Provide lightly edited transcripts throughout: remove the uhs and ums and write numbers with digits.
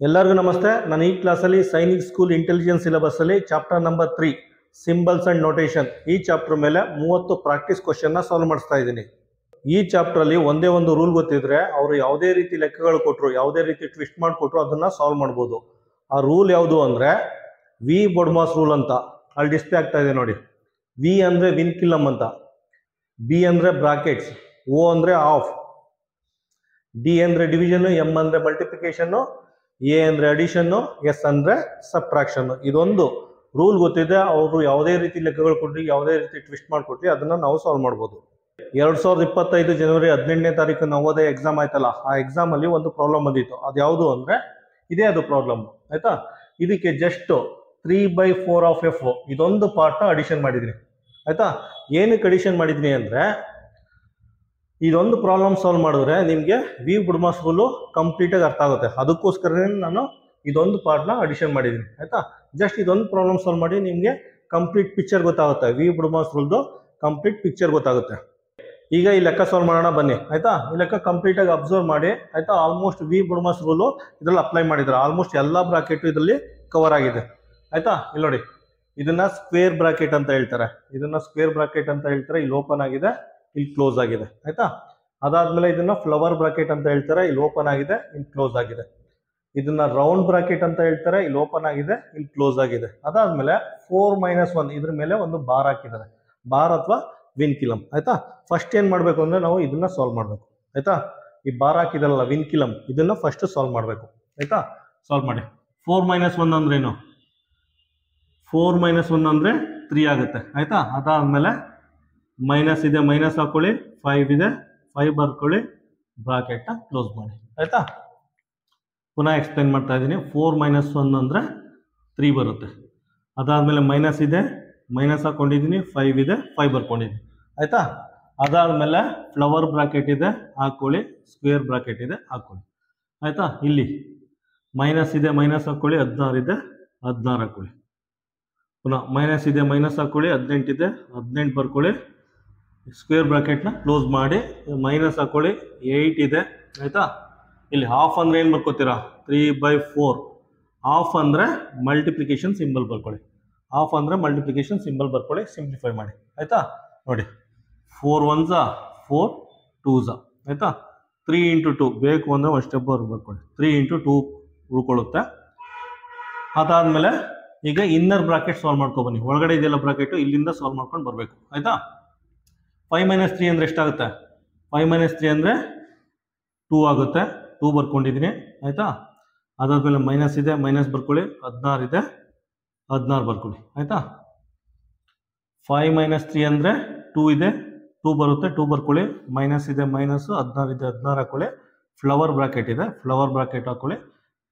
ಎಲ್ಲರಿಗೂ ನಮಸ್ತೆ. ನಾನು ಈ ಕ್ಲಾಸಲ್ಲಿ ಸೈನಿಕ್ ಸ್ಕೂಲ್ ಇಂಟೆಲಿಜೆನ್ಸ್ ಸಿಲೆಬಸ್ಸಲ್ಲಿ chapter number 3 symbols and notation ಈ ಚಾಪ್ಟರ್ ಮೇಲೆ 30 ಪ್ರಾಕ್ಟೀಸ್ ಕ್ವಶನ್ನ ಸಾಲ್ವ್ ಮಾಡಿಸ್ತಾ ಇದ್ದೀನಿ. ಈ ಚಾಪ್ಟ್ರಲ್ಲಿ ಒಂದೇ ಒಂದು ರೂಲ್ ಗೊತ್ತಿದ್ರೆ ಅವರು ಯಾವುದೇ ರೀತಿ ಲೆಕ್ಕಗಳು ಕೊಟ್ಟರು, ಯಾವುದೇ ರೀತಿ ಟ್ವಿಸ್ಟ್ ಮಾಡಿಕೊಟ್ರು ಅದನ್ನು ಸಾಲ್ವ್ ಮಾಡ್ಬೋದು. ಆ ರೂಲ್ ಯಾವುದು ಅಂದರೆ ವಿ ಬೊಡ್ಮಾಸ್ ರೂಲ್ ಅಂತ. ಅಲ್ಲಿ ಡಿಸ್ಪ್ಲೇ ಆಗ್ತಾ ಇದೆ ನೋಡಿ. ವಿ ಅಂದರೆ ವಿನ್ಕಿಲಮ್ ಅಂತ, ಬಿ ಅಂದರೆ ಬ್ರಾಕೆಟ್ಸ್, ಓ ಅಂದರೆ ಆಫ್, ಡಿ ಅಂದರೆ ಡಿವಿಷನ್, ಎಂ ಅಂದರೆ ಮಲ್ಟಿಪ್ಲಿಕೇಶನ್ನು, ಎ ಅಂದರೆ ಅಡಿಷನ್ನು, ಎಸ್ ಅಂದರೆ ಸಬ್ಟ್ರಾಕ್ಷನ್ನು. ಇದೊಂದು ರೂಲ್ ಗೊತ್ತಿದೆ. ಅವರು ಯಾವುದೇ ರೀತಿ ಲೆಕ್ಕಗಳು ಕೊಟ್ಟರೆ, ಯಾವುದೇ ರೀತಿ ಟ್ವಿಸ್ಟ್ ಮಾಡಿಕೊಟ್ರಿ ಅದನ್ನು ನಾವು ಸಾಲ್ವ್ ಮಾಡ್ಬೋದು. 2025 ಜನವರಿ 18ನೇ ತಾರೀಕು ನವೋದಯ ಎಕ್ಸಾಮ್ ಆಯ್ತಲ್ಲ, ಆ ಎಕ್ಸಾಮಲ್ಲಿ ಒಂದು ಪ್ರಾಬ್ಲಮ್ ಬಂದಿತ್ತು. ಅದು ಯಾವುದು ಅಂದರೆ ಇದೇ ಅದು ಪ್ರಾಬ್ಲಮ್ ಆಯ್ತಾ. ಇದಕ್ಕೆ ಜಸ್ಟ್ 3/4 ಆಫ್ ಎಫ್ ಇದೊಂದು ಪಾರ್ಟ್ನ ಅಡಿಷನ್ ಮಾಡಿದ್ದೀನಿ ಆಯ್ತಾ. ಏನಕ್ಕೆ ಅಡಿಷನ್ ಮಾಡಿದ್ದೀನಿ ಅಂದರೆ ಇದೊಂದು ಪ್ರಾಬ್ಲಮ್ ಸಾಲ್ವ್ ಮಾಡಿದ್ರೆ ನಿಮಗೆ ವಿ ಬೊಡ್ಮಾಸ್ ರೂಲು ಕಂಪ್ಲೀಟಾಗಿ ಅರ್ಥ ಆಗುತ್ತೆ. ಅದಕ್ಕೋಸ್ಕರನೇ ನಾನು ಇದೊಂದು ಪಾರ್ಟ್ನ ಅಡಿಷನ್ ಮಾಡಿದ್ದೀನಿ ಆಯ್ತಾ. ಜಸ್ಟ್ ಇದೊಂದು ಪ್ರಾಬ್ಲಮ್ ಸಾಲ್ವ್ ಮಾಡಿ ನಿಮಗೆ ಕಂಪ್ಲೀಟ್ ಪಿಕ್ಚರ್ ಗೊತ್ತಾಗುತ್ತೆ, ವಿ ಬೊಡ್ಮಾಸ್ ರೂಲ್ದು ಕಂಪ್ಲೀಟ್ ಪಿಕ್ಚರ್ ಗೊತ್ತಾಗುತ್ತೆ. ಈಗ ಈ ಲೆಕ್ಕ ಸಾಲ್ವ್ ಮಾಡೋಣ ಬನ್ನಿ ಆಯ್ತಾ. ಈ ಲೆಕ್ಕ ಕಂಪ್ಲೀಟಾಗಿ ಅಬ್ಸರ್ವ್ ಮಾಡಿ ಆಯ್ತಾ. ಆಲ್ಮೋಸ್ಟ್ ವಿ ಬೊಡ್ಮಾಸ್ ರೂಲು ಇದರಲ್ಲಿ ಅಪ್ಲೈ ಮಾಡಿದ್ದಾರೆ. ಆಲ್ಮೋಸ್ಟ್ ಎಲ್ಲ ಬ್ರಾಕೆಟು ಇದರಲ್ಲಿ ಕವರ್ ಆಗಿದೆ ಆಯ್ತಾ. ಇಲ್ಲಿ ನೋಡಿ, ಇದನ್ನ ಸ್ಕ್ವೇರ್ ಬ್ರಾಕೆಟ್ ಅಂತ ಹೇಳ್ತಾರೆ, ಇದನ್ನ ಸ್ಕ್ವೇರ್ ಬ್ರಾಕೆಟ್ ಅಂತ ಹೇಳ್ತಾರೆ. ಇಲ್ಲಿ ಓಪನ್ ಆಗಿದೆ, ಇಲ್ಲಿ ಕ್ಲೋಸ್ ಆಗಿದೆ ಆಯ್ತಾ. ಅದಾದ್ಮೇಲೆ ಇದನ್ನ ಫ್ಲವರ್ ಬ್ರಾಕೆಟ್ ಅಂತ ಹೇಳ್ತಾರೆ, ಇಲ್ಲಿ ಓಪನ್ ಆಗಿದೆ, ಇಲ್ಲಿ ಕ್ಲೋಸ್ ಆಗಿದೆ. ಇದನ್ನ ರೌಂಡ್ ಬ್ರಾಕೆಟ್ ಅಂತ ಹೇಳ್ತಾರೆ, ಇಲ್ಲಿ ಓಪನ್ ಆಗಿದೆ, ಇಲ್ಲಿ ಕ್ಲೋಸ್ ಆಗಿದೆ. ಅದಾದ್ಮೇಲೆ 4-1 ಇದ್ರ ಮೇಲೆ ಒಂದು ಬಾರ್ ಹಾಕಿದ್ದಾರೆ, ಬಾರ್ ಅಥವಾ ವಿನ್ಕಿಲಮ್ ಆಯ್ತಾ. ಫಸ್ಟ್ ಏನ್ ಮಾಡ್ಬೇಕು ಅಂದ್ರೆ ನಾವು ಇದನ್ನ ಸಾಲ್ವ್ ಮಾಡ್ಬೇಕು ಆಯ್ತಾ. ಈ ಬಾರ್ ಹಾಕಿದಲ್ಲ ವಿನ್ಕಿಲಮ್, ಇದನ್ನ ಫಸ್ಟ್ ಸಾಲ್ವ್ ಮಾಡ್ಬೇಕು ಆಯ್ತಾ. ಸಾಲ್ವ್ ಮಾಡಿ. 4-1 ಅಂದ್ರೇನು? 4-1 ಅಂದ್ರೆ 3 ಆಗುತ್ತೆ ಆಯ್ತಾ. ಅದಾದ್ಮೇಲೆ ಮೈನಸ್ ಇದೆ, ಮೈನಸ್ ಹಾಕೊಳ್ಳಿ, 5 ಇದೆ, 5 ಬರ್ಕೊಳ್ಳಿ, ಬ್ರಾಕೆಟ್ನ ಕ್ಲೋಸ್ ಮಾಡಿ ಆಯ್ತಾ. ಪುನಃ ಎಕ್ಸ್ಪ್ಲೇನ್ ಮಾಡ್ತಾ ಇದ್ದೀನಿ. 4-1 ಅಂದರೆ 3 ಬರುತ್ತೆ. ಅದಾದಮೇಲೆ ಮೈನಸ್ ಇದೆ, ಮೈನಸ್ ಹಾಕೊಂಡಿದ್ದೀನಿ, 5 ಇದೆ, 5 ಬರ್ಕೊಂಡಿದ್ದೀನಿ ಆಯ್ತಾ. ಅದಾದಮೇಲೆ ಫ್ಲವರ್ ಬ್ರಾಕೆಟ್ ಇದೆ ಹಾಕೊಳ್ಳಿ, ಸ್ಕ್ವೇರ್ ಬ್ರಾಕೆಟ್ ಇದೆ ಹಾಕೊಳ್ಳಿ ಆಯ್ತಾ. ಇಲ್ಲಿ ಮೈನಸ್ ಇದೆ, ಮೈನಸ್ ಹಾಕೊಳ್ಳಿ, 16 ಇದೆ, 16 ಹಾಕೊಳ್ಳಿ. ಪುನಃ ಮೈನಸ್ ಇದೆ, ಮೈನಸ್ ಹಾಕೊಳ್ಳಿ, 18 ಇದೆ, 18 ಬರ್ಕೊಳ್ಳಿ, ಸ್ಕ್ವೇರ್ ಬ್ರಾಕೆಟ್ನ ಕ್ಲೋಸ್ ಮಾಡಿ, ಮೈನಸ್ ಹಾಕೊಳ್ಳಿ, 8 ಇದೆ ಆಯ್ತಾ. ಇಲ್ಲಿ ಹಾಫ್ ಅಂದರೆ ಏನು ಬರ್ಕೋತೀರಾ? 3/4. ಹಾಫ್ ಅಂದರೆ ಮಲ್ಟಿಪ್ಲಿಕೇಶನ್ ಸಿಂಬಲ್ ಬರ್ಕೊಳ್ಳಿ, ಹಾಫ್ ಅಂದರೆ ಮಲ್ಟಿಪ್ಲಿಕೇಶನ್ ಸಿಂಬಲ್ ಬರ್ಕೊಳ್ಳಿ, ಸಿಂಪ್ಲಿಫೈ ಮಾಡಿ ಆಯ್ತಾ. ನೋಡಿ, 4 1s 4 2s ಆಯ್ತಾ. 3 × 2 ಬೇಕು ಅಂದರೆ ಒಂದು ಸ್ಟೆಪ್ ಬರ್ಕೊಳ್ಳಿ, 3 × 2 ಉಳ್ಕೊಳ್ಳುತ್ತೆ. ಅದಾದಮೇಲೆ ಈಗ ಇನ್ನರ್ ಬ್ರಾಕೆಟ್ ಸಾಲ್ವ್ ಮಾಡ್ಕೊಬನ್ನಿ. ಒಳಗಡೆ ಇದೆಲ್ಲ ಬ್ರಾಕೆಟು ಇಲ್ಲಿಂದ ಸಾಲ್ವ್ ಮಾಡ್ಕೊಂಡು ಬರಬೇಕು ಆಯ್ತಾ. 5 - 3 ಅಂದರೆ ಎಷ್ಟಾಗುತ್ತೆ? 5 - 3 ಅಂದರೆ 2 ಆಗುತ್ತೆ, 2 ಬರ್ಕೊಂಡಿದ್ದೀನಿ ಆಯ್ತಾ. ಅದಾದ್ಮೇಲೆ ಮೈನಸ್ ಇದೆ, ಮೈನಸ್ ಬರ್ಕೊಳ್ಳಿ, 16 ಇದೆ, 16 ಬರ್ಕೊಳ್ಳಿ ಆಯ್ತಾ. 5 - 3 ಅಂದರೆ 2 ಇದೆ, 2 ಬರುತ್ತೆ, 2 ಬರ್ಕೊಳ್ಳಿ, ಮೈನಸ್ ಇದೆ, ಮೈನಸ್, 16 ಇದೆ, 16 ಹಾಕೊಳ್ಳಿ. ಫ್ಲವರ್ ಬ್ರಾಕೆಟ್ ಇದೆ, ಫ್ಲವರ್ ಬ್ರಾಕೆಟ್ ಹಾಕೊಳ್ಳಿ.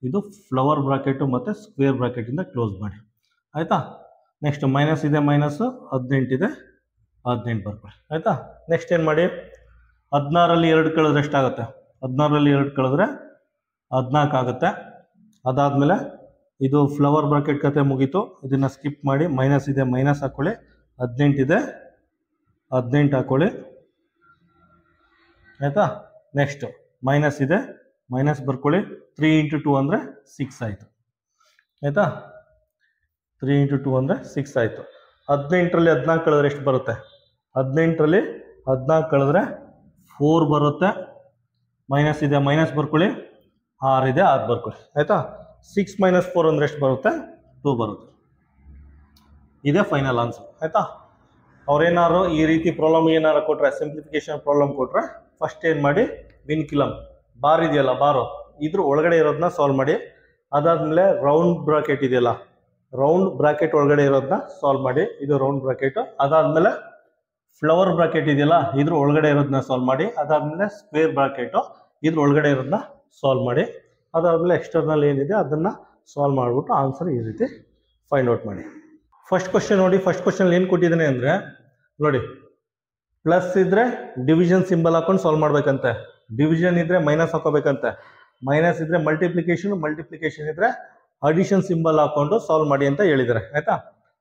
ಇದು ಫ್ಲವರ್ ಬ್ರಾಕೆಟು ಮತ್ತು ಸ್ಕ್ವೇರ್ ಬ್ರಾಕೆಟಿಂದ ಕ್ಲೋಸ್ ಮಾಡಿ ಆಯಿತಾ. ನೆಕ್ಸ್ಟ್ ಮೈನಸ್ ಇದೆ, ಮೈನಸ್ಸು, 18 ಇದೆ, 18 ಬರ್ಕೊಳ್ಳಿ ಆಯಿತಾ. ನೆಕ್ಸ್ಟ್ ಏನು ಮಾಡಿ, 16ರಲ್ಲಿ 2 ಕಳೆದ್ರೆ ಎಷ್ಟಾಗುತ್ತೆ? 16ರಲ್ಲಿ 2 ಕಳೆದ್ರೆ 14 ಆಗುತ್ತೆ. ಅದಾದಮೇಲೆ ಇದು ಫ್ಲವರ್ ಬ್ರಾಕೆಟ್ ಕತೆ ಮುಗೀತು, ಇದನ್ನು ಸ್ಕಿಪ್ ಮಾಡಿ. ಮೈನಸ್ ಇದೆ, ಮೈನಸ್ ಹಾಕ್ಕೊಳ್ಳಿ, 18 ಇದೆ, 18 ಹಾಕ್ಕೊಳ್ಳಿ ಆಯಿತಾ. ನೆಕ್ಸ್ಟು ಮೈನಸ್ ಇದೆ, ಮೈನಸ್ ಬರ್ಕೊಳ್ಳಿ, 3 × 2 ಅಂದರೆ 6 ಆಯಿತು ಆಯಿತಾ. 3 × 2 ಅಂದರೆ 6 ಆಯಿತು. 18ರಲ್ಲಿ 14 ಕಳೆದ್ರೆ ಎಷ್ಟು ಬರುತ್ತೆ? 18ರಲ್ಲಿ 14 ಕಳೆದ್ರೆ 4 ಬರುತ್ತೆ. ಮೈನಸ್ ಇದೆ, ಮೈನಸ್ ಬರ್ಕೊಳ್ಳಿ, 6 ಇದೆ, 6 ಬರ್ಕೊಳ್ಳಿ ಆಯಿತಾ. 6 - 4 ಅಂದರೆ ಎಷ್ಟು ಬರುತ್ತೆ? 2 ಬರುತ್ತೆ. ಇದೇ ಫೈನಲ್ ಆನ್ಸರ್ ಆಯಿತಾ. ಅವ್ರೇನಾದ್ರು ಈ ರೀತಿ ಪ್ರಾಬ್ಲಮ್ ಏನಾರು ಕೊಟ್ಟರೆ, ಸಿಂಪ್ಲಿಫಿಕೇಶನ್ ಪ್ರಾಬ್ಲಮ್ ಕೊಟ್ಟರೆ ಫಸ್ಟ್ ಏನು ಮಾಡಿ, ವಿನ್ಕಿಲಮ್ ಬಾರ್ ಇದೆಯಲ್ಲ, ಬಾರು ಇದ್ರ ಒಳಗಡೆ ಇರೋದನ್ನ ಸಾಲ್ವ್ ಮಾಡಿ. ಅದಾದಮೇಲೆ ರೌಂಡ್ ಬ್ರಾಕೆಟ್ ಇದೆಯಲ್ಲ, ರೌಂಡ್ ಬ್ರಾಕೆಟ್ ಒಳಗಡೆ ಇರೋದನ್ನ ಸಾಲ್ವ್ ಮಾಡಿ. ಇದು ರೌಂಡ್ ಬ್ರಾಕೆಟು. ಅದಾದಮೇಲೆ ಫ್ಲವರ್ ಬ್ರಾಕೆಟ್ ಇದೆಯಲ್ಲ, ಇದ್ರ ಒಳಗಡೆ ಇರೋದನ್ನ ಸಾಲ್ವ್ ಮಾಡಿ. ಅದಾದಮೇಲೆ ಸ್ಕ್ವೇರ್ ಬ್ರಾಕೆಟು, ಇದ್ರ ಒಳಗಡೆ ಇರೋದನ್ನ ಸಾಲ್ವ್ ಮಾಡಿ. ಅದಾದಮೇಲೆ ಎಕ್ಸ್ಟರ್ನಲ್ ಏನಿದೆ ಅದನ್ನು ಸಾಲ್ವ್ ಮಾಡಿಬಿಟ್ಟು ಆನ್ಸರ್ ಈ ರೀತಿ ಫೈಂಡ್ ಔಟ್ ಮಾಡಿ. ಫಸ್ಟ್ ಕ್ವಶನ್ ನೋಡಿ. ಫಸ್ಟ್ ಕ್ವಶನ್ ಏನು ಕೊಟ್ಟಿದ್ದಾನೆ ಅಂದರೆ ನೋಡಿ, ಪ್ಲಸ್ ಇದ್ದರೆ ಡಿವಿಷನ್ ಸಿಂಬಲ್ ಹಾಕೊಂಡು ಸಾಲ್ವ್ ಮಾಡಬೇಕಂತೆ, ಡಿವಿಷನ್ ಇದ್ದರೆ ಮೈನಸ್ ಹಾಕೋಬೇಕಂತೆ, ಮೈನಸ್ ಇದ್ದರೆ ಮಲ್ಟಿಪ್ಲಿಕೇಶನ್, ಮಲ್ಟಿಪ್ಲಿಕೇಶನ್ ಇದ್ದರೆ ಅಡಿಷನ್ ಸಿಂಬಲ್ ಹಾಕೊಂಡು ಸಾಲ್ವ್ ಮಾಡಿ ಅಂತ ಹೇಳಿದ್ದಾರೆ ಆಯಿತಾ.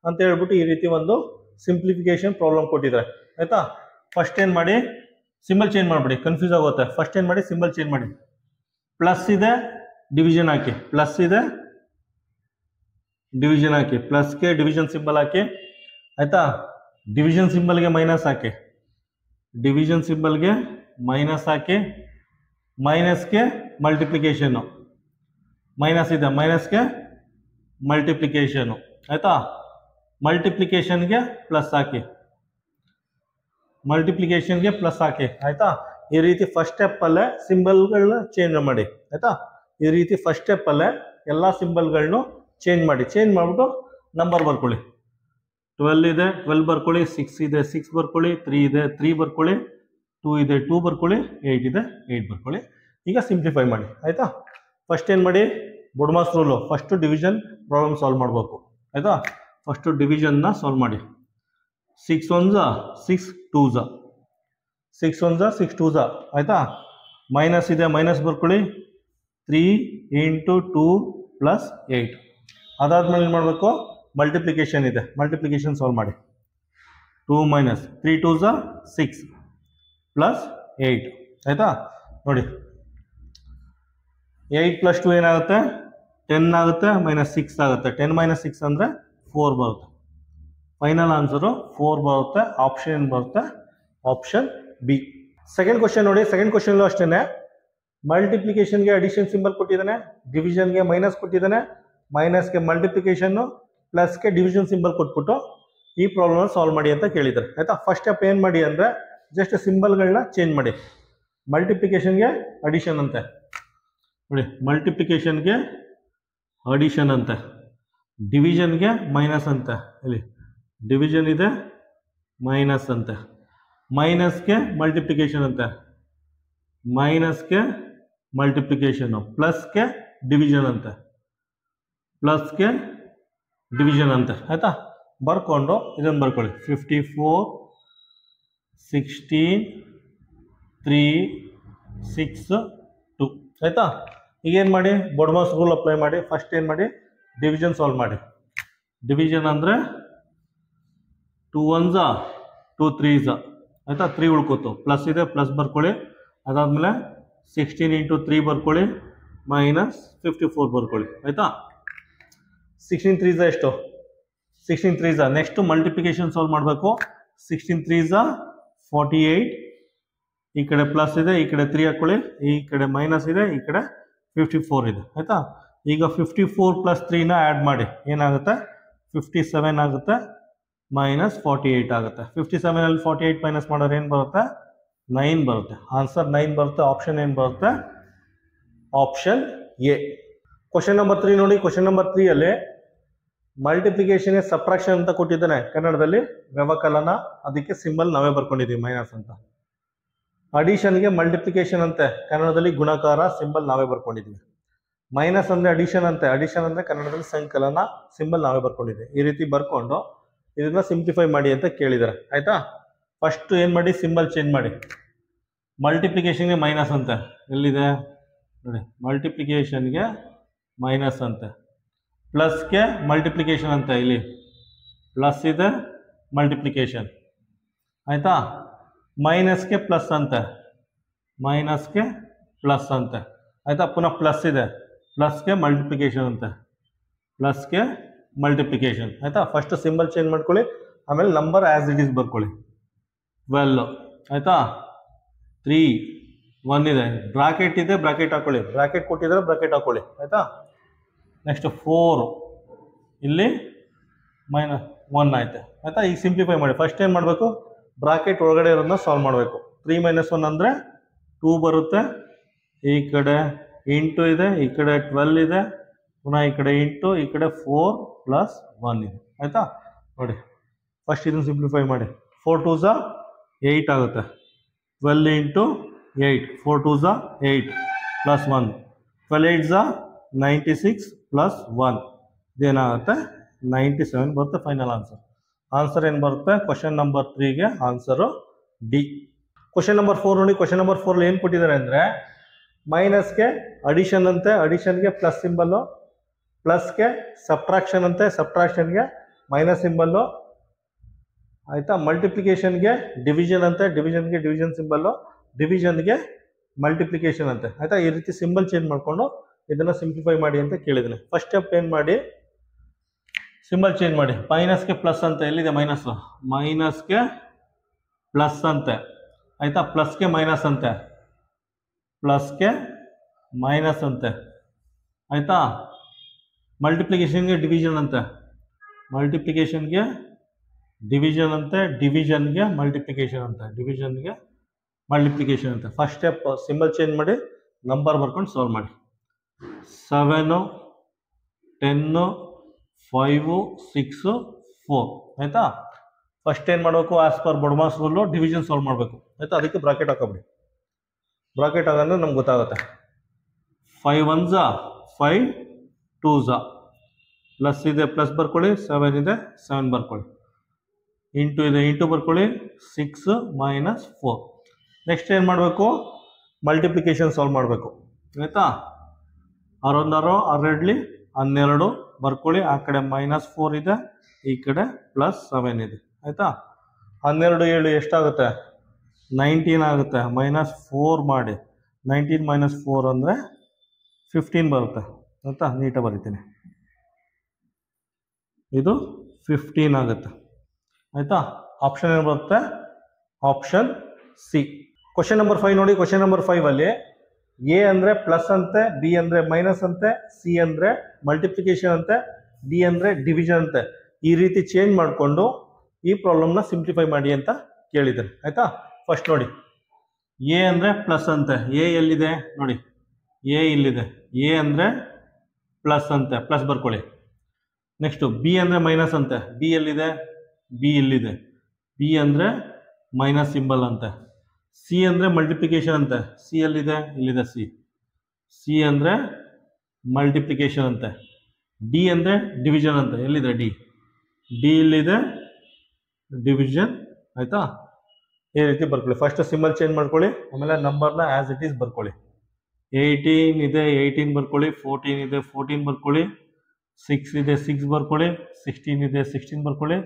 ಅಂತ ಹೇಳ್ಬಿಟ್ಟು ಈ ರೀತಿ ಒಂದು ಸಿಂಪ್ಲಿಫಿಕೇಶನ್ ಪ್ರಾಬ್ಲಮ್ ಕೊಟ್ಟಿದ್ದಾರೆ ಆಯಿತಾ. ಫಸ್ಟ್ ಏನು ಮಾಡಿ, ಸಿಂಬಲ್ ಚೇಂಜ್ ಮಾಡಿಬಿಡಿ, ಕನ್ಫ್ಯೂಸ್ ಆಗುತ್ತೆ. ಫಸ್ಟ್ ಏನು ಮಾಡಿ, ಸಿಂಬಲ್ ಚೇಂಜ್ ಮಾಡಿ. ಪ್ಲಸ್ ಇದೆ, ಡಿವಿಷನ್ ಹಾಕಿ, ಪ್ಲಸ್ ಇದೆ ಡಿವಿಷನ್ ಹಾಕಿ, ಪ್ಲಸ್ಗೆ ಡಿವಿಷನ್ ಸಿಂಬಲ್ ಹಾಕಿ ಆಯ್ತಾ. ಡಿವಿಷನ್ ಸಿಂಬಲ್ಗೆ ಮೈನಸ್ ಹಾಕಿ, ಡಿವಿಷನ್ ಸಿಂಬಲ್ಗೆ ಮೈನಸ್ ಹಾಕಿ, ಮೈನಸ್ಗೆ ಮಲ್ಟಿಪ್ಲಿಕೇಶನ್ನು, ಮೈನಸ್ ಇದೆ ಮೈನಸ್ಗೆ ಮಲ್ಟಿಪ್ಲಿಕೇಶನು ಆಯ್ತಾ. ಮಲ್ಟಿಪ್ಲಿಕೇಶನ್ಗೆ ಪ್ಲಸ್ ಹಾಕಿ, ಮಲ್ಟಿಪ್ಲಿಕೇಶನ್ಗೆ ಪ್ಲಸ್ ಹಾಕಿ ಆಯ್ತಾ. ಈ ರೀತಿ ಫಸ್ಟ್ ಸ್ಟೆಪ್ಪಲ್ಲೇ ಸಿಂಬಲ್ಗಳನ್ನ ಚೇಂಜ್ ಮಾಡಿ ಆಯ್ತಾ. ಈ ರೀತಿ ಫಸ್ಟ್ ಸ್ಟೆಪ್ಪಲ್ಲೇ ಎಲ್ಲ ಸಿಂಬಲ್ಗಳನ್ನು ಚೇಂಜ್ ಮಾಡಿಬಿಟ್ಟು ನಂಬರ್ ಬರ್ಕೊಳ್ಳಿ. 12 ಇದೆ 12 ಬರ್ಕೊಳ್ಳಿ, 6 ಇದೆ 6 ಬರ್ಕೊಳ್ಳಿ, 3 ಇದೆ 3 ಬರ್ಕೊಳ್ಳಿ, 2 ಇದೆ 2 ಬರ್ಕೊಳ್ಳಿ, 8 ಇದೆ 8 ಬರ್ಕೊಳ್ಳಿ. ಈಗ ಸಿಂಪ್ಲಿಫೈ ಮಾಡಿ ಆಯ್ತಾ. ಫಸ್ಟ್ ಏನು ಮಾಡಿ, BODMAS rule, first division problem solve ಮಾಡಬೇಕು ಆಯ್ತಾ. ಫಸ್ಟು ಡಿವಿಷನ್ನ ಸಾಲ್ವ್ ಮಾಡಿ. 6 1 6 2 6 1 6 2 ಆಯ್ತಾ. ಮೈನಸ್ ಇದೆ ಮೈನಸ್ ಬರ್ಕೊಳ್ಳಿ, 3 × 2 + 8. ಅದಾದ್ಮೇಲೆ ಏನು ಮಾಡಬೇಕು, ಮಲ್ಟಿಪ್ಲಿಕೇಶನ್ ಇದೆ, ಮಲ್ಟಿಪ್ಲಿಕೇಶನ್ ಸಾಲ್ವ್ ಮಾಡಿ. 2 - 3 2 6 + 8 ಆಯ್ತಾ. ನೋಡಿ 8 + 2 ಏನಾಗುತ್ತೆ, 10 ಆಗುತ್ತೆ, -6 ಆಗುತ್ತೆ. 10 - 6 ಅಂದರೆ 4 ಬರುತ್ತೆ. ಫೈನಲ್ ಆನ್ಸರು 4 ಬರುತ್ತೆ. ಆಪ್ಷನ್ ಏನು ಬರುತ್ತೆ, ಆಪ್ಷನ್ ಬಿ. ಸೆಕೆಂಡ್ ಕ್ವಶನ್ ನೋಡಿ, ಸೆಕೆಂಡ್ ಕ್ವಶನ್ಲೂ ಅಷ್ಟೇ ಮಲ್ಟಿಪ್ಲಿಕೇಶನ್ಗೆ ಅಡಿಷನ್ ಸಿಂಬಲ್ ಕೊಟ್ಟಿದ್ದಾನೆ, ಡಿವಿಷನ್ಗೆ ಮೈನಸ್ ಕೊಟ್ಟಿದ್ದಾನೆ, ಮೈನಸ್ಗೆ ಮಲ್ಟಿಪ್ಲಿಕೇಶನ್ನು, ಪ್ಲಸ್ಗೆ ಡಿವಿಷನ್ ಸಿಂಬಲ್ ಕೊಟ್ಬಿಟ್ಟು ಈ ಪ್ರಾಬ್ಲಮ್ನ ಸಾಲ್ವ್ ಮಾಡಿ ಅಂತ ಕೇಳಿದ್ದಾರೆ ಆಯ್ತಾ. ಫಸ್ಟ್ ಸ್ಟೆಪ್ ಏನು ಮಾಡಿ ಅಂದರೆ ಜಸ್ಟ್ ಸಿಂಬಲ್ಗಳನ್ನ ಚೇಂಜ್ ಮಾಡಿ. ಮಲ್ಟಿಪ್ಲಿಕೇಶನ್ಗೆ ಅಡಿಷನ್ ಅಂತೆ ನೋಡಿ, ಮಲ್ಟಿಪ್ಲಿಕೇಶನ್ಗೆ ಅಡಿಷನ್ ಅಂತೆ, ಡಿವಿಷನ್ಗೆ ಮೈನಸ್ ಅಂತೆ, ಇಲ್ಲಿ ಡಿವಿಷನ್ ಇದೆ ಮೈನಸ್ ಅಂತೆ, ಮೈನಸ್ಗೆ ಮಲ್ಟಿಪ್ಲಿಕೇಶನ್ ಅಂತೆ, ಮೈನಸ್ಗೆ ಮಲ್ಟಿಪ್ಲಿಕೇಶನು, ಪ್ಲಸ್ಗೆ ಡಿವಿಷನ್ ಅಂತೆ, ಪ್ಲಸ್ಗೆ ಡಿವಿಷನ್ ಅಂತೆ ಆಯ್ತಾ. ಬರ್ಕೊಂಡು ಇದನ್ನು ಬರ್ಕೊಳ್ಳಿ, 54 16 3 6 2 ಆಯ್ತಾ. ಈಗೇನು ಮಾಡಿ, ಬೊಡ್ಮಾಸ್ ರೂಲ್ ಅಪ್ಲೈ ಮಾಡಿ. ಫಸ್ಟ್ ಏನು ಮಾಡಿ, ಡಿವಿಷನ್ ಸಾಲ್ವ್ ಮಾಡಿ. ಡಿವಿಷನ್ ಅಂದರೆ 2 1 2 3 ಆಯ್ತಾ. 3 ಉಳ್ಕೋತು, ಪ್ಲಸ್ ಇದೆ ಪ್ಲಸ್ ಬರ್ಕೊಳ್ಳಿ. ಅದಾದಮೇಲೆ 16 × 3 ಬರ್ಕೊಳ್ಳಿ, -54 ಬರ್ಕೊಳ್ಳಿ ಆಯ್ತಾ. 16 3 ಎಷ್ಟು, 16 3 ನೆಕ್ಸ್ಟ್ ಮಲ್ಟಿಪ್ಲಿಕೇಶನ್ ಸಾಲ್ವ್ ಮಾಡಬೇಕು. 16 3 48, ಈ ಕಡೆ ಪ್ಲಸ್ ಇದೆ, ಈ ಕಡೆ 3 ಹಾಕೊಳ್ಳಿ, ಈ ಕಡೆ ಮೈನಸ್ ಇದೆ, ಈ ಕಡೆ 54 ಇದೆ ಆಯ್ತಾ. ಈಗ 54 + 3ನ ಆ್ಯಡ್ ಮಾಡಿ, ಏನಾಗುತ್ತೆ 57 ಆಗುತ್ತೆ, -48 ಆಗುತ್ತೆ. 57 48 ಮೈನಸ್ ಮಾಡಿದ್ರೆ ಏನು ಬರುತ್ತೆ, 9 ಬರುತ್ತೆ. ಆನ್ಸರ್ 9 ಬರುತ್ತೆ. ಆಪ್ಷನ್ ಏನು ಬರುತ್ತೆ, ಆಪ್ಷನ್ ಎ. ಕ್ವಶನ್ ನಂಬರ್ 3 ನೋಡಿ. ಕ್ವಶನ್ ನಂಬರ್ 3 ಅಲ್ಲಿ ಮಲ್ಟಿಪ್ಲಿಕೇಶನ್ ಸಬ್ಟ್ರಾಕ್ಷನ್ ಅಂತ ಕೊಟ್ಟಿದ್ದಾನೆ, ಕನ್ನಡದಲ್ಲಿ ವ್ಯವಕಲನ, ಅದಕ್ಕೆ ಸಿಂಬಲ್ ನಾವೇ ಬರ್ಕೊಂಡಿದ್ದೀವಿ ಮೈನಸ್ ಅಂತ. ಅಡಿಷನ್ಗೆ ಮಲ್ಟಿಪ್ಲಿಕೇಶನ್ ಅಂತೆ, ಕನ್ನಡದಲ್ಲಿ ಗುಣಕಾರ, ಸಿಂಬಲ್ ನಾವೇ ಬರ್ಕೊಂಡಿದ್ದೀವಿ. ಮೈನಸ್ ಅಂದರೆ ಅಡಿಷನ್ ಅಂತೆ, ಅಡಿಷನ್ ಅಂದರೆ ಕನ್ನಡದಲ್ಲಿ ಸಂಕಲನ, ಸಿಂಬಲ್ ನಾವೇ ಬರ್ಕೊಂಡಿದ್ದೀವಿ. ಈ ರೀತಿ ಬರ್ಕೊಂಡು ಇದನ್ನ ಸಿಂಪ್ಲಿಫೈ ಮಾಡಿ ಅಂತ ಕೇಳಿದ್ದಾರೆ ಆಯ್ತಾ. ಫಸ್ಟ್ ಏನು ಮಾಡಿ, ಸಿಂಬಲ್ ಚೇಂಜ್ ಮಾಡಿ. ಮಲ್ಟಿಪ್ಲಿಕೇಶನ್ಗೆ ಮೈನಸ್ ಅಂತೆ, ಎಲ್ಲಿದೆ ನೋಡಿ, ಮಲ್ಟಿಪ್ಲಿಕೇಶನ್ಗೆ ಮೈನಸ್ ಅಂತೆ, ಪ್ಲಸ್ಗೆ ಮಲ್ಟಿಪ್ಲಿಕೇಶನ್ ಅಂತ, ಇಲ್ಲಿ ಪ್ಲಸ್ ಇದೆ ಮಲ್ಟಿಪ್ಲಿಕೇಶನ್ ಆಯಿತಾ. ಮೈನಸ್ಗೆ ಪ್ಲಸ್ ಅಂತೆ, ಮೈನಸ್ಗೆ ಪ್ಲಸ್ ಅಂತೆ ಆಯಿತಾ. ಪುನಃ ಪ್ಲಸ್ ಇದೆ, ಪ್ಲಸ್ಗೆ ಮಲ್ಟಿಪ್ಲಿಕೇಶನ್ ಅಂತೆ, ಪ್ಲಸ್ಗೆ ಮಲ್ಟಿಪ್ಲಿಕೇಶನ್ ಆಯಿತಾ. ಫಸ್ಟ್ ಸಿಂಬಲ್ ಚೇಂಜ್ ಮಾಡ್ಕೊಳ್ಳಿ, ಆಮೇಲೆ ನಂಬರ್ ಆ್ಯಸ್ ಇಟ್ ಈಸ್ ಬರ್ಕೊಳ್ಳಿ. 12 ಆಯಿತಾ. 3 1 ಇದೆ, ಬ್ರಾಕೆಟ್ ಇದೆ, ಬ್ರಾಕೆಟ್ ಹಾಕೊಳ್ಳಿ, ಬ್ರಾಕೆಟ್ ಕೊಟ್ಟಿದ್ರೆ ಬ್ರಾಕೆಟ್ ಹಾಕೊಳ್ಳಿ ಆಯಿತಾ. ನೆಕ್ಸ್ಟ್ 4 ಇಲ್ಲಿ -1 ಆಯ್ತು ಆಯಿತಾ. ಈಗ ಸಿಂಪ್ಲಿಫೈ ಮಾಡಿ. ಫಸ್ಟ್ ಏನು ಮಾಡಬೇಕು, ಬ್ರಾಕೆಟ್ ಒಳಗಡೆ ಇರೋದನ್ನ ಸಾಲ್ವ್ ಮಾಡಬೇಕು. 3 - 1 ಅಂದರೆ 2 ಬರುತ್ತೆ, ಈ ಕಡೆ ಇಂಟು ಇದೆ, ಈ ಕಡೆ 12 ಇದೆ, ಪುನಃ ಈ ಕಡೆ ಇಂಟು, ಈ ಕಡೆ 4 + 1 ಇದೆ ಆಯಿತಾ. ನೋಡಿ ಫಸ್ಟ್ ಇದನ್ನು ಸಿಂಪ್ಲಿಫೈ ಮಾಡಿ. 4 2 8 ಆಗುತ್ತೆ, 12 × 8, 4 2 8 + 1, 12 8 96 + 1 ಇದೇನಾಗುತ್ತೆ 97 ಬರುತ್ತೆ. Final answer. ಆನ್ಸರ್ ಏನು ಬರುತ್ತೆ, ಕ್ವಶನ್ ನಂಬರ್ 3ಗೆ ಆನ್ಸರು ಡಿ. ಕ್ವಶನ್ ನಂಬರ್ 4 ನೋಡಿ. ಕ್ವಶನ್ ನಂಬರ್ 4 ಏನು ಕೊಟ್ಟಿದ್ದಾರೆ ಅಂದರೆ ಮೈನಸ್ಗೆ ಅಡಿಷನ್ ಅಂತೆ, ಅಡಿಷನ್ಗೆ ಪ್ಲಸ್ ಸಿಂಬಲ್ಲು, ಪ್ಲಸ್ಗೆ ಸಬ್ಟ್ರಾಕ್ಷನ್ ಅಂತೆ, ಸಬ್ಟ್ರಾಕ್ಷನ್ಗೆ ಮೈನಸ್ ಸಿಂಬಲ್ಲು ಆಯಿತಾ. ಮಲ್ಟಿಪ್ಲಿಕೇಶನ್ಗೆ ಡಿವಿಷನ್ ಅಂತೆ, ಡಿವಿಷನ್ಗೆ ಡಿವಿಷನ್ ಸಿಂಬಲ್ಲು, ಡಿವಿಷನ್ಗೆ ಮಲ್ಟಿಪ್ಲಿಕೇಶನ್ ಅಂತೆ ಆಯಿತಾ. ಈ ರೀತಿ ಸಿಂಬಲ್ ಚೇಂಜ್ ಮಾಡಿಕೊಂಡು ಇದನ್ನು ಸಿಂಪ್ಲಿಫೈ ಮಾಡಿ ಅಂತ ಕೇಳಿದ್ದೀನಿ. ಫಸ್ಟ್ ಸ್ಟೆಪ್ ಏನು ಮಾಡಿ, ಸಿಂಬಲ್ ಚೇಂಜ್ ಮಾಡಿ. ಮೈನಸ್ಗೆ ಪ್ಲಸ್ ಅಂತ, ಎಲ್ಲಿದೆ ಮೈನಸ್, ಮೈನಸ್ಗೆ ಪ್ಲಸ್ ಅಂತೆ ಆಯಿತಾ, ಪ್ಲಸ್ಗೆ ಮೈನಸ್ ಅಂತೆ, ಪ್ಲಸ್ಗೆ ಮೈನಸ್ ಅಂತೆ ಆಯಿತಾ. ಮಲ್ಟಿಪ್ಲಿಕೇಶನ್ಗೆ ಡಿವಿಷನ್ ಅಂತೆ, ಮಲ್ಟಿಪ್ಲಿಕೇಶನ್ಗೆ ಡಿವಿಷನ್ ಅಂತೆ, ಡಿವಿಷನ್ಗೆ ಮಲ್ಟಿಪ್ಲಿಕೇಶನ್ ಅಂತೆ, ಡಿವಿಷನ್ಗೆ ಮಲ್ಟಿಪ್ಲಿಕೇಶನ್ ಅಂತೆ. ಫಸ್ಟ್ ಸ್ಟೆಪ್ ಸಿಂಬಲ್ ಚೇಂಜ್ ಮಾಡಿ ನಂಬರ್ ಬರ್ಕೊಂಡು ಸಾಲ್ವ್ ಮಾಡಿ. 7 10 5 6 4 ಆಯಿತಾ. ಫಸ್ಟ್ ಏನು ಮಾಡಬೇಕು, as per BODMAS rule division solve ಮಾಡಬೇಕು ಆಯಿತಾ. ಅದಕ್ಕೆ ಬ್ರಾಕೆಟ್ ಹಾಕೋಬಿಡಿ. ಬ್ರಾಕೆಟ್ ಹಾಕಂದ್ರೆ ನಮ್ಗೆ ಗೊತ್ತಾಗುತ್ತೆ. 5 1s 5 2s ಪ್ಲಸ್ ಇದೆ ಪ್ಲಸ್ ಬರ್ಕೊಳ್ಳಿ, 7 ಇದೆ 7 ಬರ್ಕೊಳ್ಳಿ, ಇಂಟು ಇದೆ ಇಂಟು ಬರ್ಕೊಳ್ಳಿ, 6 ಮೈನಸ್ 4. ನೆಕ್ಸ್ಟ್ ಏನು ಮಾಡಬೇಕು, ಮಲ್ಟಿಪ್ಲಿಕೇಶನ್ ಸಾಲ್ವ್ ಮಾಡಬೇಕು ಆಯಿತಾ. 6 6 6 12 ಬರ್ಕೊಳ್ಳಿ, ಆ ಕಡೆ -4 ಇದೆ, ಈ ಕಡೆ +7 ಇದೆ ಆಯಿತಾ. 12 7 ಎಷ್ಟಾಗುತ್ತೆ, 19 ಆಗುತ್ತೆ. -4 ಮಾಡಿ, 19 - 4 ಅಂದರೆ 15 ಬರುತ್ತೆ ಆಯಿತಾ. ನೀಟಾಗಿ ಬರಿತೀನಿ, ಇದು 15 ಆಗುತ್ತೆ ಆಯಿತಾ. ಆಪ್ಷನ್ ಏನು ಬರುತ್ತೆ, ಆಪ್ಷನ್ ಸಿ. ಕ್ವಶನ್ ನಂಬರ್ 5 ನೋಡಿ. ಕ್ವಶನ್ ನಂಬರ್ 5 ಅಲ್ಲಿ ಎ ಅಂದರೆ ಪ್ಲಸ್ ಅಂತೆ, ಬಿ ಅಂದರೆ ಮೈನಸ್ ಅಂತೆ, ಸಿ ಅಂದರೆ ಮಲ್ಟಿಪ್ಲಿಕೇಶನ್ ಅಂತೆ, ಡಿ ಅಂದರೆ ಡಿವಿಷನ್ ಅಂತೆ. ಈ ರೀತಿ ಚೇಂಜ್ ಮಾಡಿಕೊಂಡು ಈ ಪ್ರಾಬ್ಲಮ್ನ ಸಿಂಪ್ಲಿಫೈ ಮಾಡಿ ಅಂತ ಕೇಳಿದ್ದಾರೆ ಆಯಿತಾ. ಫಸ್ಟ್ ನೋಡಿ, ಎ ಅಂದರೆ ಪ್ಲಸ್ ಅಂತೆ, ಎ ಎಲ್ಲಿದೆ ನೋಡಿ, ಎ ಇಲ್ಲಿದೆ, ಎ ಅಂದರೆ ಪ್ಲಸ್ ಅಂತೆ, ಪ್ಲಸ್ ಬರ್ಕೊಳ್ಳಿ. ನೆಕ್ಸ್ಟು ಬಿ ಅಂದರೆ ಮೈನಸ್ ಅಂತೆ, ಬಿ ಎಲ್ಲಿದೆ, ಬಿ ಇಲ್ಲಿದೆ, ಬಿ ಅಂದರೆ ಮೈನಸ್ ಸಿಂಬಲ್ ಅಂತೆ. ಸಿ ಅಂದರೆ ಮಲ್ಟಿಪ್ಲಿಕೇಶನ್ ಅಂತೆ, ಸಿ ಎಲ್ಲಿದೆ, ಇಲ್ಲಿದೆ ಸಿ, ಸಿ ಅಂದರೆ ಮಲ್ಟಿಪ್ಲಿಕೇಶನ್ ಅಂತೆ. ಡಿ ಅಂದರೆ ಡಿವಿಷನ್ ಅಂತೆ, ಎಲ್ಲಿದೆ ಡಿ, ಡಿ ಇಲ್ಲಿದೆ ಡಿವಿಷನ್ ಆಯಿತಾ. ಈ ರೀತಿ ಬರ್ಕೊಳ್ಳಿ. ಫಸ್ಟ್ ಸಿಂಬಲ್ ಚೇಂಜ್ ಮಾಡ್ಕೊಳ್ಳಿ, ಆಮೇಲೆ ನಂಬರ್ನ ಆ್ಯಸ್ ಇಟ್ ಈಸ್ ಬರ್ಕೊಳ್ಳಿ. 18 ಇದೆ 18 ಬರ್ಕೊಳ್ಳಿ, 14 ಇದೆ 14 ಬರ್ಕೊಳ್ಳಿ, 6 ಇದೆ 6 ಬರ್ಕೊಳ್ಳಿ, 16 ಇದೆ 16 ಬರ್ಕೊಳ್ಳಿ,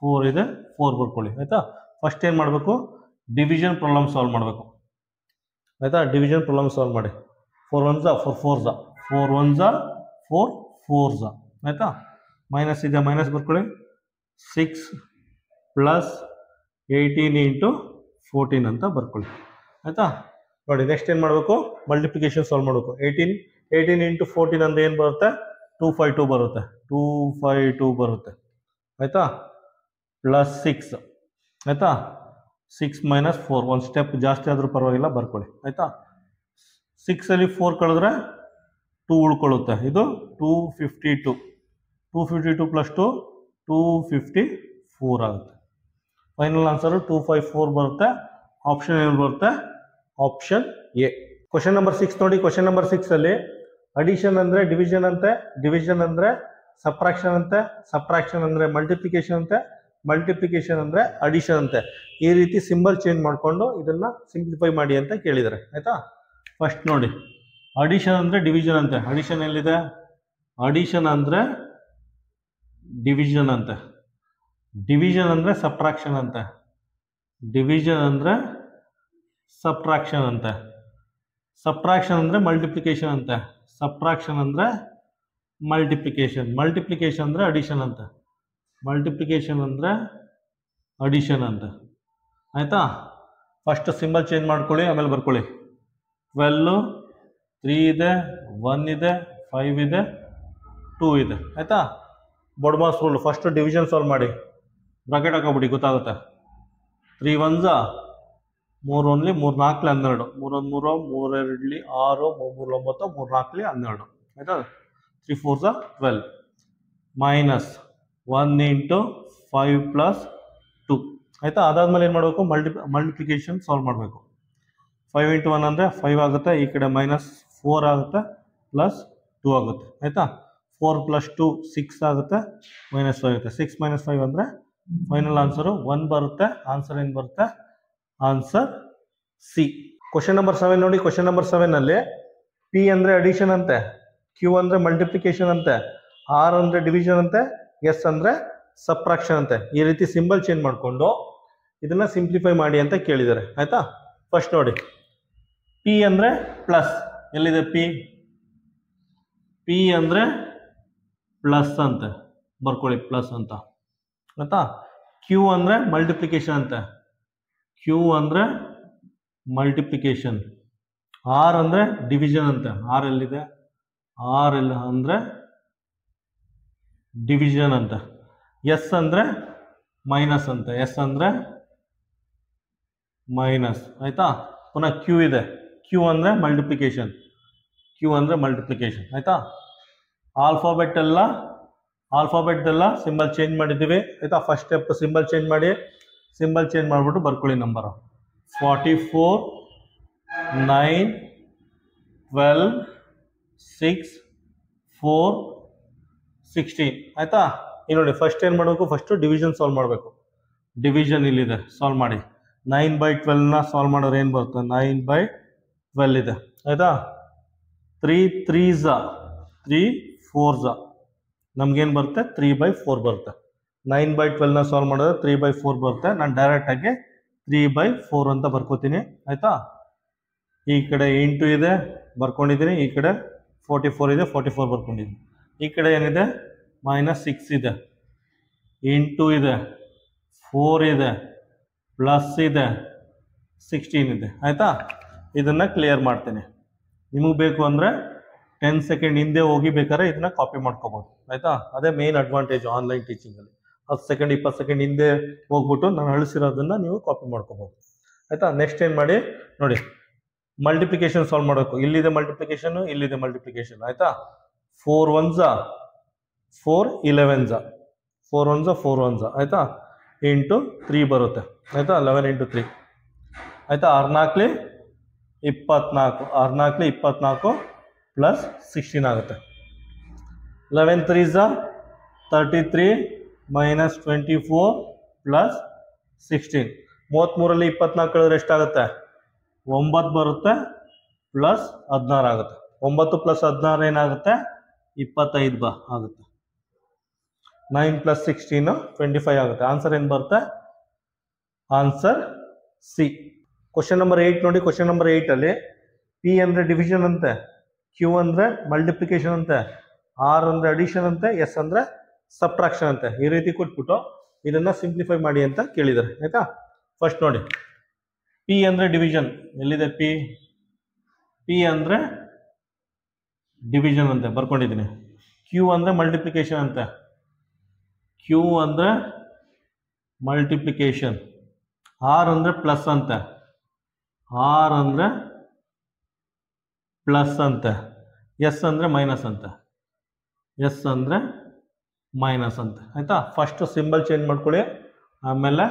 4 ಇದೆ 4 ಬರ್ಕೊಳ್ಳಿ ಆಯಿತಾ. ಫಸ್ಟ್ ಏನು ಮಾಡಬೇಕು, ಡಿವಿಷನ್ ಪ್ರಾಬ್ಲಮ್ ಸಾಲ್ವ್ ಮಾಡಬೇಕು ಆಯಿತಾ. ಡಿವಿಷನ್ ಪ್ರಾಬ್ಲಮ್ ಸಾಲ್ವ್ ಮಾಡಿ. 4 1s 4 4s 4 1s 4 4s ಆಯಿತಾ. ಮೈನಸ್ ಇದೆ ಮೈನಸ್ ಬರ್ಕೊಳ್ಳಿ, 6 + 18 × 14 ಅಂತ ಬರ್ಕೊಳ್ಳಿ ಆಯಿತಾ. ನೋಡಿ ನೆಕ್ಸ್ಟ್ ಏನು ಮಾಡಬೇಕು, ಮಲ್ಟಿಪ್ಲಿಕೇಶನ್ ಸಾಲ್ವ್ ಮಾಡಬೇಕು. 18 × 14 ಅಂದರೆ ಏನು ಬರುತ್ತೆ, 252 ಬರುತ್ತೆ, 252 ಬರುತ್ತೆ ಆಯಿತಾ. +6 ಆಯಿತಾ. 6 - 4 ಒಂದು ಸ್ಟೆಪ್ ಜಾಸ್ತಿ ಆದರೂ ಪರವಾಗಿಲ್ಲ ಬರ್ಕೊಳ್ಳಿ ಆಯಿತಾ. 6ಅಲ್ಲಿ 4 ಕಳೆದ್ರೆ 2 ಉಳ್ಕೊಳ್ಳುತ್ತೆ, ಇದು 252, 252 + 2 254 ಆಗುತ್ತೆ. ಫೈನಲ್ ಆನ್ಸರು 254 ಬರುತ್ತೆ. ಆಪ್ಷನ್ ಏನು ಬರುತ್ತೆ, ಆಪ್ಷನ್ ಎ. ಕ್ವಶನ್ ನಂಬರ್ 6 ನೋಡಿ. ಕ್ವಶನ್ ನಂಬರ್ 6ಅಲ್ಲಿ ಅಡಿಷನ್ ಅಂದರೆ ಡಿವಿಷನ್ ಅಂತೆ, ಡಿವಿಷನ್ ಅಂದರೆ ಸಬ್ಟ್ರಾಕ್ಷನ್ ಅಂತೆ, ಸಬ್ಟ್ರಾಕ್ಷನ್ ಅಂದರೆ ಮಲ್ಟಿಪ್ಲಿಕೇಶನ್ ಅಂತೆ, ಮಲ್ಟಿಪ್ಲಿಕೇಶನ್ ಅಂದರೆ ಅಡಿಷನ್ ಅಂತೆ. ಈ ರೀತಿ ಸಿಂಬಲ್ ಚೇಂಜ್ ಮಾಡಿಕೊಂಡು ಇದನ್ನು ಸಿಂಪ್ಲಿಫೈ ಮಾಡಿ ಅಂತ ಕೇಳಿದ್ದಾರೆ ಆಯಿತಾ. ಫಸ್ಟ್ ನೋಡಿ, ಅಡಿಷನ್ ಅಂದರೆ ಡಿವಿಷನ್ ಅಂತೆ, ಅಡಿಷನ್ ಎಲ್ಲಿದೆ, ಅಡಿಷನ್ ಅಂದರೆ ಡಿವಿಷನ್ ಅಂತೆ, ಡಿವಿಷನ್ ಅಂದರೆ ಸಬ್ಟ್ರಾಕ್ಷನ್ ಅಂತೆ, ಡಿವಿಷನ್ ಅಂದರೆ ಸಬ್ಟ್ರಾಕ್ಷನ್ ಅಂತೆ, ಸಬ್ಟ್ರಾಕ್ಷನ್ ಅಂದರೆ ಮಲ್ಟಿಪ್ಲಿಕೇಶನ್ ಅಂತೆ, ಸಬ್ಟ್ರಾಕ್ಷನ್ ಅಂದರೆ ಮಲ್ಟಿಪ್ಲಿಕೇಶನ್, ಮಲ್ಟಿಪ್ಲಿಕೇಶನ್ ಅಂದರೆ ಅಡಿಷನ್ ಅಂತೆ, ಮಲ್ಟಿಪ್ಲಿಕೇಶನ್ ಅಂದರೆ ಅಡಿಷನ್ ಅಂತೆ ಆಯಿತಾ. ಫಸ್ಟ್ ಸಿಂಬಲ್ ಚೇಂಜ್ ಮಾಡ್ಕೊಳ್ಳಿ, ಆಮೇಲೆ ಬರ್ಕೊಳ್ಳಿ. 12 3 ಇದೆ 1 ಇದೆ 5 ಇದೆ 2 ಇದೆ ಆಯಿತಾ. ಬೊಡ್ಮಾಸ್ ರೂಲ್ ಫಸ್ಟ್ ಡಿವಿಷನ್ ಸಾಲ್ವ್ ಮಾಡಿ, ಬ್ರಾಕೆಟ್ ಹಾಕೋಬಿಡಿ ಗೊತ್ತಾಗುತ್ತೆ. 3 1s 3 1 3 4 12, 3 1 3 3 2 6 3 3 9 3 4 12 ಆಯಿತಾ. 3 4s 12 ಮೈನಸ್ 1 × 5 + 2 ಆಯಿತಾ. ಅದಾದಮೇಲೆ ಏನು ಮಾಡಬೇಕು, ಮಲ್ಟಿಪ್ಲಿಕೇಶನ್ ಸಾಲ್ವ್ ಮಾಡಬೇಕು. 5 × 1 ಅಂದರೆ 5 ಆಗುತ್ತೆ, ಈ ಕಡೆ -4 ಆಗುತ್ತೆ, +2 ಆಗುತ್ತೆ ಆಯಿತಾ. 4 + 2 6 ಆಗುತ್ತೆ, -5 ಆಗುತ್ತೆ. 6 - 5 ಅಂದರೆ ಫೈನಲ್ ಆನ್ಸರು 1 ಬರುತ್ತೆ. ಆನ್ಸರ್ ಏನು ಬರುತ್ತೆ, ಆನ್ಸರ್ ಸಿ. ಕ್ವಶನ್ ನಂಬರ್ 7 ನೋಡಿ. ಕ್ವಶನ್ ನಂಬರ್ 7ಅಲ್ಲಿ ಪಿ ಅಂದರೆ ಅಡಿಷನ್ ಅಂತೆ, ಕ್ಯೂ ಅಂದರೆ ಮಲ್ಟಿಪ್ಲಿಕೇಶನ್ ಅಂತೆ, ಆರ್ ಅಂದರೆ ಡಿವಿಷನ್ ಅಂತೆ, ಎಸ್ ಅಂದರೆ ಸಬ್ಟ್ರಾಕ್ಷನ್ ಅಂತೆ. ಈ ರೀತಿ ಸಿಂಬಲ್ ಚೇಂಜ್ ಮಾಡಿಕೊಂಡು ಇದನ್ನು ಸಿಂಪ್ಲಿಫೈ ಮಾಡಿ ಅಂತ ಕೇಳಿದ್ದಾರೆ ಆಯಿತಾ. ಫಸ್ಟ್ ನೋಡಿ, ಪಿ ಅಂದರೆ ಪ್ಲಸ್, ಎಲ್ಲಿದೆ ಪಿ, ಪಿ ಅಂದರೆ ಪ್ಲಸ್ ಅಂತೆ ಬರ್ಕೊಳ್ಳಿ, ಪ್ಲಸ್ ಅಂತ ಆಯ್ತಾ. ಕ್ಯೂ ಅಂದರೆ ಮಲ್ಟಿಪ್ಲಿಕೇಶನ್ ಅಂತೆ, ಕ್ಯೂ ಅಂದರೆ ಮಲ್ಟಿಪ್ಲಿಕೇಶನ್. ಆರ್ ಅಂದರೆ ಡಿವಿಷನ್ ಅಂತೆ, ಆರ್ ಎಲ್ಲಿದೆ, ಆರ್ ಎಲ್ಲ ಅಂದರೆ ಡಿವಿಷನ್ ಅಂತ. ಎಸ್ ಅಂದರೆ ಮೈನಸ್ ಅಂತೆ, ಎಸ್ ಅಂದರೆ ಮೈನಸ್ ಆಯ್ತಾ. ಪುನಃ ಕ್ಯೂ ಇದೆ, ಕ್ಯೂ ಅಂದರೆ ಮಲ್ಟಿಪ್ಲಿಕೇಶನ್, ಕ್ಯೂ ಅಂದರೆ ಮಲ್ಟಿಪ್ಲಿಕೇಶನ್ ಆಯ್ತಾ. ಆಲ್ಫಾಬೆಟ್ ಎಲ್ಲ ಸಿಂಬಲ್ ಚೇಂಜ್ ಮಾಡಿದ್ದೀವಿ ಆಯ್ತಾ. ಫಸ್ಟ್ ಸ್ಟೆಪ್ ಸಿಂಬಲ್ ಚೇಂಜ್ ಮಾಡಿ, ಸಿಂಬಲ್ ಚೇಂಜ್ ಮಾಡಿಬಿಟ್ಟು ಬರ್ಕೊಳ್ಳಿ ನಂಬರು 44 9 12 6 4 16 ಆಯ್ತಾ. ಈಗ ನೋಡಿ ಫಸ್ಟ್ ಏನು ಮಾಡಬೇಕು, ಫಸ್ಟು ಡಿವಿಷನ್ ಸಾಲ್ವ್ ಮಾಡಬೇಕು. ಡಿವಿಷನ್ ಇಲ್ಲಿದೆ, ಸಾಲ್ವ್ ಮಾಡಿ. 9/12ನ ಸಾಲ್ವ್ ಮಾಡೋರು ಏನು ಬರುತ್ತೆ, 9/12 ಇದೆ ಆಯ್ತಾ. 3 3s 3 4s ನಮ್ಗೇನು ಬರುತ್ತೆ, 3/4 ಬರುತ್ತೆ. 9/12ನ ಸಾಲ್ವ್ ಮಾಡಿದ್ರೆ 3/4 ಬರುತ್ತೆ. ನಾನು ಡೈರೆಕ್ಟಾಗಿ 3/4 ಅಂತ ಬರ್ಕೋತೀನಿ ಆಯಿತಾ. ಈ ಕಡೆ ಇಂಟು ಇದೆ ಬರ್ಕೊಂಡಿದ್ದೀನಿ, ಈ ಕಡೆ 44 ಇದೆ 44 ಬರ್ಕೊಂಡಿದ್ದೀನಿ. ಈ ಕಡೆ ಏನಿದೆ -6 ಇದೆ, ಇಂಟು ಇದೆ, 4 ಇದೆ, ಪ್ಲಸ್ ಇದೆ, 16 ಇದೆ ಆಯಿತಾ. ಇದನ್ನು ಕ್ಲಿಯರ್ ಮಾಡ್ತೀನಿ. ನಿಮಗೆ ಬೇಕು ಅಂದರೆ 10 ಸೆಕೆಂಡ್ ಹಿಂದೆ ಹೋಗಿ ಬೇಕಾದ್ರೆ ಇದನ್ನ ಕಾಪಿ ಮಾಡ್ಕೋಬೋದು ಆಯಿತಾ. ಅದೇ ಮೇನ್ ಅಡ್ವಾಂಟೇಜ್ ಆನ್ಲೈನ್ ಟೀಚಿಂಗಲ್ಲಿ. 10 ಸೆಕೆಂಡ್ 20 ಸೆಕೆಂಡ್ ಹಿಂದೆ ಹೋಗ್ಬಿಟ್ಟು ನಾನು ಅಳಿಸಿರೋದನ್ನು ನೀವು ಕಾಪಿ ಮಾಡ್ಕೋಬೋದು ಆಯಿತಾ. ನೆಕ್ಸ್ಟ್ ಏನು ಮಾಡಿ ನೋಡಿ, ಮಲ್ಟಿಪ್ಲಿಕೇಶನ್ ಸಾಲ್ವ್ ಮಾಡಬೇಕು. ಇಲ್ಲಿದೆ ಮಲ್ಟಿಪ್ಲಿಕೇಶನು, ಇಲ್ಲಿದೆ ಮಲ್ಟಿಪ್ಲಿಕೇಶನ್ ಆಯಿತಾ. 4 1s 4 11s 4 1s 4 1s ಆಯಿತಾ. ಇಂಟು 3 ಬರುತ್ತೆ ಆಯಿತಾ. 11 ಇಂಟು 3 ಆಯಿತಾ. 6 4 24 ಪ್ಲಸ್ 16 ಆಗುತ್ತೆ. 11 3s 33 ಮೈನಸ್ 24 ಪ್ಲಸ್ 16. 33ರಲ್ಲಿ 24 ಕಳೆದ್ರೆ ಎಷ್ಟಾಗುತ್ತೆ, 9 ಬರುತ್ತೆ ಪ್ಲಸ್ 16 ಆಗುತ್ತೆ. 9 ಪ್ಲಸ್ 16 ಏನಾಗುತ್ತೆ, 25 ಆಗುತ್ತೆ. 9 ಪ್ಲಸ್ 16 25 ಆಗುತ್ತೆ. ಆನ್ಸರ್ ಏನು ಬರುತ್ತೆ, ಆನ್ಸರ್ ಸಿ. ಕ್ವಶನ್ ನಂಬರ್ 8 ನೋಡಿ. ಕ್ವಶನ್ ನಂಬರ್ 8ಅಲ್ಲಿ ಪಿ ಅಂದರೆ ಡಿವಿಷನ್ ಅಂತೆ, ಕ್ಯೂ ಅಂದರೆ ಮಲ್ಟಿಪ್ಲಿಕೇಶನ್ ಅಂತೆ, ಆರ್ ಅಂದರೆ ಅಡಿಷನ್ ಅಂತೆ, ಎಸ್ ಅಂದರೆ ಸಬ್ಟ್ರಾಕ್ಷನ್ ಅಂತೆ. ಈ ರೀತಿ ಕೊಟ್ಬಿಟ್ಟು ಇದನ್ನು ಸಿಂಪ್ಲಿಫೈ ಮಾಡಿ ಅಂತ ಕೇಳಿದ್ದಾರೆ ಆಯಿತಾ. ಫಸ್ಟ್ ನೋಡಿ, ಪಿ ಅಂದರೆ ಡಿವಿಷನ್ ಎಲ್ಲಿದೆ, ಪಿ ಅಂದರೆ ಡಿವಿಷನ್ ಅಂತೆ ಬರ್ಕೊಂಡಿದ್ದೀನಿ. ಕ್ಯೂ ಅಂದರೆ ಮಲ್ಟಿಪ್ಲಿಕೇಶನ್ ಅಂತೆ, ಕ್ಯೂ ಅಂದರೆ ಮಲ್ಟಿಪ್ಲಿಕೇಶನ್. ಆರ್ ಅಂದರೆ ಪ್ಲಸ್ ಅಂತೆ, ಆರ್ ಅಂದರೆ ಪ್ಲಸ್ ಅಂತೆ. ಎಸ್ ಅಂದರೆ ಮೈನಸ್ ಅಂತೆ, ಎಸ್ ಅಂದರೆ ಮೈನಸ್ ಅಂತೆ ಆಯಿತಾ. ಫಸ್ಟು ಸಿಂಬಲ್ ಚೇಂಜ್ ಮಾಡ್ಕೊಳ್ಳಿ, ಆಮೇಲೆ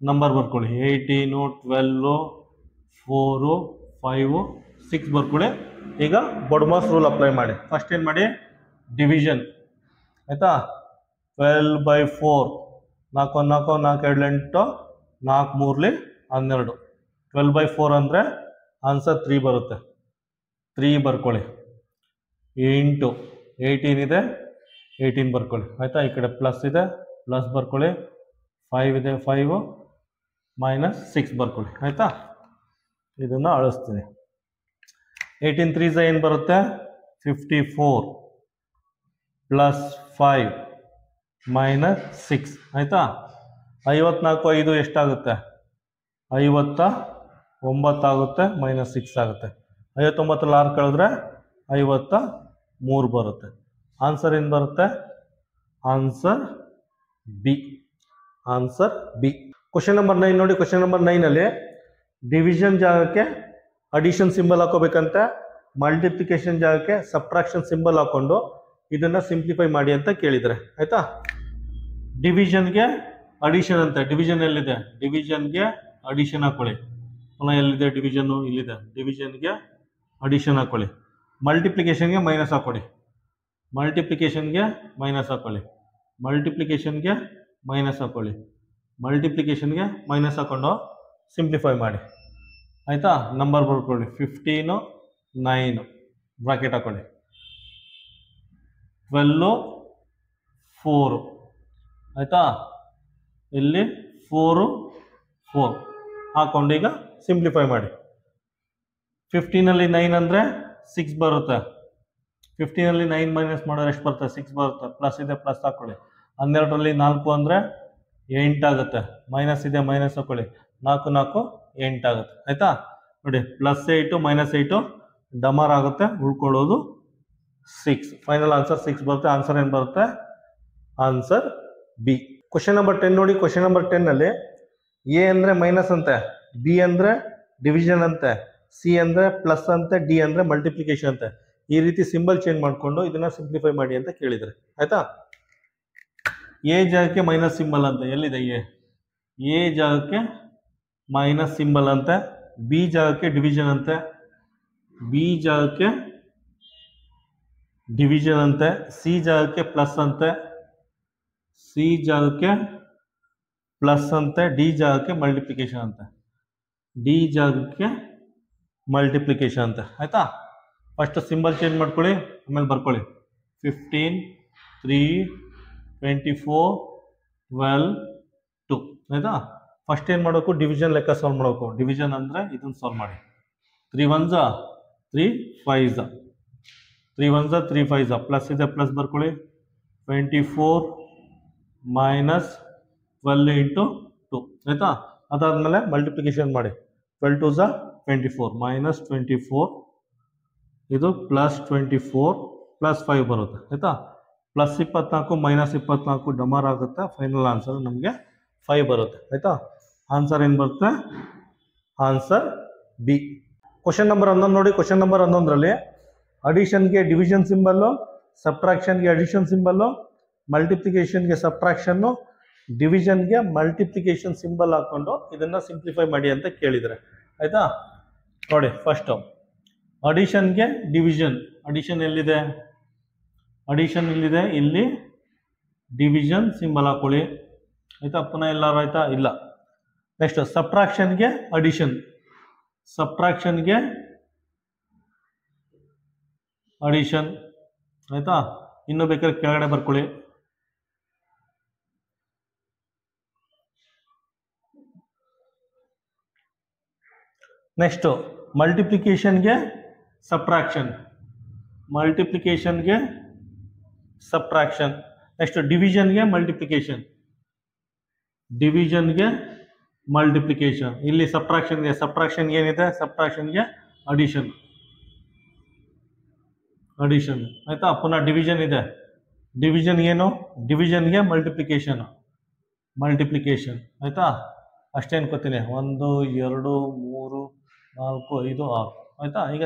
ನಂಬರ್ ಬರ್ಕೊಳ್ಳಿ. 18 12 4 5 6 ಬರ್ಕೊಳ್ಳಿ. ಈಗ ಬೊಡ್ಮಾಸ್ ರೂಲ್ ಅಪ್ಲೈ ಮಾಡಿ. ಫಸ್ಟ್ ಏನು ಮಾಡಿ, ಡಿವಿಷನ್ ಆಯಿತಾ. 12/4 4 1 4 4 2 8 4 3 12. 12/4 ಅಂದರೆ ಆನ್ಸರ್ 3 ಬರುತ್ತೆ, 3 ಬರ್ಕೊಳ್ಳಿ. ಇಂಟು 18 ಇದೆ 18 ಬರ್ಕೊಳ್ಳಿ ಆಯಿತಾ. ಈ ಕಡೆ ಪ್ಲಸ್ ಇದೆ ಪ್ಲಸ್ ಬರ್ಕೊಳ್ಳಿ. 5 ಇದೆ 5 ಮೈನಸ್ 6 ಬರ್ಕೊಳ್ಳಿ ಆಯಿತಾ. ಇದನ್ನು ಅಳಿಸ್ತೀನಿ. 18 3s ಏನು ಬರುತ್ತೆ, 54 ಪ್ಲಸ್ 5 ಮೈನಸ್ 6 ಆಯಿತಾ. 54 5 ಎಷ್ಟಾಗುತ್ತೆ, 59 ಆಗುತ್ತೆ, ಮೈನಸ್ 6 ಆಗುತ್ತೆ. 59ರಲ್ಲಿ 6 ಕಳೆದ್ರೆ 53 ಬರುತ್ತೆ. ಆನ್ಸರ್ ಏನು ಬರುತ್ತೆ, answer B, answer B. Question number 9 ನೋಡಿ. ಕ್ವಶನ್ ನಂಬರ್ 9ಅಲ್ಲಿ ಡಿವಿಷನ್ ಜಾಗಕ್ಕೆ ಅಡಿಷನ್ ಸಿಂಬಲ್ ಹಾಕೋಬೇಕಂತೆ, ಮಲ್ಟಿಪ್ಲಿಕೇಶನ್ ಜಾಗಕ್ಕೆ ಸಬ್ಟ್ರಾಕ್ಷನ್ ಸಿಂಬಲ್ ಹಾಕೊಂಡು ಇದನ್ನು ಸಿಂಪ್ಲಿಫೈ ಮಾಡಿ ಅಂತ ಕೇಳಿದರೆ ಆಯಿತಾ. ಡಿವಿಷನ್ಗೆ ಅಡಿಷನ್ ಅಂತೆ, ಡಿವಿಷನ್ ಎಲ್ಲಿದೆ, ಡಿವಿಷನ್ಗೆ ಅಡಿಷನ್ ಹಾಕೊಳ್ಳಿ. ಪುನಃ ಎಲ್ಲಿದೆ ಡಿವಿಷನ್ನು, ಇಲ್ಲಿದೆ. ಡಿವಿಷನ್ಗೆ ಅಡಿಷನ್ ಹಾಕೊಳ್ಳಿ. ಮಲ್ಟಿಪ್ಲಿಕೇಶನ್ಗೆ ಮೈನಸ್ ಹಾಕೊಳ್ಳಿ, ಮಲ್ಟಿಪ್ಲಿಕೇಶನ್ಗೆ ಮೈನಸ್ ಹಾಕೊಳ್ಳಿ, ಮಲ್ಟಿಪ್ಲಿಕೇಶನ್ಗೆ ಮೈನಸ್ ಹಾಕೊಳ್ಳಿ, ಮಲ್ಟಿಪ್ಲಿಕೇಶನ್ಗೆ ಮೈನಸ್ ಹಾಕೊಂಡು ಸಿಂಪ್ಲಿಫೈ ಮಾಡಿ ಆಯಿತಾ. ನಂಬರ್ ಬರ್ಕೊಳ್ಳಿ. 15 9 ಬ್ರಾಕೆಟ್ ಹಾಕೊಳ್ಳಿ. 12 4 ಆಯಿತಾ. ಇಲ್ಲಿ 4 4 ಹಾಕೊಂಡು ಈಗ ಸಿಂಪ್ಲಿಫೈ ಮಾಡಿ. 15ನಲ್ಲಿ 9 ಅಂದರೆ 6 ಬರುತ್ತೆ, 15 9 ಮೈನಸ್ ಮಾಡಿದ್ರೆ ಎಷ್ಟು ಬರುತ್ತೆ? 6 ಬರುತ್ತೆ. ಪ್ಲಸ್ ಇದೆ ಪ್ಲಸ್ ಹಾಕೊಳ್ಳಿ. 12ರಲ್ಲಿ 4 ಅಂದರೆ 8 ಆಗುತ್ತೆ. ಮೈನಸ್ ಇದೆ ಮೈನಸ್ ಹಾಕೊಳ್ಳಿ. 4 4 8 ಆಗುತ್ತೆ. ಆಯ್ತಾ ನೋಡಿ, +8 -8 ಡಮರ್ ಆಗುತ್ತೆ, ಉಳ್ಕೊಳ್ಳೋದು 6. ಫೈನಲ್ ಆನ್ಸರ್ 6 ಬರುತ್ತೆ. ಆನ್ಸರ್ ಏನು ಬರುತ್ತೆ? Answer B. ಕ್ವಶನ್ ನಂಬರ್ 10 ನೋಡಿ. ಕ್ವಶನ್ ನಂಬರ್ 10 ನಲ್ಲಿ ಎ ಅಂದ್ರೆ ಮೈನಸ್ ಅಂತೆ, ಬಿ ಅಂದ್ರೆ ಡಿವಿಷನ್ ಅಂತೆ, ಸಿ ಅಂದ್ರೆ ಪ್ಲಸ್ ಅಂತೆ, ಡಿ ಅಂದ್ರೆ ಮಲ್ಟಿಪ್ಲಿಕೇಶನ್ ಅಂತೆ. ಈ ರೀತಿ ಸಿಂಬಲ್ ಚೇಂಜ್ ಮಾಡಿಕೊಂಡು ಇದನ್ನ ಸಿಂಪ್ಲಿಫೈ ಮಾಡಿ ಅಂತ ಕೇಳಿದ್ರೆ ಆಯ್ತಾ. ಎ ಜಾಗಕ್ಕೆ ಮೈನಸ್ ಸಿಂಬಲ್ ಅಂತೆ. ಎಲ್ಲಿದೆ ಎ ಜಾಗಕ್ಕೆ ಮೈನಸ್ ಸಿಂಬಲ್ ಅಂತೆ, ಬಿ ಜಾಗಕ್ಕೆ ಡಿವಿಷನ್ ಅಂತೆ, ಬಿ ಜಾಗಕ್ಕೆ ಡಿವಿಷನ್ ಅಂತೆ, ಸಿ ಜಾಗಕ್ಕೆ ಪ್ಲಸ್ ಅಂತೆ, ಸಿ ಜಾಗಕ್ಕೆ ಪ್ಲಸ್ ಅಂತೆ, ಡಿ ಜಾಗಕ್ಕೆ ಮಲ್ಟಿಪ್ಲಿಕೇಶನ್ ಅಂತೆ, ಡಿ ಜಾಗಕ್ಕೆ ಮಲ್ಟಿಪ್ಲಿಕೇಶನ್ ಅಂತೆ. ಆಯ್ತಾ, ಫಸ್ಟ್ ಸಿಂಬಲ್ ಚೇಂಜ್ ಮಾಡ್ಕೊಳ್ಳಿ, ಆಮೇಲೆ ಬರ್ಕೊಳ್ಳಿ. 15 3 24 12 2. ಆಯ್ತಾ, ಫಸ್ಟ್ ಏನು ಮಾಡಬೇಕು? ಡಿವಿಷನ್ ಲೆಕ್ಕ ಸಾಲ್ವ್ ಮಾಡಬೇಕು. ಡಿವಿಷನ್ ಅಂದರೆ ಇದನ್ನು ಸಾಲ್ವ್ ಮಾಡಿ. 3 1s 3 5s, 3 1s 3 5s, plus ಇದೆ ಪ್ಲಸ್ ಬರ್ಕೊಳ್ಳಿ. 24 -12 × 2. ಆಯ್ತಾ, ಅದಾದಮೇಲೆ ಮಲ್ಟಿಪ್ಲಿಕೇಶನ್ ಮಾಡಿ. 12 2s 24 -24 ಇದು +24 +5 ಬರುತ್ತೆ. ಆಯ್ತಾ, +24 -24 ಡಮರ್ ಆಗುತ್ತೆ. ಫೈನಲ್ ಆನ್ಸರ್ ನಮಗೆ 5 ಬರುತ್ತೆ. ಆಯ್ತಾ, ಆನ್ಸರ್ ಏನು ಬರುತ್ತೆ? Answer B. ಕ್ವಶನ್ ನಂಬರ್ 11 ನೋಡಿ. ಕ್ವಶನ್ ನಂಬರ್ 11ರಲ್ಲಿ ಅಡಿಷನ್ಗೆ ಡಿವಿಷನ್ ಸಿಂಬಲ್ಲು, ಸಬ್ಟ್ರಾಕ್ಷನ್ಗೆ ಅಡಿಷನ್ ಸಿಂಬಲ್ಲು, ಮಲ್ಟಿಪ್ಲಿಕೇಶನ್ಗೆ ಸಬ್ಟ್ರಾಕ್ಷನ್ನು, ಡಿವಿಷನ್ಗೆ ಮಲ್ಟಿಪ್ಲಿಕೇಶನ್ ಸಿಂಬಲ್ ಹಾಕೊಂಡು ಇದನ್ನ ಸಿಂಪ್ಲಿಫೈ ಮಾಡಿ ಅಂತ ಕೇಳಿದರೆ ಆಯ್ತಾ. ನೋಡಿ, ಫಸ್ಟ್ ಅಡಿಷನ್ಗೆ ಡಿವಿಷನ್. ಅಡಿಷನ್ ಎಲ್ಲಿದೆ? ಅಡಿಷನ್ ಇಲ್ಲಿದೆ, ಇಲ್ಲಿ ಡಿವಿಷನ್ ಸಿಂಬಲ್ ಹಾಕೊಳ್ಳಿ. ಆಯ್ತಾ, ಪುನಃ ಎಲ್ಲಾರು ಆಯ್ತಾ? ಇಲ್ಲ. ನೆಕ್ಸ್ಟ್ ಸಬ್ಟ್ರಾಕ್ಷನ್ಗೆ ಅಡಿಷನ್, ಸಬ್ಟ್ರಾಕ್ಷನ್ಗೆ ಅಡಿಷನ್. ಆಯ್ತಾ, ಇನ್ನು ಬೇಕಾದ್ರೆ ಕೆಳಗಡೆ ಬರ್ಕೊಳ್ಳಿ. ನೆಕ್ಸ್ಟ್ ಮಲ್ಟಿಪ್ಲಿಕೇಶನ್ಗೆ ಸಬ್ಟ್ರಾಕ್ಷನ್, ಮಲ್ಟಿಪ್ಲಿಕೇಶನ್ಗೆ ಸಬ್ಟ್ರಾಕ್ಷನ್. ನೆಕ್ಸ್ಟ್ ಡಿವಿಷನ್ಗೆ ಮಲ್ಟಿಪ್ಲಿಕೇಶನ್, ಡಿವಿಷನ್ಗೆ ಮಲ್ಟಿಪ್ಲಿಕೇಶನ್. ಇಲ್ಲಿ ಸಬ್ಟ್ರಾಕ್ಷನ್ಗೆ, ಸಬ್ಟ್ರಾಕ್ಷನ್ಗೆ ಏನಿದೆ? ಸಬ್ಟ್ರಾಕ್ಷನ್ಗೆ ಅಡಿಷನ್, ಅಡಿಷನ್. ಆಯ್ತಾ, ಪುನಃ ಡಿವಿಷನ್ ಇದೆ, ಡಿವಿಷನ್ ಏನು? ಡಿವಿಷನ್ಗೆ ಮಲ್ಟಿಪ್ಲಿಕೇಶನ್, ಮಲ್ಟಿಪ್ಲಿಕೇಶನ್. ಆಯ್ತಾ, ಅಷ್ಟೇ ಅನ್ಕೋತೀನಿ. 1 2 3 4 5 6. ಆಯ್ತಾ, ಈಗ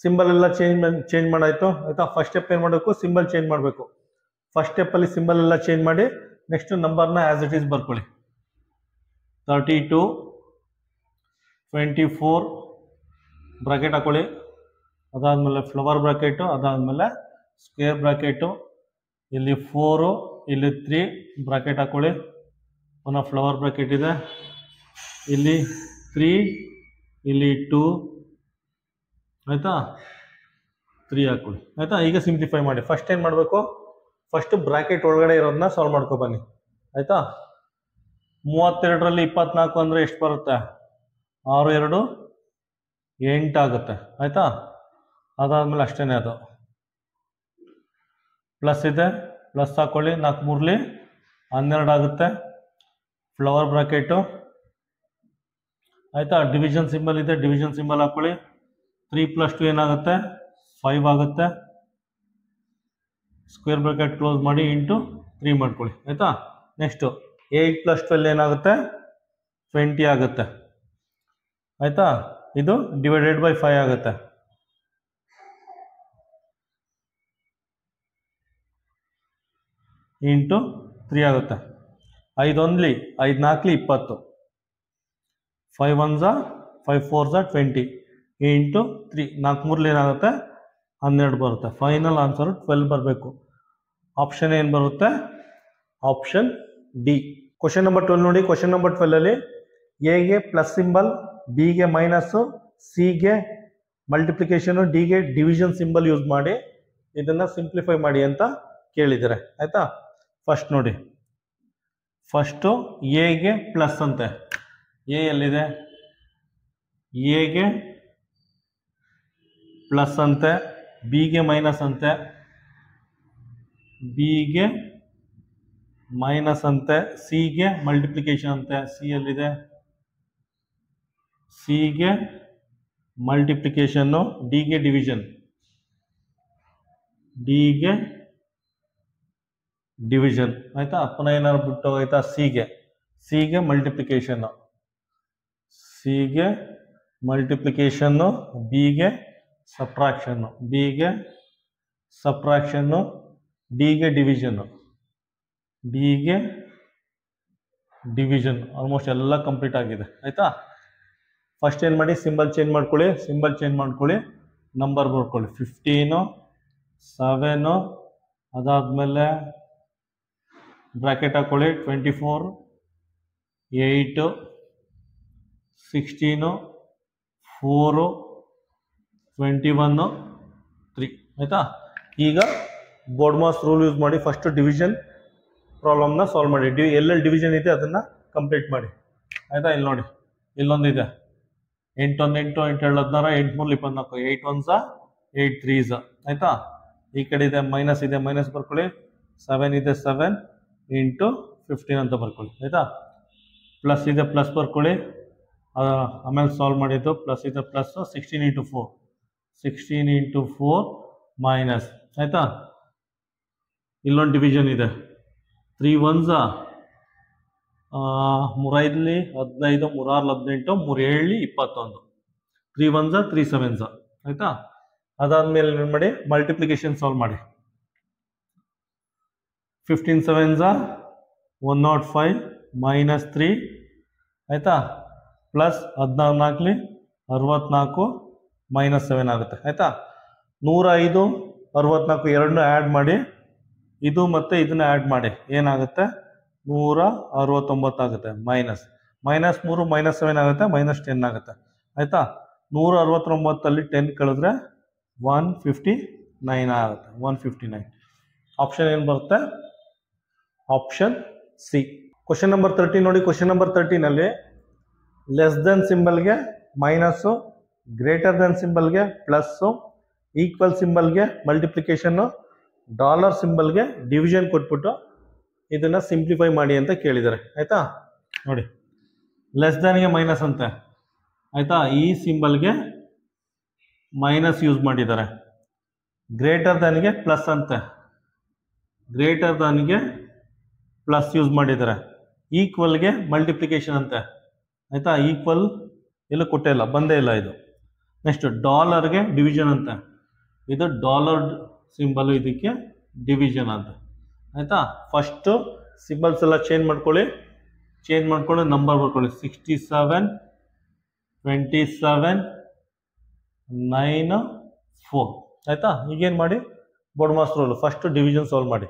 ಸಿಂಬಲ್ ಎಲ್ಲ ಚೇಂಜ್ ಮಾಡಾಯ್ತು. ಆಯ್ತಾ, ಫಸ್ಟ್ ಸ್ಟೆಪ್ ಏನು ಮಾಡಬೇಕು? ಸಿಂಬಲ್ ಚೇಂಜ್ ಮಾಡಬೇಕು. ಫಸ್ಟ್ ಸ್ಟೆಪ್ಪಲ್ಲಿ ಸಿಂಬಲ್ ಎಲ್ಲ ಚೇಂಜ್ ಮಾಡಿ ನೆಕ್ಸ್ಟ್ ನಂಬರ್ನ ಆ್ಯಸ್ ಇಟ್ ಈಸ್ ಬರ್ಕೊಳ್ಳಿ. 32 24 ಬ್ರಾಕೆಟ್ ಹಾಕೊಳ್ಳಿ. ಅದಾದಮೇಲೆ ಫ್ಲವರ್ ಬ್ರಾಕೆಟು, ಅದಾದಮೇಲೆ ಸ್ಕ್ವೇರ್ ಬ್ರಾಕೆಟು, ಇಲ್ಲಿ 4 ಇಲ್ಲಿ 3 ಬ್ರಾಕೆಟ್ ಹಾಕೊಳ್ಳಿ. ಪುನಃ ಫ್ಲವರ್ ಬ್ರಾಕೆಟ್ ಇದೆ, ಇಲ್ಲಿ 3 ಇಲ್ಲಿ 2. ಆಯಿತಾ, 3 ಹಾಕೊಳ್ಳಿ. ಆಯಿತಾ, ಈಗ ಸಿಂಪ್ಲಿಫೈ ಮಾಡಿ. ಫಸ್ಟ್ ಏನು ಮಾಡಬೇಕು? ಫಸ್ಟ್ ಬ್ರಾಕೆಟ್ ಒಳಗಡೆ ಇರೋದನ್ನ ಸಾಲ್ವ್ ಮಾಡ್ಕೊ ಬನ್ನಿ. ಆಯಿತಾ, 32ರಲ್ಲಿ 24 ಅಂದರೆ ಎಷ್ಟು ಬರುತ್ತೆ? 6 2 8 ಆಗುತ್ತೆ. ಆಯಿತಾ, ಅದಾದಮೇಲೆ ಅಷ್ಟೇ, ಅದು ಪ್ಲಸ್ ಇದೆ ಪ್ಲಸ್ ಹಾಕೊಳ್ಳಿ. 4 3 12 ಆಗುತ್ತೆ. Flower bracket. ಆಯಿತಾ, ಡಿವಿಷನ್ ಸಿಂಬಲ್ ಇದೆ, ಡಿವಿಷನ್ ಸಿಂಬಲ್ ಹಾಕೊಳ್ಳಿ. 3 + 2 ಏನಾಗುತ್ತೆ? 5 ಆಗುತ್ತೆ. ಸ್ಕ್ವೇರ್ ಬ್ರಾಕೆಟ್ ಕ್ಲೋಸ್ ಮಾಡಿ ಇಂಟು 3 ಮಾಡ್ಕೊಳ್ಳಿ. ಆಯಿತಾ, ನೆಕ್ಸ್ಟು 8 + 12 ಏನಾಗುತ್ತೆ? 20 ಆಗುತ್ತೆ. ಆಯಿತಾ, ಇದು ಡಿವೈಡೆಡ್ ಬೈ 5 ಆಗುತ್ತೆ. ಇಂಟು 3 ಆಗುತ್ತೆ. 5 1 5 4 20, 5 1s 5 4s 20 ಇಂಟು 3. 4 3 ಏನಾಗುತ್ತೆ? 12 ಬರುತ್ತೆ. ಫೈನಲ್ ಆನ್ಸರ್ 12 ಬರಬೇಕು. ಆಪ್ಷನ್ ಏನು ಬರುತ್ತೆ? Option D. ಕ್ವಶನ್ ನಂಬರ್ 12 ನೋಡಿ. ಕ್ವಶನ್ ನಂಬರ್ 12ಅಲ್ಲಿ ಎಗೆ ಪ್ಲಸ್ ಸಿಂಬಲ್, ಬಿಗೆ ಮೈನಸ್ಸು, ಸಿಗೆ ಮಲ್ಟಿಪ್ಲಿಕೇಶನು, ಡಿಗೆ ಡಿವಿಷನ್ ಸಿಂಬಲ್ ಯೂಸ್ ಮಾಡಿ ಇದನ್ನು ಸಿಂಪ್ಲಿಫೈ ಮಾಡಿ ಅಂತ ಕೇಳಿದ್ದಾರೆ. ಆಯಿತಾ, ಫಸ್ಟ್ ನೋಡಿ, ಫಸ್ಟು ಎಗೆ ಪ್ಲಸ್ ಅಂತೆ. ಎ ಎಲ್ಲಿದೆ? ಎಗೆ ಪ್ಲಸ್ ಅಂತೆ. ಬಿಗೆ ಮೈನಸ್ ಅಂತೆ, ಬಿಗೆ ಮೈನಸ್ ಅಂತೆ, ಸಿಗೆ ಮಲ್ಟಿಪ್ಲಿಕೇಶನ್ ಅಂತೆ, ಸಿ ಎಲ್ಲಿದೆ, ಸಿಗೆ ಮಲ್ಟಿಪ್ಲಿಕೇಶನ್ನು, ಡಿಗೆ ಡಿವಿಷನ್, ಡಿಗೆ ಡಿವಿಷನ್ ಆಯ್ತಾ. ಪುನಃ ಏನಾದ್ರು ಬಿಟ್ಟು ಆಯ್ತಾ, ಸಿಗೆ ಮಲ್ಟಿಪ್ಲಿಕೇಶನ್ನು, ಸಿಗೆ ಮಲ್ಟಿಪ್ಲಿಕೇಶನ್ನು, ಬಿಗೆ ಸಬ್ಟ್ರಾಕ್ಷನ್ನು, ಬಿಗೆ ಸಬ್ಟ್ರಾಕ್ಷನ್ನು, ಡಿಗೆ ಡಿವಿಷನ್ನು, ಡಿಗೆ ಡಿವಿಷನ್. ಆಲ್ಮೋಸ್ಟ್ ಎಲ್ಲ ಕಂಪ್ಲೀಟ್ ಆಗಿದೆ ಆಯ್ತಾ. ಫಸ್ಟ್ ಏನು ಮಾಡಿ, ಸಿಂಬಲ್ ಚೇಂಜ್ ಮಾಡ್ಕೊಳ್ಳಿ, ನಂಬರ್ ಬರ್ಕೊಳ್ಳಿ. 15, 7, ಅದಾದಮೇಲೆ ಬ್ರ್ಯಾಕೆಟ್ ಹಾಕ್ಕೊಳ್ಳಿ. 24, 8, 16, 4, 21, 3 ಆಯಿತಾ. ಈಗ ಬೋರ್ಡ್ಮಾಸ್ ರೂಲ್ ಯೂಸ್ ಮಾಡಿ ಫಸ್ಟ್ ಡಿವಿಷನ್ ಪ್ರಾಬ್ಲಮ್ನ ಸಾಲ್ವ್ ಮಾಡಿ. ಎಲ್ಲೆಲ್ಲಿ ಡಿವಿಷನ್ ಇದೆ ಅದನ್ನು ಕಂಪ್ಲೀಟ್ ಮಾಡಿ ಆಯಿತಾ. ಇಲ್ಲಿ ನೋಡಿ, ಇಲ್ಲೊಂದಿದೆ 8 1 8 8 2 16 8 3 24 8 1 8 3 ಆಯಿತಾ. ಈ ಕಡೆ ಇದೆ ಮೈನಸ್ ಬರ್ಕೊಳ್ಳಿ. 7 ಇದೆ 7 ಇಂಟು 15 ಅಂತ ಬರ್ಕೊಳ್ಳಿ ಆಯಿತಾ. ಪ್ಲಸ್ ಇದೆ ಪ್ಲಸ್ ಬರ್ಕೊಳ್ಳಿ, ಆಮೇಲೆ ಸಾಲ್ವ್ ಮಾಡಿದ್ದು. ಪ್ಲಸ್ ಇದೆ ಪ್ಲಸ್ 16 ಇಂಟು 4 ಮೈನಸ್ ಆಯಿತಾ. ಇಲ್ಲೊಂದು ಡಿವಿಷನ್ ಇದೆ. 3 1 3 5 15 3 6 18 3 7 21 3 1 3 7 ಆಯಿತಾ. ಅದಾದಮೇಲೆ ಏನು ಮಾಡಿ, ಮಲ್ಟಿಪ್ಲಿಕೇಶನ್ ಸಾಲ್ವ್ ಮಾಡಿ. 15 7 105 ಮೈನಸ್ 3 ಆಯಿತಾ. ಪ್ಲಸ್ 14 64 ಮೈನಸ್ 7 ಆಗುತ್ತೆ ಆಯಿತಾ. 105 64 ಎರಡನ್ನೂ ಆ್ಯಡ್ ಮಾಡಿ, ಇದು ಮತ್ತು ಇದನ್ನ ಆ್ಯಡ್ ಮಾಡಿ, ಏನಾಗುತ್ತೆ 169 ಆಗುತ್ತೆ. ಮೈನಸ್ 3 ಮೈನಸ್ 7 ಆಗುತ್ತೆ, ಮೈನಸ್ 10 ಆಗುತ್ತೆ ಆಯಿತಾ. 169 10 ಕಳೆದ್ರೆ 159 ಆಗುತ್ತೆ. 159 ಆಪ್ಷನ್ ಏನು ಬರುತ್ತೆ, ಆಪ್ಷನ್ ಸಿ. ಕ್ವಶನ್ ನಂಬರ್ 13 ನೋಡಿ. ಕ್ವಶನ್ ನಂಬರ್ 13ನಲ್ಲಿ ಲೆಸ್ ದೆನ್ ಸಿಂಬಲ್ಗೆ ಮೈನಸ್ಸು, ಗ್ರೇಟರ್ ದೆನ್ ಸಿಂಬಲ್ಗೆ ಪ್ಲಸ್ಸು, ಈಕ್ವಲ್ ಸಿಂಬಲ್ಗೆ ಮಲ್ಟಿಪ್ಲಿಕೇಶನ್ನು, ಡಾಲರ್ ಸಿಂಬಲ್ಗೆ ಡಿವಿಷನ್ ಕೊಟ್ಬಿಟ್ಟು ಇದನ್ನು ಸಿಂಪ್ಲಿಫೈ ಮಾಡಿ ಅಂತ ಕೇಳಿದ್ದಾರೆ ಆಯಿತಾ. ನೋಡಿ, ಲೆಸ್ ದ್ಯಾನ್ಗೆ ಮೈನಸ್ ಅಂತೆ ಆಯಿತಾ. ಈ ಸಿಂಬಲ್ಗೆ ಮೈನಸ್ ಯೂಸ್ ಮಾಡಿದ್ದಾರೆ. ಗ್ರೇಟರ್ ದ್ಯಾನ್ಗೆ ಪ್ಲಸ್ ಅಂತೆ, ಗ್ರೇಟರ್ ದ್ಯಾನ್ಗೆ ಪ್ಲಸ್ ಯೂಸ್ ಮಾಡಿದ್ದಾರೆ. ಈಕ್ವಲ್ಗೆ ಮಲ್ಟಿಪ್ಲಿಕೇಶನ್ ಅಂತೆ ಆಯಿತಾ. ಈಕ್ವಲ್ ಎಲ್ಲ ಕೊಟ್ಟೇ ಇಲ್ಲ, ಬಂದೇ ಇಲ್ಲ ಇದು. ನೆಕ್ಸ್ಟ್ ಡಾಲರ್ಗೆ ಡಿವಿಷನ್ ಅಂತೆ, ಇದು ಡಾಲರ್ ಸಿಂಬಲ್, ಇದಕ್ಕೆ ಡಿವಿಷನ್ ಅಂತ ಆಯಿತಾ. ಫಸ್ಟು ಸಿಂಬಲ್ಸ್ ಎಲ್ಲ ಚೇಂಜ್ ಮಾಡ್ಕೊಳ್ಳಿ, ನಂಬರ್ ಬರ್ಕೊಳ್ಳಿ. 67 27 9 4 ಆಯಿತಾ. ಈಗೇನು ಮಾಡಿ, BODMAS rule first division solve ಮಾಡಿ.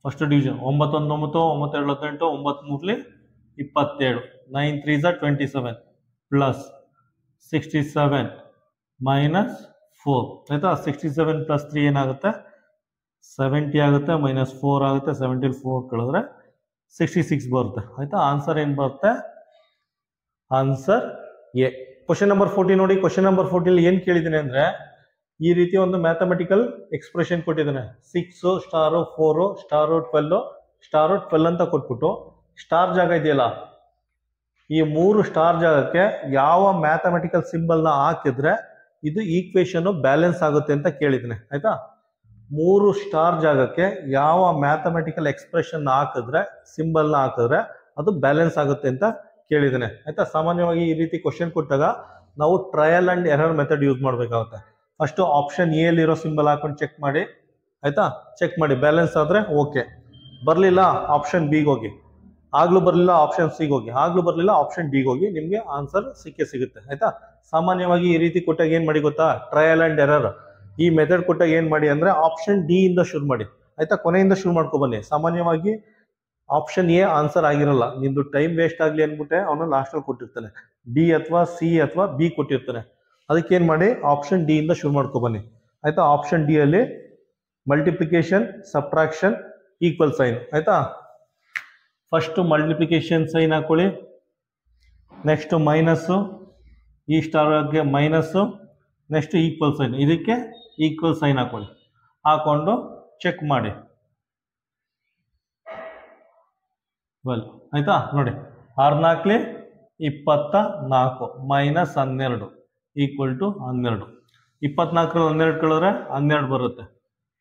ಫಸ್ಟ್ ಡಿವಿಷನ್ 9 1 9 9 2 18 9 3 27 9 3 27 ಪ್ಲಸ್ 67 ಮೈನಸ್ 4 ಆಯಿತಾ. 67 ಪ್ಲಸ್ 3 ಏನಾಗುತ್ತೆ, 70 ಆಗುತ್ತೆ, ಮೈನಸ್ 4 ಆಗುತ್ತೆ. 70 4 ಕಳೆದ್ರೆ 66 ಬರುತ್ತೆ ಆಯಿತಾ. ಆನ್ಸರ್ ಏನು ಬರುತ್ತೆ, ಆನ್ಸರ್ ಎ. ಕ್ವಶನ್ ನಂಬರ್ 14 ನೋಡಿ. ಕ್ವಶನ್ ನಂಬರ್ 14 ಏನು ಕೇಳಿದ್ದೀನಿ ಅಂದರೆ, ಈ ರೀತಿ ಒಂದು ಮ್ಯಾಥಮೆಟಿಕಲ್ ಎಕ್ಸ್ಪ್ರೆಷನ್ ಕೊಟ್ಟಿದ್ದಾನೆ. 6 ಸ್ಟಾರು 4 ಸ್ಟಾರು 12 ಅಂತ ಕೊಟ್ಬಿಟ್ಟು ಸ್ಟಾರ್ ಜಾಗ ಇದೆಯಲ್ಲ, ಈ 3 ಸ್ಟಾರ್ ಜಾಗಕ್ಕೆ ಯಾವ ಮ್ಯಾಥಮೆಟಿಕಲ್ ಸಿಂಬಲ್ನ ಹಾಕಿದ್ರೆ ಇದು ಈಕ್ವೇಶನ್ ಬ್ಯಾಲೆನ್ಸ್ ಆಗುತ್ತೆ ಅಂತ ಕೇಳಿದ್ದೀನಿ ಆಯ್ತಾ. 3 ಸ್ಟಾರ್ ಜಾಗಕ್ಕೆ ಯಾವ ಮ್ಯಾಥಮೆಟಿಕಲ್ ಎಕ್ಸ್ಪ್ರೆಷನ್ ಹಾಕಿದ್ರೆ, ಸಿಂಬಲ್ನ ಹಾಕಿದ್ರೆ ಅದು ಬ್ಯಾಲೆನ್ಸ್ ಆಗುತ್ತೆ ಅಂತ ಕೇಳಿದ್ದೇನೆ ಆಯ್ತಾ. ಸಾಮಾನ್ಯವಾಗಿ ಈ ರೀತಿ ಕ್ವಶನ್ ಕೊಟ್ಟಾಗ ನಾವು trial and error method use ಮಾಡಬೇಕಾಗುತ್ತೆ. ಫಸ್ಟ್ ಆಪ್ಷನ್ ಎ ಅಲ್ಲಿರೋ ಸಿಂಬಲ್ ಹಾಕೊಂಡು ಚೆಕ್ ಮಾಡಿ ಆಯ್ತಾ. ಚೆಕ್ ಮಾಡಿ ಬ್ಯಾಲೆನ್ಸ್ ಆದರೆ ಓಕೆ, ಬರಲಿಲ್ಲ ಆಪ್ಷನ್ ಬಿಗೆ ಹೋಗಿ, ಆಗ್ಲೂ ಬರಲಿಲ್ಲ ಆಪ್ಷನ್ ಸಿಗೆ ಹೋಗಿ, ಆಗ್ಲೂ ಬರಲಿಲ್ಲ ಆಪ್ಷನ್ ಡಿಗೆ ಹೋಗಿ, ನಿಮಗೆ ಆನ್ಸರ್ ಸಿಗುತ್ತೆ ಆಯ್ತಾ. ಸಾಮಾನ್ಯವಾಗಿ ಈ ರೀತಿ ಕೊಟ್ಟಾಗ ಏನು ಮಾಡಿ ಗೊತ್ತಾ, ಟ್ರಯಲ್ ಅಂಡ್ ಎರರ್ ಈ ಮೆಥಡ್ ಕೊಟ್ಟಾಗ ಏನು ಮಾಡಿ ಅಂದರೆ ಆಪ್ಷನ್ ಡಿ ಇಂದ ಶುರು ಮಾಡಿ ಆಯ್ತಾ. ಕೊನೆಯಿಂದ ಶುರು ಮಾಡ್ಕೊಬನ್ನಿ. ಸಾಮಾನ್ಯವಾಗಿ ಆಪ್ಷನ್ ಎ ಆನ್ಸರ್ ಆಗಿರಲ್ಲ, ನಿಮ್ದು ಟೈಮ್ ವೇಸ್ಟ್ ಆಗಲಿ ಅಂದ್ಬಿಟ್ಟೆ ಅವನು ಲಾಸ್ಟಲ್ಲಿ ಕೊಟ್ಟಿರ್ತಾನೆ. ಡಿ ಅಥವಾ ಸಿ ಅಥವಾ ಬಿ ಕೊಟ್ಟಿರ್ತಾನೆ. ಅದಕ್ಕೆ ಏನು ಮಾಡಿ ಆಪ್ಷನ್ ಡಿ ಇಂದ ಶುರು ಮಾಡ್ಕೊಬನ್ನಿ ಆಯ್ತಾ. ಆಪ್ಷನ್ ಡಿ ಅಲ್ಲಿ ಮಲ್ಟಿಪ್ಲಿಕೇಶನ್, ಸಬ್ಟ್ರಾಕ್ಷನ್, ಈಕ್ವಲ್ ಸೈನ್ ಆಯ್ತಾ. ಫಸ್ಟ್ ಮಲ್ಟಿಪ್ಲಿಕೇಶನ್ ಸೈನ್ ಹಾಕೊಳ್ಳಿ, ನೆಕ್ಸ್ಟ್ ಮೈನಸ್ಸು, ಈ ಸ್ಟಾರ್ಗೆ ಮೈನಸ್ಸು, ನೆಕ್ಸ್ಟ್ ಈಕ್ವಲ್ ಸೈನ್, ಇದಕ್ಕೆ ಈಕ್ವಲ್ ಸೈನ್ ಹಾಕೊಳ್ಳಿ, ಹಾಕೊಂಡು ಚೆಕ್ ಮಾಡಿ. ವೆಲ್ ಆಯ್ತಾ, ನೋಡಿ 6 24 ಮೈನಸ್ 12 ಈಕ್ವಲ್ ಟು 12. 24 12 ಕಳೆದ್ರೆ 12 ಬರುತ್ತೆ.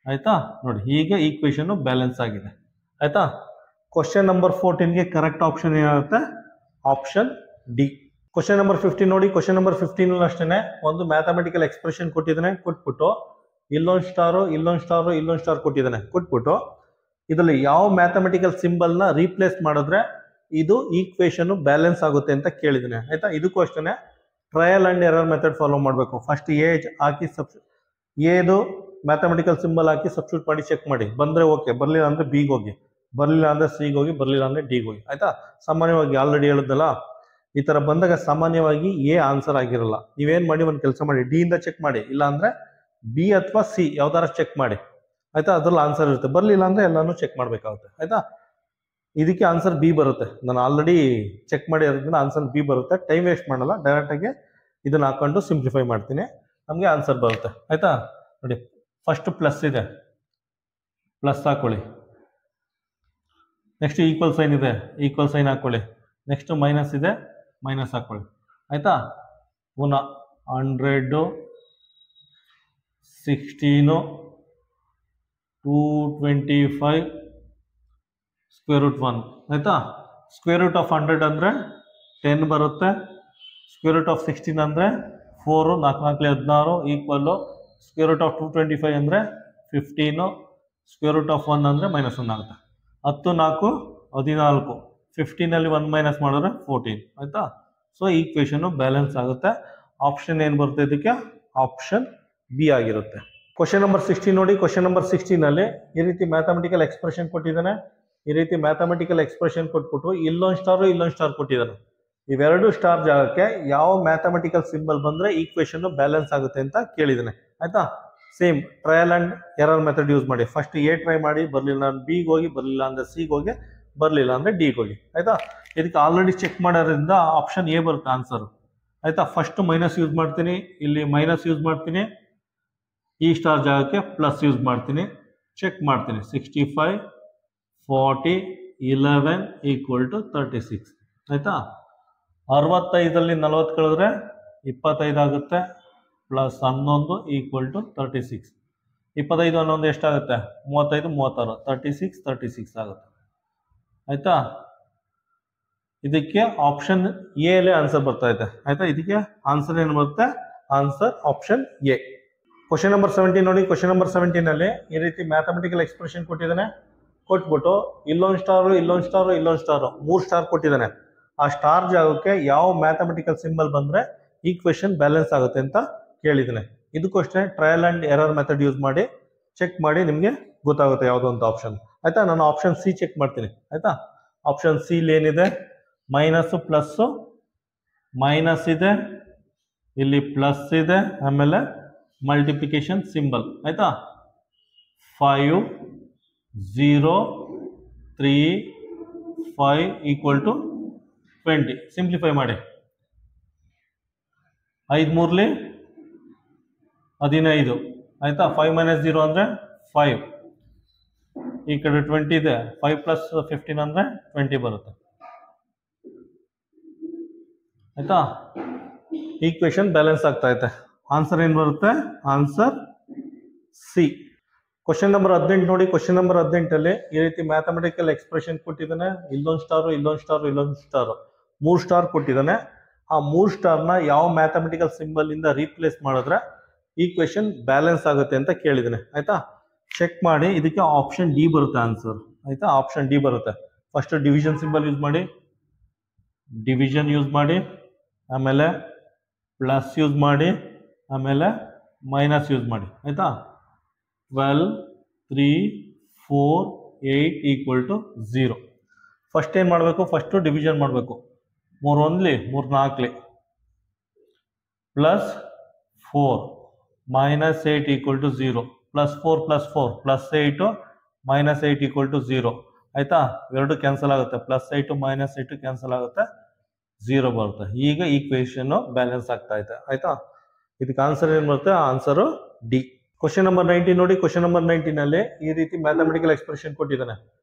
ಆಯ್ತಾ, ನೋಡಿ ಈಗ ಈಕ್ವೇಶನ್ ಬ್ಯಾಲೆನ್ಸ್ ಆಗಿದೆ. ಆಯ್ತಾ, ಕ್ವಶನ್ ನಂಬರ್ 14ಗೆ ಕರೆಕ್ಟ್ ಆಪ್ಷನ್ ಏನಾಗುತ್ತೆ? Option D. ಕ್ವಶನ್ ನಂಬರ್ 15 ನೋಡಿ. ಕ್ವಶನ್ ನಂಬರ್ 15 ಅಷ್ಟೇ ಒಂದು ಮ್ಯಾಥಮೆಟಿಕಲ್ ಎಕ್ಸ್ಪ್ರೆಷನ್ ಕೊಟ್ಟಿದ್ದಾನೆ, ಕೊಟ್ಬಿಟ್ಟು ಇಲ್ಲೊಂದು ಸ್ಟಾರು ಇಲ್ಲೊಂದು ಸ್ಟಾರು ಇಲ್ಲೊಂದು ಸ್ಟಾರ್ ಕೊಟ್ಟಿದ್ದಾನೆ, ಕೊಟ್ಬಿಟ್ಟು ಇದರಲ್ಲಿ ಯಾವ ಮ್ಯಾಥಮೆಟಿಕಲ್ ಸಿಂಬಲ್ನ ರೀಪ್ಲೇಸ್ ಮಾಡಿದ್ರೆ ಇದು ಈಕ್ವೇಶನ್ ಬ್ಯಾಲೆನ್ಸ್ ಆಗುತ್ತೆ ಅಂತ ಕೇಳಿದ್ದಾನೆ. ಆಯ್ತಾ, ಇದಕ್ಕೂ ಅಷ್ಟೇ trial and error method follow ಮಾಡಬೇಕು. ಫಸ್ಟ್ ಏಜ್ ಹಾಕಿ ಏದು ಮ್ಯಾಥಮೆಟಿಕಲ್ ಸಿಂಬಲ್ ಹಾಕಿ ಸಬ್ಸ್ಟಿಟ್ಯೂಟ್ ಮಾಡಿ ಚೆಕ್ ಮಾಡಿ. ಬಂದರೆ ಓಕೆ, ಬರಲಿಲ್ಲ ಅಂದರೆ ಬಿಗೆ ಹೋಗಿ, ಬರಲಿಲ್ಲ ಅಂದರೆ ಸಿಗೆ ಹೋಗಿ, ಬರಲಿಲ್ಲ ಅಂದರೆ ಡಿಗೆ ಹೋಗಿ. ಆಯ್ತಾ, ಸಾಮಾನ್ಯವಾಗಿ ಆಲ್ರೆಡಿ ಹೇಳಿದ್ನಲ್ಲ, ಈ ಥರ ಬಂದಾಗ ಸಾಮಾನ್ಯವಾಗಿ ಎ ಆನ್ಸರ್ ಆಗಿರಲ್ಲ. ನೀವೇನು ಮಾಡಿ, ಒಂದು ಕೆಲಸ ಮಾಡಿ, ಡಿ ಇಂದ ಚೆಕ್ ಮಾಡಿ, ಇಲ್ಲ ಅಂದರೆ ಬಿ ಅಥವಾ ಸಿ ಯಾವ್ದಾರ ಚೆಕ್ ಮಾಡಿ. ಆಯ್ತಾ, ಅದ್ರಲ್ಲಿ ಆನ್ಸರ್ ಇರುತ್ತೆ. ಬರಲಿಲ್ಲ ಅಂದರೆ ಎಲ್ಲಾನು ಚೆಕ್ ಮಾಡಬೇಕಾಗುತ್ತೆ. ಆಯ್ತಾ, ಇದಕ್ಕೆ ಆನ್ಸರ್ ಬಿ ಬರುತ್ತೆ. ನಾನು ಆಲ್ರೆಡಿ ಚೆಕ್ ಮಾಡಿ ಇರೋದ್ರಿಂದ ಆನ್ಸರ್ ಬಿ ಬರುತ್ತೆ. ಟೈಮ್ ವೇಸ್ಟ್ ಮಾಡಲ್ಲ, ಡೈರೆಕ್ಟಾಗಿ ಇದನ್ನ ಹಾಕೊಂಡು ಸಿಂಪ್ಲಿಫೈ ಮಾಡ್ತೀನಿ, ನಮಗೆ ಆನ್ಸರ್ ಬರುತ್ತೆ. ಆಯ್ತಾ, ನೋಡಿ ಫಸ್ಟ್ ಪ್ಲಸ್ ಇದೆ, ಪ್ಲಸ್ ಹಾಕೊಳ್ಳಿ. ನೆಕ್ಸ್ಟ್ ಈಕ್ವಲ್ ಸೈನ್ ಇದೆ, ಈಕ್ವಲ್ ಸೈನ್ ಹಾಕೊಳ್ಳಿ. ನೆಕ್ಸ್ಟ್ ಮೈನಸ್ ಇದೆ, ಮೈನಸ್ ಹಾಕೊಳ್ಳಿ. ಆಯ್ತಾ, ಪುನಃ 100 16 225 ಸ್ಕ್ವೇರ್ ರೂಟ್ 1. ಆಯ್ತಾ, ಸ್ಕ್ವೇರ್ ರೂಟ್ ಆಫ್ 100 ಅಂದರೆ 10 ಬರುತ್ತೆ. ಸ್ಕ್ವೇರ್ ರೂಟ್ ಆಫ್ 16 ಅಂದರೆ 4, 4 4 16 ಈಕ್ವಲ್ಲು. ಸ್ಕ್ವೇರ್ ರೂಟ್ ಆಫ್ 225 ಅಂದರೆ 15. ಸ್ಕ್ವೇರ್ ರೂಟ್ ಆಫ್ 1 ಅಂದರೆ -1 ಆಗುತ್ತೆ. 10 4 14, 15ಅಲ್ಲಿ 1 ಮೈನಸ್ ಮಾಡಿದ್ರೆ 14. ಆಯ್ತಾ, ಸೊ ಈಕ್ವೇಶನ್ ಬ್ಯಾಲೆನ್ಸ್ ಆಗುತ್ತೆ. ಆಪ್ಷನ್ ಏನು ಬರುತ್ತೆ ಇದಕ್ಕೆ? ಆಪ್ಷನ್ ಬಿ ಆಗಿರುತ್ತೆ. ಕ್ವಶನ್ ನಂಬರ್ 16 ನೋಡಿ. ಕ್ವಶನ್ ನಂಬರ್ 16 ಈ ರೀತಿ ಮ್ಯಾಥಮೆಟಿಕಲ್ ಎಕ್ಸ್ಪ್ರೆಷನ್ ಕೊಟ್ಟಿದ್ದಾನೆ. ಈ ರೀತಿ ಮ್ಯಾಥಮೆಟಿಕಲ್ ಎಕ್ಸ್ಪ್ರೆಷನ್ ಕೊಟ್ಬಿಟ್ಟು ಇಲ್ಲೊಂದು ಸ್ಟಾರ್ ಕೊಟ್ಟಿದ್ದಾನೆ. ಇವೆರಡು ಸ್ಟಾರ್ ಜಾಗಕ್ಕೆ ಯಾವ ಮ್ಯಾಥಮೆಟಿಕಲ್ ಸಿಂಬಲ್ ಬಂದ್ರೆ ಈಕ್ವೇಶನ್ ಬ್ಯಾಲೆನ್ಸ್ ಆಗುತ್ತೆ ಅಂತ ಕೇಳಿದ್ದಾನೆ. ಆಯ್ತಾ, same trial and error method use ಮಾಡಿ. ಫಸ್ಟ್ ಎ ಟ್ರೈ ಮಾಡಿ, ಬರಲಿಲ್ಲ ಅಂದ್ರೆ ಬಿಗೆ ಹೋಗಿ, ಬರಲಿಲ್ಲ ಅಂದ್ರೆ ಸಿಗೆ ಹೋಗಿ, ಬರಲಿಲ್ಲ ಅಂದ್ರೆ ಡಿಗೆ ಹೋಗಿ. ಆಯ್ತಾ, ಇದಕ್ಕೆ ಆಲ್ರೆಡಿ ಚೆಕ್ ಮಾಡೋದ್ರಿಂದ ಆಪ್ಷನ್ ಎ ಬರುತ್ತೆ ಆನ್ಸರ್. ಆಯ್ತಾ, ಫಸ್ಟ್ ಮೈನಸ್ ಯೂಸ್ ಮಾಡ್ತೀನಿ, ಇಲ್ಲಿ ಮೈನಸ್ ಯೂಸ್ ಮಾಡ್ತೀನಿ, ಈ ಸ್ಟಾರ್ ಜಾಗಕ್ಕೆ ಪ್ಲಸ್ ಯೂಸ್ ಮಾಡ್ತೀನಿ, ಚೆಕ್ ಮಾಡ್ತೀನಿ. 65 40 11 ಈಕ್ವಲ್ ಟು 36. ಆಯ್ತಾ, 65ಅಲ್ಲಿ 40 ಕಳೆದ್ರೆ 25 ಆಗುತ್ತೆ, ಪ್ಲಸ್ 11 ಈಕ್ವಲ್ ಟು 36. 25 11 ಎಷ್ಟಾಗುತ್ತೆ? 35 36 36 ಆಗುತ್ತೆ. ಆಯ್ತಾ, ಇದಕ್ಕೆ ಆಪ್ಷನ್ ಎ ಅಲ್ಲೇ ಆನ್ಸರ್ ಬರ್ತಾ ಇದೆ. ಆಯ್ತಾ, ಇದಕ್ಕೆ ಆನ್ಸರ್ ಏನು ಬರುತ್ತೆ? Answer option A. Question number 17 ನೋಡಿ. ಕ್ವಶನ್ ನಂಬರ್ 17 ಈ ರೀತಿ ಮ್ಯಾಥಮೆಟಿಕಲ್ ಎಕ್ಸ್ಪ್ರೆಷನ್ ಕೊಟ್ಟಿದ್ದಾನೆ, ಕೊಟ್ಬಿಟ್ಟು ಇಲ್ಲೊಂದು ಸ್ಟಾರು ಇಲ್ಲೊಂದು ಸ್ಟಾರು ಇಲ್ಲೊಂದು ಸ್ಟಾರು 3 ಸ್ಟಾರ್ ಕೊಟ್ಟಿದ್ದಾನೆ. ಆ ಸ್ಟಾರ್ ಜಾಗಕ್ಕೆ ಯಾವ ಮ್ಯಾಥಮೆಟಿಕಲ್ ಸಿಂಬಲ್ ಬಂದ್ರೆ ಈಕ್ವೇಶನ್ ಬ್ಯಾಲೆನ್ಸ್ ಆಗುತ್ತೆ ಅಂತ ಕೇಳಿದ್ದಾನೆ. ಇದಕ್ಕೂ ಅಷ್ಟೇ trial and error method use ಮಾಡಿ ಚೆಕ್ ಮಾಡಿ, ನಿಮಗೆ ಗೊತ್ತಾಗುತ್ತೆ ಯಾವುದೋ ಒಂದು ಆಪ್ಷನ್. ಆಯ್ತಾ, ನಾನು ಆಪ್ಷನ್ ಸಿ ಚೆಕ್ ಮಾಡ್ತೀನಿ. ಆಯ್ತಾ, ಆಪ್ಷನ್ ಸಿ ಏನಿದೆ? ಮೈನಸ್ ಪ್ಲಸ್ ಮೈನಸ್ ಇದೆ, ಇಲ್ಲಿ ಪ್ಲಸ್ ಇದೆ, ಆಮೇಲೆ ಮಲ್ಟಿಪ್ಲಿಕೇಶನ್ ಸಿಂಬಲ್. ಆಯ್ತಾ, 5 0 3 5 ಈಕ್ವಲ್ ಟು 20. ಸಿಂಪ್ಲಿಫೈ ಮಾಡಿ. 5 3 15. ಆಯ್ತಾ, 5 - 0 ಅಂದರೆ 5. ಈ ಕಡೆ 20 ಇದೆ, 5 + 15 ಅಂದರೆ 20 ಬರುತ್ತೆ. ಆಯ್ತಾ, ಈಕ್ವೇಶನ್ ಬ್ಯಾಲೆನ್ಸ್ ಆಗ್ತಾ ಇದೆ. ಆನ್ಸರ್ ಏನು ಬರುತ್ತೆ? Answer C. ಕ್ವಶನ್ ನಂಬರ್ 18 ನೋಡಿ. ಕ್ವಶನ್ ನಂಬರ್ 18 ಈ ರೀತಿ ಮ್ಯಾಥಮೆಟಿಕಲ್ ಎಕ್ಸ್ಪ್ರೆಷನ್ ಕೊಟ್ಟಿದ್ದಾನೆ. ಇಲ್ಲೊಂದು ಸ್ಟಾರು ಇಲ್ಲೊಂದು ಸ್ಟಾರು ಇಲ್ಲೊಂದು ಸ್ಟಾರು 3 ಸ್ಟಾರ್ ಕೊಟ್ಟಿದ್ದಾನೆ. ಆ 3 ಸ್ಟಾರ್ನ ಯಾವ ಮ್ಯಾಥಮೆಟಿಕಲ್ ಸಿಂಬಲ್ ಇಂದ ರೀಪ್ಲೇಸ್ ಮಾಡಿದ್ರೆ ಈಕ್ವೇಶನ್ ಬ್ಯಾಲೆನ್ಸ್ ಆಗುತ್ತೆ ಅಂತ ಕೇಳಿದ್ದಾನೆ. ಆಯ್ತಾ, ಚೆಕ್ ಮಾಡಿ. ಇದಕ್ಕೆ ಆಪ್ಷನ್ ಡಿ ಬರುತ್ತೆ ಆನ್ಸರ್. ಆಯ್ತಾ, ಆಪ್ಷನ್ ಡಿ ಬರುತ್ತೆ. ಫಸ್ಟ್ ಡಿವಿಷನ್ ಸಿಂಬಲ್ ಯೂಸ್ ಮಾಡಿ, ಡಿವಿಷನ್ ಯೂಸ್ ಮಾಡಿ, ಆಮೇಲೆ ಪ್ಲಸ್ ಯೂಸ್ ಮಾಡಿ, ಆಮೇಲೆ ಮೈನಸ್ ಯೂಸ್ ಮಾಡಿ. ಆಯ್ತಾ, 12 3 4 8 ಈಕ್ವಲ್ ಟು 0. ಫಸ್ಟ್ ಏನು ಮಾಡಬೇಕು? ಫಸ್ಟು ಡಿವಿಷನ್ ಮಾಡಬೇಕು. 3 1 3 4 plus 4 -8 equal to 0, plus 4 + 4 +8 -8 equal to 0. ಆಯ್ತಾ, ಎರಡು ಕ್ಯಾನ್ಸಲ್ ಆಗುತ್ತೆ, +8 -8 ಕ್ಯಾನ್ಸಲ್ ಆಗುತ್ತೆ, 0 ಬರುತ್ತೆ. ಈಗ ಈಕ್ವೇಶನ್ ಬ್ಯಾಲೆನ್ಸ್ ಆಗ್ತಾ ಇದೆ. ಆಯ್ತಾ, ಇದಕ್ಕೆ ಆನ್ಸರ್ ಏನು ಬರುತ್ತೆ? Answer D. ಕ್ವಶನ್ ನಂಬರ್ 19 ನೋಡಿ. ಕ್ವಶನ್ ನಂಬರ್ 19 ಅಲ್ಲಿ ಈ ರೀತಿ ಮ್ಯಾಥಮೆಟಿಕಲ್ ಎಕ್ಸ್ಪ್ರೆಷನ್ ಕೊಟ್ಟಿದ್ದಾನೆ.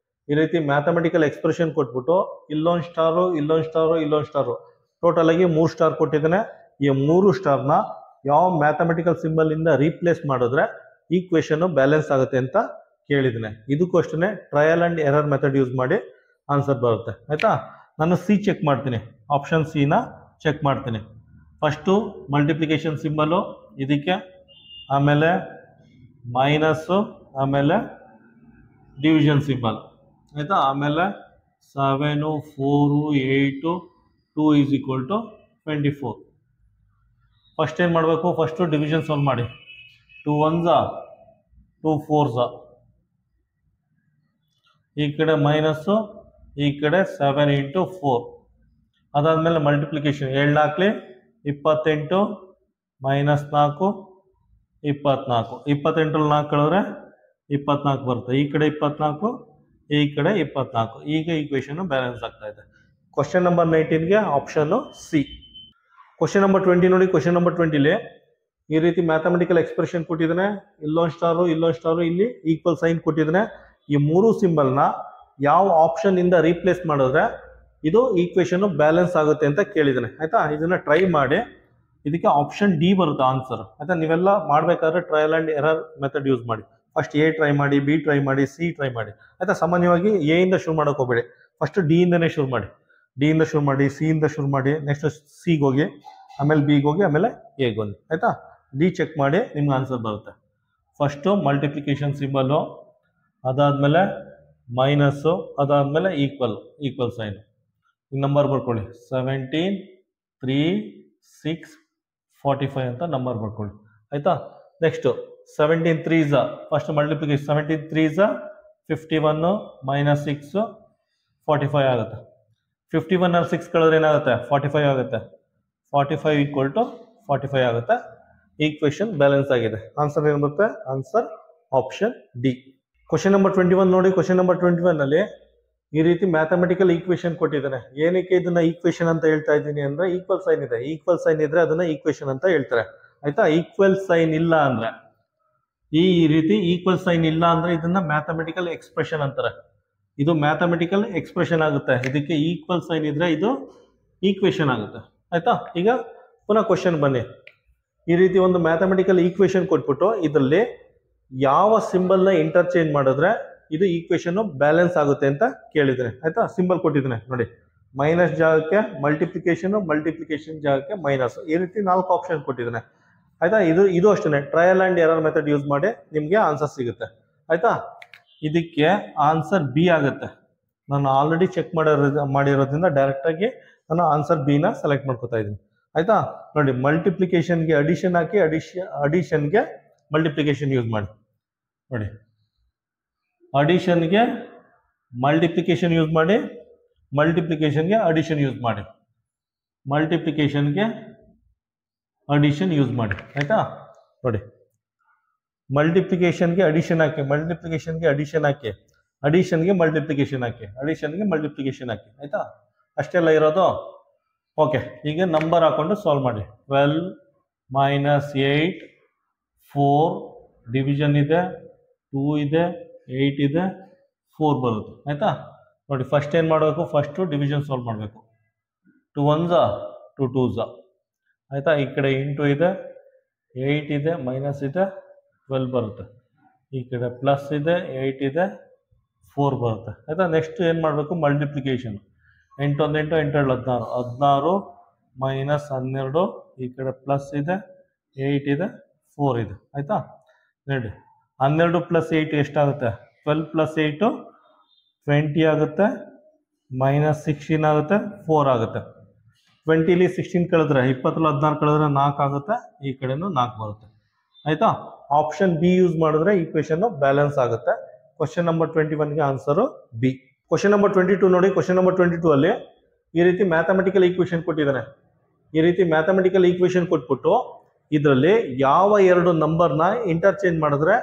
ಈ ರೀತಿ ಮ್ಯಾಥಮೆಟಿಕಲ್ ಎಕ್ಸ್ಪ್ರೆಷನ್ ಕೊಟ್ಬಿಟ್ಟು ಇಲ್ಲೊಂದು ಸ್ಟಾರು, ಇಲ್ಲೊಂದು ಸ್ಟಾರು, ಇಲ್ಲೊಂದು ಸ್ಟಾರು, ಟೋಟಲ್ ಆಗಿ 3 ಸ್ಟಾರ್ ಕೊಟ್ಟಿದ್ದಾನೆ. ಈ 3 ಸ್ಟಾರ್ನ ಯಾವ ಮ್ಯಾಥಮೆಟಿಕಲ್ ಸಿಂಬಲ್ ಇಂದ ರೀಪ್ಲೇಸ್ ಮಾಡಿದ್ರೆ ಈಕ್ವೇಶನ್ ಬ್ಯಾಲೆನ್ಸ್ ಆಗುತ್ತೆ ಅಂತ ಕೇಳಿದ್ದಾನೆ. ಇದಕ್ಕೂ ಅಷ್ಟೇ trial and error method use ಮಾಡಿ ಆನ್ಸರ್ ಬರುತ್ತೆ. ಆಯ್ತಾ? ನಾನು ಸಿ ಚೆಕ್ ಮಾಡ್ತೀನಿ, ಆಪ್ಷನ್ ಸಿ ನ ಚೆಕ್ ಮಾಡ್ತೀನಿ. ಫಸ್ಟು ಮಲ್ಟಿಪ್ಲಿಕೇಶನ್ ಸಿಂಬಲು ಇದಕ್ಕೆ, ಆಮೇಲೆ ಮೈನಸ್ಸು, ಆಮೇಲೆ ಡಿವಿಷನ್ ಸಿಂಬಲ್. ಆಯಿತಾ? ಆಮೇಲೆ 7, 4, 8, 2 ಈಸ್ ಈಕ್ವಲ್ ಟು 24. ಫಸ್ಟ್ ಏನು ಮಾಡಬೇಕು? ಫಸ್ಟು ಡಿವಿಷನ್ ಸಾಲ್ವ್ ಮಾಡಿ. 2 1s 2 4s, ಈ ಕಡೆ ಮೈನಸ್ಸು, ಈ ಕಡೆ 7 × 4. ಅದಾದಮೇಲೆ ಮಲ್ಟಿಪ್ಲಿಕೇಶನ್ 7 4 28 -4 24. 28 4 ಕಳೆದ್ರೆ 24 ಬರುತ್ತೆ. ಈ ಕಡೆ 24, ಈ ಕಡೆ 24. ಈಗ ಈಕ್ವೇಶನ್ ಬ್ಯಾಲೆನ್ಸ್ ಆಗ್ತಾ ಇದೆ. ಕ್ವಶನ್ ನಂಬರ್ 19ಗೆ ಆಪ್ಷನ್ನು ಸಿ. ಕ್ವಶನ್ ನಂಬರ್ 20 ನೋಡಿ. ಕ್ವಶನ್ ನಂಬರ್ 20ಲಿ ಈ ರೀತಿ ಮ್ಯಾಥಮೆಟಿಕಲ್ ಎಕ್ಸ್ಪ್ರೆಷನ್ ಕೊಟ್ಟಿದ್ದಾನೆ. ಇಲ್ಲೊಂದು ಸ್ಟಾರು, ಇಲ್ಲೊಂದು ಸ್ಟಾರು, ಇಲ್ಲಿ ಈಕ್ವಲ್ ಸೈನ್ ಕೊಟ್ಟಿದ್ದಾನೆ. ಈ 3 ಸಿಂಬಲ್ನ ಯಾವ ಆಪ್ಷನ್ ಇಂದ ರೀಪ್ಲೇಸ್ ಮಾಡಿದ್ರೆ ಇದು ಈಕ್ವೇಶನ್ ಬ್ಯಾಲೆನ್ಸ್ ಆಗುತ್ತೆ ಅಂತ ಕೇಳಿದ್ದಾನೆ. ಆಯ್ತಾ? ಇದನ್ನ ಟ್ರೈ ಮಾಡಿ. ಇದಕ್ಕೆ ಆಪ್ಷನ್ ಡಿ ಬರುತ್ತೆ ಆನ್ಸರ್. ಆಯ್ತಾ? ನೀವೆಲ್ಲ ಮಾಡಬೇಕಾದ್ರೆ trial and error method use ಮಾಡಿ. ಫಸ್ಟ್ ಎ ಟ್ರೈ ಮಾಡಿ, ಬಿ ಟ್ರೈ ಮಾಡಿ, ಸಿ ಟ್ರೈ ಮಾಡಿ. ಆಯ್ತಾ? ಸಾಮಾನ್ಯವಾಗಿ ಎ ಇಂದ ಶುರು ಮಾಡೋಕೆ ಹೋಗಬೇಡಿ. ಫಸ್ಟ್ ಡಿ ಇಂದನೇ ಶುರು ಮಾಡಿ. ಡಿ ಇಂದ ಶುರು ಮಾಡಿ, ಸಿ ಇಂದ ಶುರು ಮಾಡಿ, ನೆಕ್ಸ್ಟ್ ಸಿಗೆ ಹೋಗಿ, ಆಮೇಲೆ ಬಿಗೆ ಹೋಗಿ, ಆಮೇಲೆ ಎಗೆ ಹೋಗಿ. ಆಯ್ತಾ? ಡಿ ಚೆಕ್ ಮಾಡಿ, ನಿಮ್ಗೆ ಆನ್ಸರ್ ಬರುತ್ತೆ. ಫಸ್ಟು ಮಲ್ಟಿಪ್ಲಿಕೇಶನ್ ಸಿಂಬಲು, ಅದಾದಮೇಲೆ ಮೈನಸ್ಸು, ಅದಾದಮೇಲೆ ಈಕ್ವಲ್ ಸೈನ್. ನಂಬರ್ ಬರ್ಕೊಳ್ಳಿ. 17 3 6 45 ಅಂತ ನಂಬರ್ ಬರ್ಕೊಳ್ಳಿ. ಆಯ್ತಾ? Next 17 3s, first multiplication 17 3s 51 -6 45 ಆಗುತ್ತೆ. 51 ಅಲ್ಲಿ 6 ಕಳೆದ್ರೆ ಏನಾಗುತ್ತೆ? 45 ಆಗುತ್ತೆ. 45 = 45 ಆಗುತ್ತೆ. ಈಕ್ವೇಶನ್ ಬ್ಯಾಲೆನ್ಸ್ ಆಗಿದೆ. ಆನ್ಸರ್ ಏನು ಬರುತ್ತೆ? Answer option D. Question number 21 ನೋಡಿ. ಕ್ವಶನ್ ನಂಬರ್ 21 ಅಲ್ಲಿ ಈ ರೀತಿ ಮ್ಯಾಥಮೆಟಿಕಲ್ ಈಕ್ವೇಶನ್ ಕೊಟ್ಟಿದ್ದಾನೆ. ಏನಕ್ಕೆ ಇದನ್ನ ಈಕ್ವೇಶನ್ ಅಂತ ಹೇಳ್ತಾ ಇದ್ದೀನಿ ಅಂದ್ರೆ, ಈಕ್ವಲ್ ಸೈನ್ ಇದೆ. ಈಕ್ವಲ್ ಸೈನ್ ಇದ್ರೆ ಅದನ್ನ ಈಕ್ವೇಶನ್ ಅಂತ ಹೇಳ್ತಾರೆ. ಆಯ್ತಾ? ಈಕ್ವಲ್ ಸೈನ್ ಇಲ್ಲ ಅಂದ್ರೆ, ಈ ರೀತಿ ಈಕ್ವಲ್ ಸೈನ್ ಇಲ್ಲ ಅಂದ್ರೆ ಇದನ್ನ ಮ್ಯಾಥಮೆಟಿಕಲ್ ಎಕ್ಸ್ಪ್ರೆಷನ್ ಅಂತಾರೆ. ಇದು ಮ್ಯಾಥಮೆಟಿಕಲ್ ಎಕ್ಸ್ಪ್ರೆಷನ್ ಆಗುತ್ತೆ. ಇದಕ್ಕೆ ಈಕ್ವಲ್ ಸೈನ್ ಇದ್ರೆ ಇದು ಈಕ್ವೇಶನ್ ಆಗುತ್ತೆ. ಆಯ್ತಾ? ಈಗ ಪುನಃ ಕ್ವಶನ್ ಬನ್ನಿ. ಈ ರೀತಿ ಒಂದು ಮ್ಯಾಥಮೆಟಿಕಲ್ ಈಕ್ವೇಶನ್ ಕೊಟ್ಬಿಟ್ಟು ಇದರಲ್ಲಿ ಯಾವ ಸಿಂಬಲ್ನ ಇಂಟರ್ಚೇಂಜ್ ಮಾಡಿದ್ರೆ ಇದು ಈಕ್ವೇಶನ್ ಬ್ಯಾಲೆನ್ಸ್ ಆಗುತ್ತೆ ಅಂತ ಕೇಳಿದ್ರೆ. ಆಯ್ತಾ? ಸಿಂಬಲ್ ಕೊಟ್ಟಿದ್ದಾನೆ ನೋಡಿ. ಮೈನಸ್ ಜಾಗಕ್ಕೆ ಮಲ್ಟಿಪ್ಲಿಕೇಶನ್, ಮಲ್ಟಿಪ್ಲಿಕೇಶನ್ ಜಾಗಕ್ಕೆ ಮೈನಸ್, ಈ ರೀತಿ 4 ಆಪ್ಷನ್ ಕೊಟ್ಟಿದ್ದಾನೆ. ಆಯ್ತಾ? ಇದು ಅಷ್ಟೇ trial and error method use ಮಾಡಿ ನಿಮಗೆ ಆನ್ಸರ್ ಸಿಗುತ್ತೆ. ಆಯ್ತಾ? ಇದಕ್ಕೆ ಆನ್ಸರ್ ಬಿ ಆಗುತ್ತೆ. ನಾನು ಆಲ್ರೆಡಿ ಚೆಕ್ ಮಾಡಿರೋದ್ರಿಂದ ಡೈರೆಕ್ಟ್ ಆಗಿ ನಾನು ಆನ್ಸರ್ ಬಿ ನ ಸೆಲೆಕ್ಟ್ ಮಾಡ್ಕೊತಾ ಇದ್ದೀನಿ. ಆಯ್ತಾ? ನೋಡಿ, ಮಲ್ಟಿಪ್ಲಿಕೇಶನ್ಗೆ ಅಡಿಷನ್ ಹಾಕಿ, ಅಡಿಷನ್ಗೆ ಮಲ್ಟಿಪ್ಲಿಕೇಶನ್ ಯೂಸ್ ಮಾಡಿ. ನೋಡಿ, ಅಡಿಷನ್ಗೆ ಮಲ್ಟಿಪ್ಲಿಕೇಶನ್ ಯೂಸ್ ಮಾಡಿ, ಮಲ್ಟಿಪ್ಲಿಕೇಶನ್ಗೆ ಅಡಿಷನ್ ಯೂಸ್ ಮಾಡಿ, ಮಲ್ಟಿಪ್ಲಿಕೇಶನ್ಗೆ ಅಡಿಷನ್ ಯೂಸ್ ಮಾಡಿ. ಆಯ್ತಾ? ನೋಡಿ, ಮಲ್ಟಿಪ್ಲಿಕೇಶನ್ಗೆ ಅಡಿಷನ್ ಹಾಕಿ, ಮಲ್ಟಿಪ್ಲಿಕೇಶನ್ಗೆ ಅಡಿಷನ್ ಹಾಕಿ, ಅಡಿಷನ್ಗೆ ಮಲ್ಟಿಪ್ಲಿಕೇಶನ್ ಹಾಕಿ, ಅಡಿಷನ್ಗೆ ಮಲ್ಟಿಪ್ಲಿಕೇಶನ್ ಹಾಕಿ. ಆಯ್ತಾ? ಅಷ್ಟೆಲ್ಲ ಇರೋದು. ಓಕೆ, ಈಗ ನಂಬರ್ ಹಾಕೊಂಡು ಸಾಲ್ವ್ ಮಾಡಿ. 12 - 8 4, ಡಿವಿಷನ್ ಇದೆ, 2 ಇದೆ, 8 ಇದೆ, 4 ಬರುತ್ತೆ. ಆಯ್ತಾ? ನೋಡಿ, ಫಸ್ಟ್ ಏನು ಮಾಡಬೇಕು? ಫಸ್ಟು ಡಿವಿಷನ್ ಸಾಲ್ವ್ ಮಾಡಬೇಕು. 2 1s 2 2s. ಆಯಿತಾ? ಈ ಕಡೆ ಇಂಟು ಇದೆ, 8 ಇದೆ, ಮೈನಸ್ ಇದೆ, 12 ಬರುತ್ತೆ. ಈ ಕಡೆ ಪ್ಲಸ್ ಇದೆ, 8 ಇದೆ, 4 ಬರುತ್ತೆ. ಆಯಿತಾ? ನೆಕ್ಸ್ಟ್ ಏನು ಮಾಡಬೇಕು? ಮಲ್ಟಿಪ್ಲಿಕೇಶನ್. 8 1 8 8 2 16, 16 - 12, ಈ ಕಡೆ ಪ್ಲಸ್ ಇದೆ, 8 ಇದೆ, 4 ಇದೆ. ಆಯಿತಾ? ನೋಡಿ, 12 + 8 ಎಷ್ಟಾಗುತ್ತೆ? 12 + 8 20 ಆಗುತ್ತೆ, -16 ಆಗುತ್ತೆ, 4 ಆಗುತ್ತೆ. 20ಲಿ 16 ಕಳೆದ್ರೆ 20 16 ಕಳೆದ್ರೆ 4 ಆಗುತ್ತೆ. ಈ ಕಡೆನೂ 4 ಬರುತ್ತೆ. ಆಯ್ತಾ? ಆಪ್ಷನ್ ಬಿ ಯೂಸ್ ಮಾಡಿದ್ರೆ ಈಕ್ವೇಶನ್ ಬ್ಯಾಲೆನ್ಸ್ ಆಗುತ್ತೆ. ಕ್ವಶನ್ ನಂಬರ್ 21ಗೆ ಆನ್ಸರು ಬಿ. ಕ್ವಶನ್ ನಂಬರ್ 22 ನೋಡಿ. ಕ್ವಶನ್ ನಂಬರ್ 22 ಅಲ್ಲಿ ಈ ರೀತಿ ಮ್ಯಾಥಮೆಟಿಕಲ್ ಈಕ್ವೇಶನ್ ಕೊಟ್ಟಿದ್ದಾನೆ. ಈ ರೀತಿ ಮ್ಯಾಥಮೆಟಿಕಲ್ ಈಕ್ವೇಶನ್ ಕೊಟ್ಬಿಟ್ಟು ಇದರಲ್ಲಿ ಯಾವ 2 ನಂಬರ್ನ ಇಂಟರ್ಚೇಂಜ್ ಮಾಡಿದ್ರೆ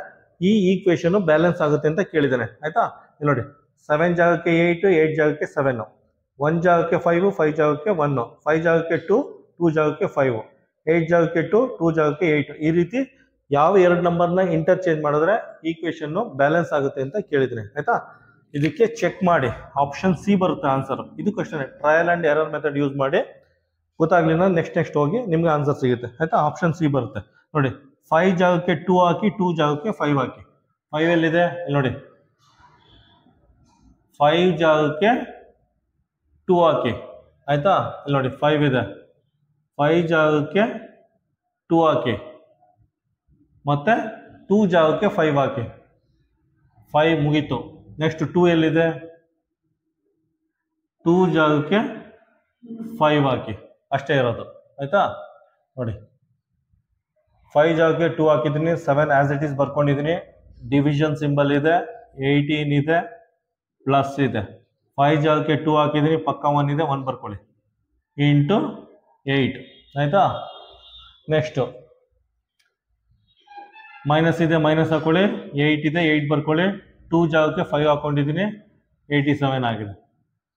ಈ ಈಕ್ವೇಶನ್ ಬ್ಯಾಲೆನ್ಸ್ ಆಗುತ್ತೆ ಅಂತ ಕೇಳಿದ್ದಾನೆ. ಆಯ್ತಾ? ಇಲ್ಲಿ ನೋಡಿ, 7 ಜಾಗಕ್ಕೆ 8, 8 ಜಾಗಕ್ಕೆ 7, 1 ಜಾಗಕ್ಕೆ 5, 5 ಜಾಗಕ್ಕೆ 1, 5 ಜಾಗಕ್ಕೆ 2, 2 ಜಾಗಕ್ಕೆ 5, 8 ಜಾಗಕ್ಕೆ 2, 2 ಜಾಗಕ್ಕೆ 8. ಈ ರೀತಿ ಯಾವ ಎರಡು ನಂಬರ್ನ ಇಂಟರ್ಚೇಂಜ್ ಮಾಡಿದ್ರೆ ಈಕ್ವೇಶನ್ ಬ್ಯಾಲೆನ್ಸ್ ಆಗುತ್ತೆ ಅಂತ ಕೇಳಿದ್ದೀನಿ ಆಯ್ತಾ. ಇದಕ್ಕೆ ಚೆಕ್ ಮಾಡಿ, ಆಪ್ಷನ್ ಸಿ ಬರುತ್ತೆ ಆನ್ಸರ್. ಇದು question trial and error method use ಮಾಡಿ, ಗೊತ್ತಾಗ್ಲಿಲ್ಲ ನೆಕ್ಸ್ಟ್ ಹೋಗಿ ನಿಮ್ಗೆ ಆನ್ಸರ್ ಸಿಗುತ್ತೆ ಆಯ್ತಾ. ಆಪ್ಷನ್ ಸಿ ಬರುತ್ತೆ ನೋಡಿ. 5 ಜಾಗಕ್ಕೆ 2 ಹಾಕಿ, 2 ಜಾಗಕ್ಕೆ 5 ಹಾಕಿ. 5 ಎಲ್ಲಿದೆ ಇಲ್ಲಿ ನೋಡಿ, 5 ಜಾಗಕ್ಕೆ 2 ಹಾಕಿ ಆಯ್ತಾ. ಇಲ್ಲಿ ನೋಡಿ 5 ಇದೆ, 5 ಜಾಗಕ್ಕೆ 2 ಹಾಕಿ, ಮತ್ತೆ 2 ಜಾಗಕ್ಕೆ 5 ಹಾಕಿ. 5 ಮುಗೀತು. ನೆಕ್ಸ್ಟ್ 2 ಎಲ್ಲಿದೆ, 2 ಜಾಗಕ್ಕೆ 5 ಹಾಕಿ, ಅಷ್ಟೇ ಇರೋದು ಆಯ್ತಾ. ನೋಡಿ 5 ಜಾಗಕ್ಕೆ 2 ಹಾಕಿದ್ದೀನಿ, 7 ಆಸ್ ಇಟ್ ಈಸ್ ಬರ್ಕೊಂಡಿದ್ದೀನಿ. ಡಿವಿಷನ್ ಸಿಂಬಲ್ ಇದೆ, 18 ಇದೆ, ಪ್ಲಸ್ ಇದೆ. 5 ಜಾಗಕ್ಕೆ 2 ಹಾಕಿದ್ದೀನಿ, ಪಕ್ಕ 1 ಇದೆ, 1 ಬರ್ಕೊಳ್ಳಿ, ಇಂಟು 8 ಆಯ್ತಾ. ನೆಕ್ಸ್ಟು ಮೈನಸ್ ಇದೆ, ಮೈನಸ್ ಹಾಕೊಳ್ಳಿ, 8 ಇದೆ, 8 ಬರ್ಕೊಳ್ಳಿ. 2 ಜಾಗಕ್ಕೆ 5 ಹಾಕೊಂಡಿದ್ದೀನಿ, 87 ಆಗಿದೆ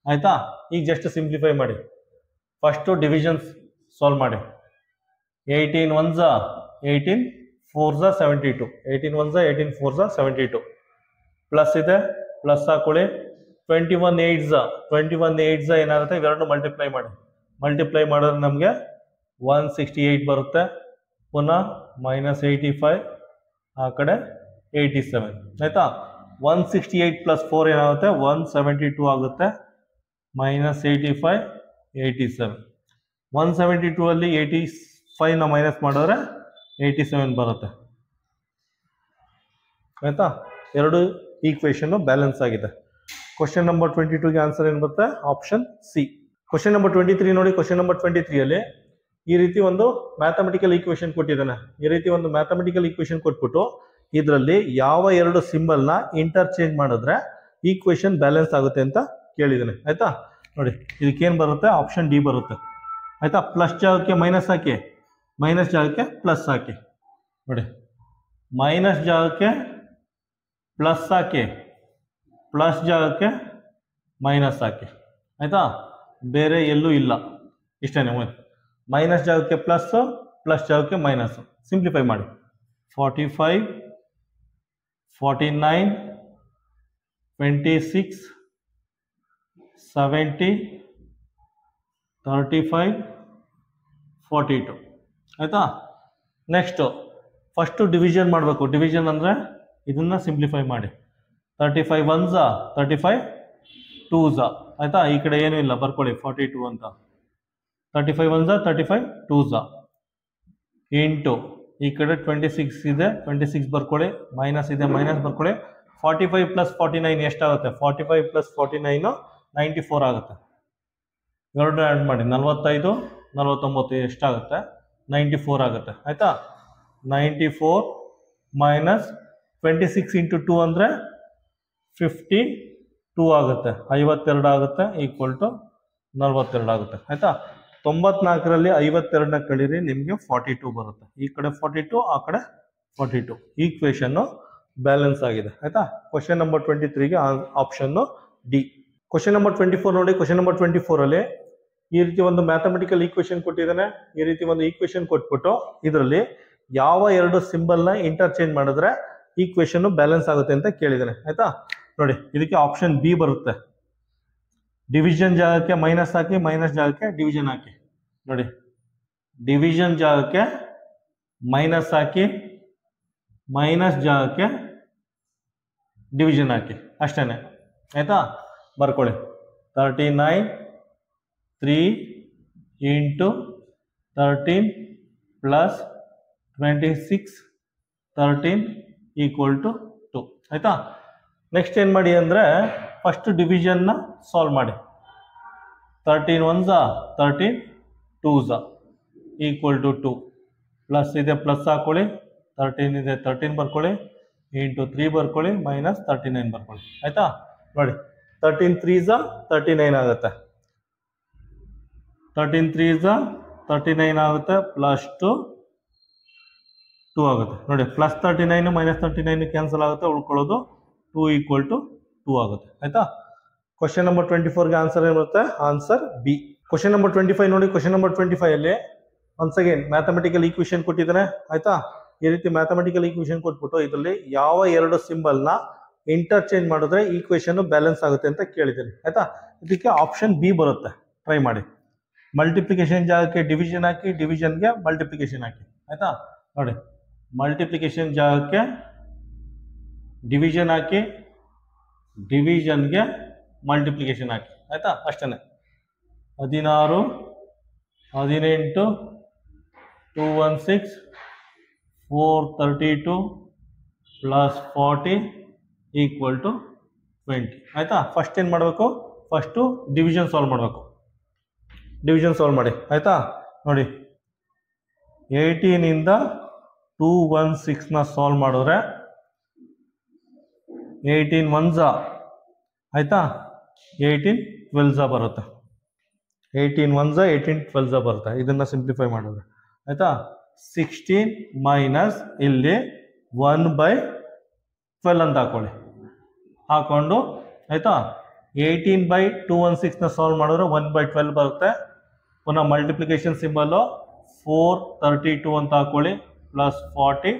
ಆಯ್ತಾ. ಈಗ ಜಸ್ಟ್ ಸಿಂಪ್ಲಿಫೈ ಮಾಡಿ. ಫಸ್ಟು ಡಿವಿಷನ್ಸ್ ಸಾಲ್ವ್ ಮಾಡಿ. 18 1s 18 4s 72, 18 1s 18 4s 72. Plus ಇದೆ, ಪ್ಲಸ್ ಹಾಕೊಳ್ಳಿ. 21 8s 21 8s ಏನಾಗುತ್ತೆ, ಇವೆರಡು ಮಲ್ಟಿಪ್ಲೈ ಮಾಡಿ. ಮಲ್ಟಿಪ್ಲೈ ಮಾಡಿದ್ರೆ ನಮಗೆ 168 ಬರುತ್ತೆ. ಪುನಃ -85, ಆ ಕಡೆ 87 ಆಯ್ತಾ. 168 ಪ್ಲಸ್ 4 ಏನಾಗುತ್ತೆ, 172 ಆಗುತ್ತೆ. -85 87. 172 ಅಲ್ಲಿ 85ನ ಮೈನಸ್ ಮಾಡಿದ್ರೆ 87 ಬರುತ್ತೆ ಆಯ್ತಾ. ಎರಡು ಈಕ್ವೇಶನ್ ಬ್ಯಾಲೆನ್ಸ್ ಆಗಿದೆ. ಕ್ವಶನ್ ನಂಬರ್ 22ಗೆ ಆನ್ಸರ್ ಏನು ಬರುತ್ತೆ, ಆಪ್ಷನ್ ಸಿ. ಕ್ವಶನ್ ನಂಬರ್ 23 ನೋಡಿ. ಕ್ವಶನ್ ನಂಬರ್ 23 ಅಲ್ಲಿ ಈ ರೀತಿ ಒಂದು ಮ್ಯಾಥಮೆಟಿಕಲ್ ಈಕ್ವೇಶನ್ ಕೊಟ್ಟಿದ್ದಾನೆ. ಈ ರೀತಿ ಒಂದು ಮ್ಯಾಥಮೆಟಿಕಲ್ ಈಕ್ವೇಶನ್ ಕೊಟ್ಬಿಟ್ಟು ಇದರಲ್ಲಿ ಯಾವ ಎರಡು ಸಿಂಬಲ್ನ ಇಂಟರ್ಚೇಂಜ್ ಮಾಡಿದ್ರೆ ಈಕ್ವೇಶನ್ ಬ್ಯಾಲೆನ್ಸ್ ಆಗುತ್ತೆ ಅಂತ ಕೇಳಿದ್ದಾನೆ ಆಯ್ತಾ. ನೋಡಿ ಇದಕ್ಕೇನು ಬರುತ್ತೆ, ಆಪ್ಷನ್ ಡಿ ಬರುತ್ತೆ ಆಯ್ತಾ. ಪ್ಲಸ್ ಜಾಗಕ್ಕೆ ಮೈನಸ್ ಹಾಕಿ, ಮೈನಸ್ ಜಾಗಕ್ಕೆ ಪ್ಲಸ್ ಹಾಕಿ. ನೋಡಿ ಮೈನಸ್ ಜಾಗಕ್ಕೆ ಪ್ಲಸ್ ಹಾಕಿ, ಪ್ಲಸ್ ಜಾಗಕ್ಕೆ ಮೈನಸ್ ಹಾಕಿ ಆಯ್ತಾ. ಬೇರೆ ಎಲ್ಲೂ ಇಲ್ಲ, ಇಷ್ಟೇನೆ. ಮೈನಸ್ ಜಾಗಕ್ಕೆ ಪ್ಲಸ್, ಪ್ಲಸ್ ಜಾಗಕ್ಕೆ ಮೈನಸ್. ಸಿಂಪ್ಲಿಫೈ ಮಾಡಿ. 45 49 26 70 35 42 ಆಯ್ತಾ. ನೆಕ್ಸ್ಟು ಫಸ್ಟು ಡಿವಿಷನ್ ಮಾಡಬೇಕು. ಡಿವಿಷನ್ ಅಂದರೆ ಇದನ್ನು ಸಿಂಪ್ಲಿಫೈ ಮಾಡಿ. 35 1s 35 2s ಆಯ್ತಾ. ಈ ಕಡೆ ಏನೂ ಇಲ್ಲ, ಬರ್ಕೊಳ್ಳಿ 42 ಅಂತ. 35 1s 35 2s ಇಂಟು ಈ ಕಡೆ 26 ಇದೆ, 26 ಬರ್ಕೊಳ್ಳಿ. ಮೈನಸ್ ಇದೆ, ಮೈನಸ್ ಬರ್ಕೊಳ್ಳಿ. 45 ಪ್ಲಸ್ 49 ಎಷ್ಟಾಗುತ್ತೆ, 45 ಪ್ಲಸ್ 49 94 ಆಗುತ್ತೆ. ಎರಡು ಆ್ಯಡ್ ಮಾಡಿ. 45 49 ಎಷ್ಟಾಗುತ್ತೆ, 94 ಆಗುತ್ತೆ ಆಯಿತಾ. 94 ಮೈನಸ್ 26 ಇಂಟು 2 ಅಂದರೆ 52 ಆಗುತ್ತೆ. 52 ಆಗುತ್ತೆ, ಈಕ್ವಲ್ ಟು 42 ಆಗುತ್ತೆ ಆಯಿತಾ. 94ರಲ್ಲಿ 52ನ ಕಳೀರಿ, ನಿಮಗೆ 42 ಬರುತ್ತೆ. ಈ ಕಡೆ 42, ಆ ಕಡೆ 42. ಈಕ್ವೇಶನ್ನು ಬ್ಯಾಲೆನ್ಸ್ ಆಗಿದೆ ಆಯಿತಾ. ಕ್ವಶನ್ ನಂಬರ್ 23ಗೆ ಆಪ್ಷನ್ನು ಡಿ. ಕ್ವಶನ್ ನಂಬರ್ 24 ನೋಡಿ. ಕ್ವಶನ್ ನಂಬರ್ 24ಅಲ್ಲಿ ಈ ರೀತಿ ಒಂದು ಮ್ಯಾಥಮೆಟಿಕಲ್ ಈಕ್ವೇಶನ್ ಕೊಟ್ಟಿದ್ದಾನೆ. ಈ ರೀತಿ ಒಂದು ಈಕ್ವೇಶನ್ ಕೊಟ್ಬಿಟ್ಟು ಇದರಲ್ಲಿ ಯಾವ ಎರಡು ಸಿಂಬಲ್ನ ಇಂಟರ್ಚೇಂಜ್ ಮಾಡಿದ್ರೆ ಈಕ್ವೇಶನ್ ಬ್ಯಾಲೆನ್ಸ್ ಆಗುತ್ತೆ ಅಂತ ಕೇಳಿದ್ದಾನೆ ಆಯ್ತಾ. ನೋಡಿ ಇದಕ್ಕೆ ಆಪ್ಷನ್ ಬಿ ಬರುತ್ತೆ. ಡಿವಿಷನ್ ಜಾಗಕ್ಕೆ ಮೈನಸ್ ಹಾಕಿ, ಮೈನಸ್ ಜಾಗಕ್ಕೆ ಡಿವಿಷನ್ ಹಾಕಿ. ನೋಡಿ ಡಿವಿಷನ್ ಜಾಗಕ್ಕೆ ಮೈನಸ್ ಹಾಕಿ, ಮೈನಸ್ ಜಾಗಕ್ಕೆ ಡಿವಿಷನ್ ಹಾಕಿ, ಅಷ್ಟೇನೆ ಆಯ್ತಾ. ಬರ್ಕೊಳ್ಳಿ. 39 3 ಇಂಟು 13 ಪ್ಲಸ್ 26 13 ಈಕ್ವಲ್ ಟು 2 ಆಯ್ತಾ. ನೆಕ್ಸ್ಟ್ ಏನು ಮಾಡಿ ಅಂದರೆ ಫಸ್ಟ್ ಡಿವಿಷನ್ನ ಸಾಲ್ವ್ ಮಾಡಿ. 13 1s 13 2s equal to 2. Plus ಇದೆ, ಪ್ಲಸ್ ಹಾಕೊಳ್ಳಿ. 13 ಇದೆ, 13 ಬರ್ಕೊಳ್ಳಿ. ಇಂಟು 3 ಬರ್ಕೊಳ್ಳಿ, ಮೈನಸ್ 39 ಬರ್ಕೊಳ್ಳಿ ಆಯಿತಾ. ನೋಡಿ 13 3s 39 ಆಗುತ್ತೆ. 13 3s 39 ಆಗುತ್ತೆ, ಪ್ಲಸ್ 2 ಆಗುತ್ತೆ. ನೋಡಿ ಪ್ಲಸ್ 39 ಮೈನಸ್ 39 ಕ್ಯಾನ್ಸಲ್ ಆಗುತ್ತೆ, ಉಳ್ಕೊಳ್ಳೋದು 2 ಈಕ್ವಲ್ ಟು 2 ಆಗುತ್ತೆ ಆಯ್ತಾ. ಕ್ವಶನ್ ನಂಬರ್ 24ಗೆ ಆನ್ಸರ್ ಏನು ಬರುತ್ತೆ, ಆನ್ಸರ್ ಬಿ. ಕ್ವಶನ್ ನಂಬರ್ 25 ನೋಡಿ. ಕ್ವಶನ್ ನಂಬರ್ 25 ಅಲ್ಲಿ ಒನ್ಸ್ ಅಗೇನ್ ಮ್ಯಾಥಮೆಟಿಕಲ್ ಈಕ್ವೇಷನ್ ಕೊಟ್ಟಿದ್ದಾನೆ ಆಯ್ತಾ. ಈ ರೀತಿ ಮ್ಯಾಥಮೆಟಿಕಲ್ ಈಕ್ವೇಷನ್ ಕೊಟ್ಬಿಟ್ಟು ಇದರಲ್ಲಿ ಯಾವ ಎರಡು ಸಿಂಬಲ್ನ ಇಂಟರ್ಚೇಂಜ್ ಮಾಡಿದ್ರೆ ಈಕ್ವೇಷನ್ ಬ್ಯಾಲೆನ್ಸ್ ಆಗುತ್ತೆ ಅಂತ ಕೇಳಿದ್ದೀನಿ ಆಯ್ತಾ. ಇದಕ್ಕೆ ಆಪ್ಷನ್ ಬಿ ಬರುತ್ತೆ, ಟ್ರೈ ಮಾಡಿ. ಮಲ್ಟಿಪ್ಲಿಕೇಶನ್ ಜಾಗಕ್ಕೆ ಡಿವಿಷನ್ ಹಾಕಿ, ಡಿವಿಷನ್ಗೆ ಮಲ್ಟಿಪ್ಲಿಕೇಶನ್ ಹಾಕಿ ಆಯ್ತಾ. ನೋಡಿ, ಮಲ್ಟಿಪ್ಲಿಕೇಶನ್ ಜಾಗಕ್ಕೆ ಡಿವಿಷನ್ ಹಾಕಿ, ಡಿವಿಷನ್ಗೆ ಮಲ್ಟಿಪ್ಲಿಕೇಶನ್ ಹಾಕಿ ಆಯ್ತಾ. ಅಷ್ಟೇ. 16, 18, 216, 432 ಪ್ಲಸ್ 40 ಈಕ್ವಲ್ ಟು 20 ಆಯ್ತಾ. ಫಸ್ಟ್ ಏನು ಮಾಡಬೇಕು, ಫಸ್ಟು ಡಿವಿಷನ್ ಸಾಲ್ವ್ ಮಾಡಬೇಕು. ಡಿವಿಷನ್ ಸಾಲ್ವ್ ಮಾಡಿ ಆಯ್ತಾ. ನೋಡಿ, 18ಇಂದ 216ನ ಸಾಲ್ವ್ ಮಾಡಿದ್ರೆ 18 1s ಆಯ್ತಾ, 18 12s ಬರುತ್ತೆ. 18 1s 18 12s ಬರುತ್ತೆ. ಇದನ್ನ ಸಿಂಪ್ಲಿಫೈ ಮಾಡಿದ್ರೆ ಆಯ್ತಾ. 16 ಮೈನಸ್ ಇಲ್ಲಿ 1/12 ಅಂತ ಹಾಕೊಳ್ಳಿ, ಹಾಕೊಂಡು ಆಯ್ತಾ. 18/216ನ ಸಾಲ್ವ್ ಮಾಡಿದ್ರೆ 1/12 ಬರುತ್ತೆ. ಪುನಃ ಮಲ್ಟಿಪ್ಲಿಕೇಶನ್ ಸಿಂಬಲ್ಲು 432 ಅಂತ ಹಾಕೊಳ್ಳಿ, ಪ್ಲಸ್ 40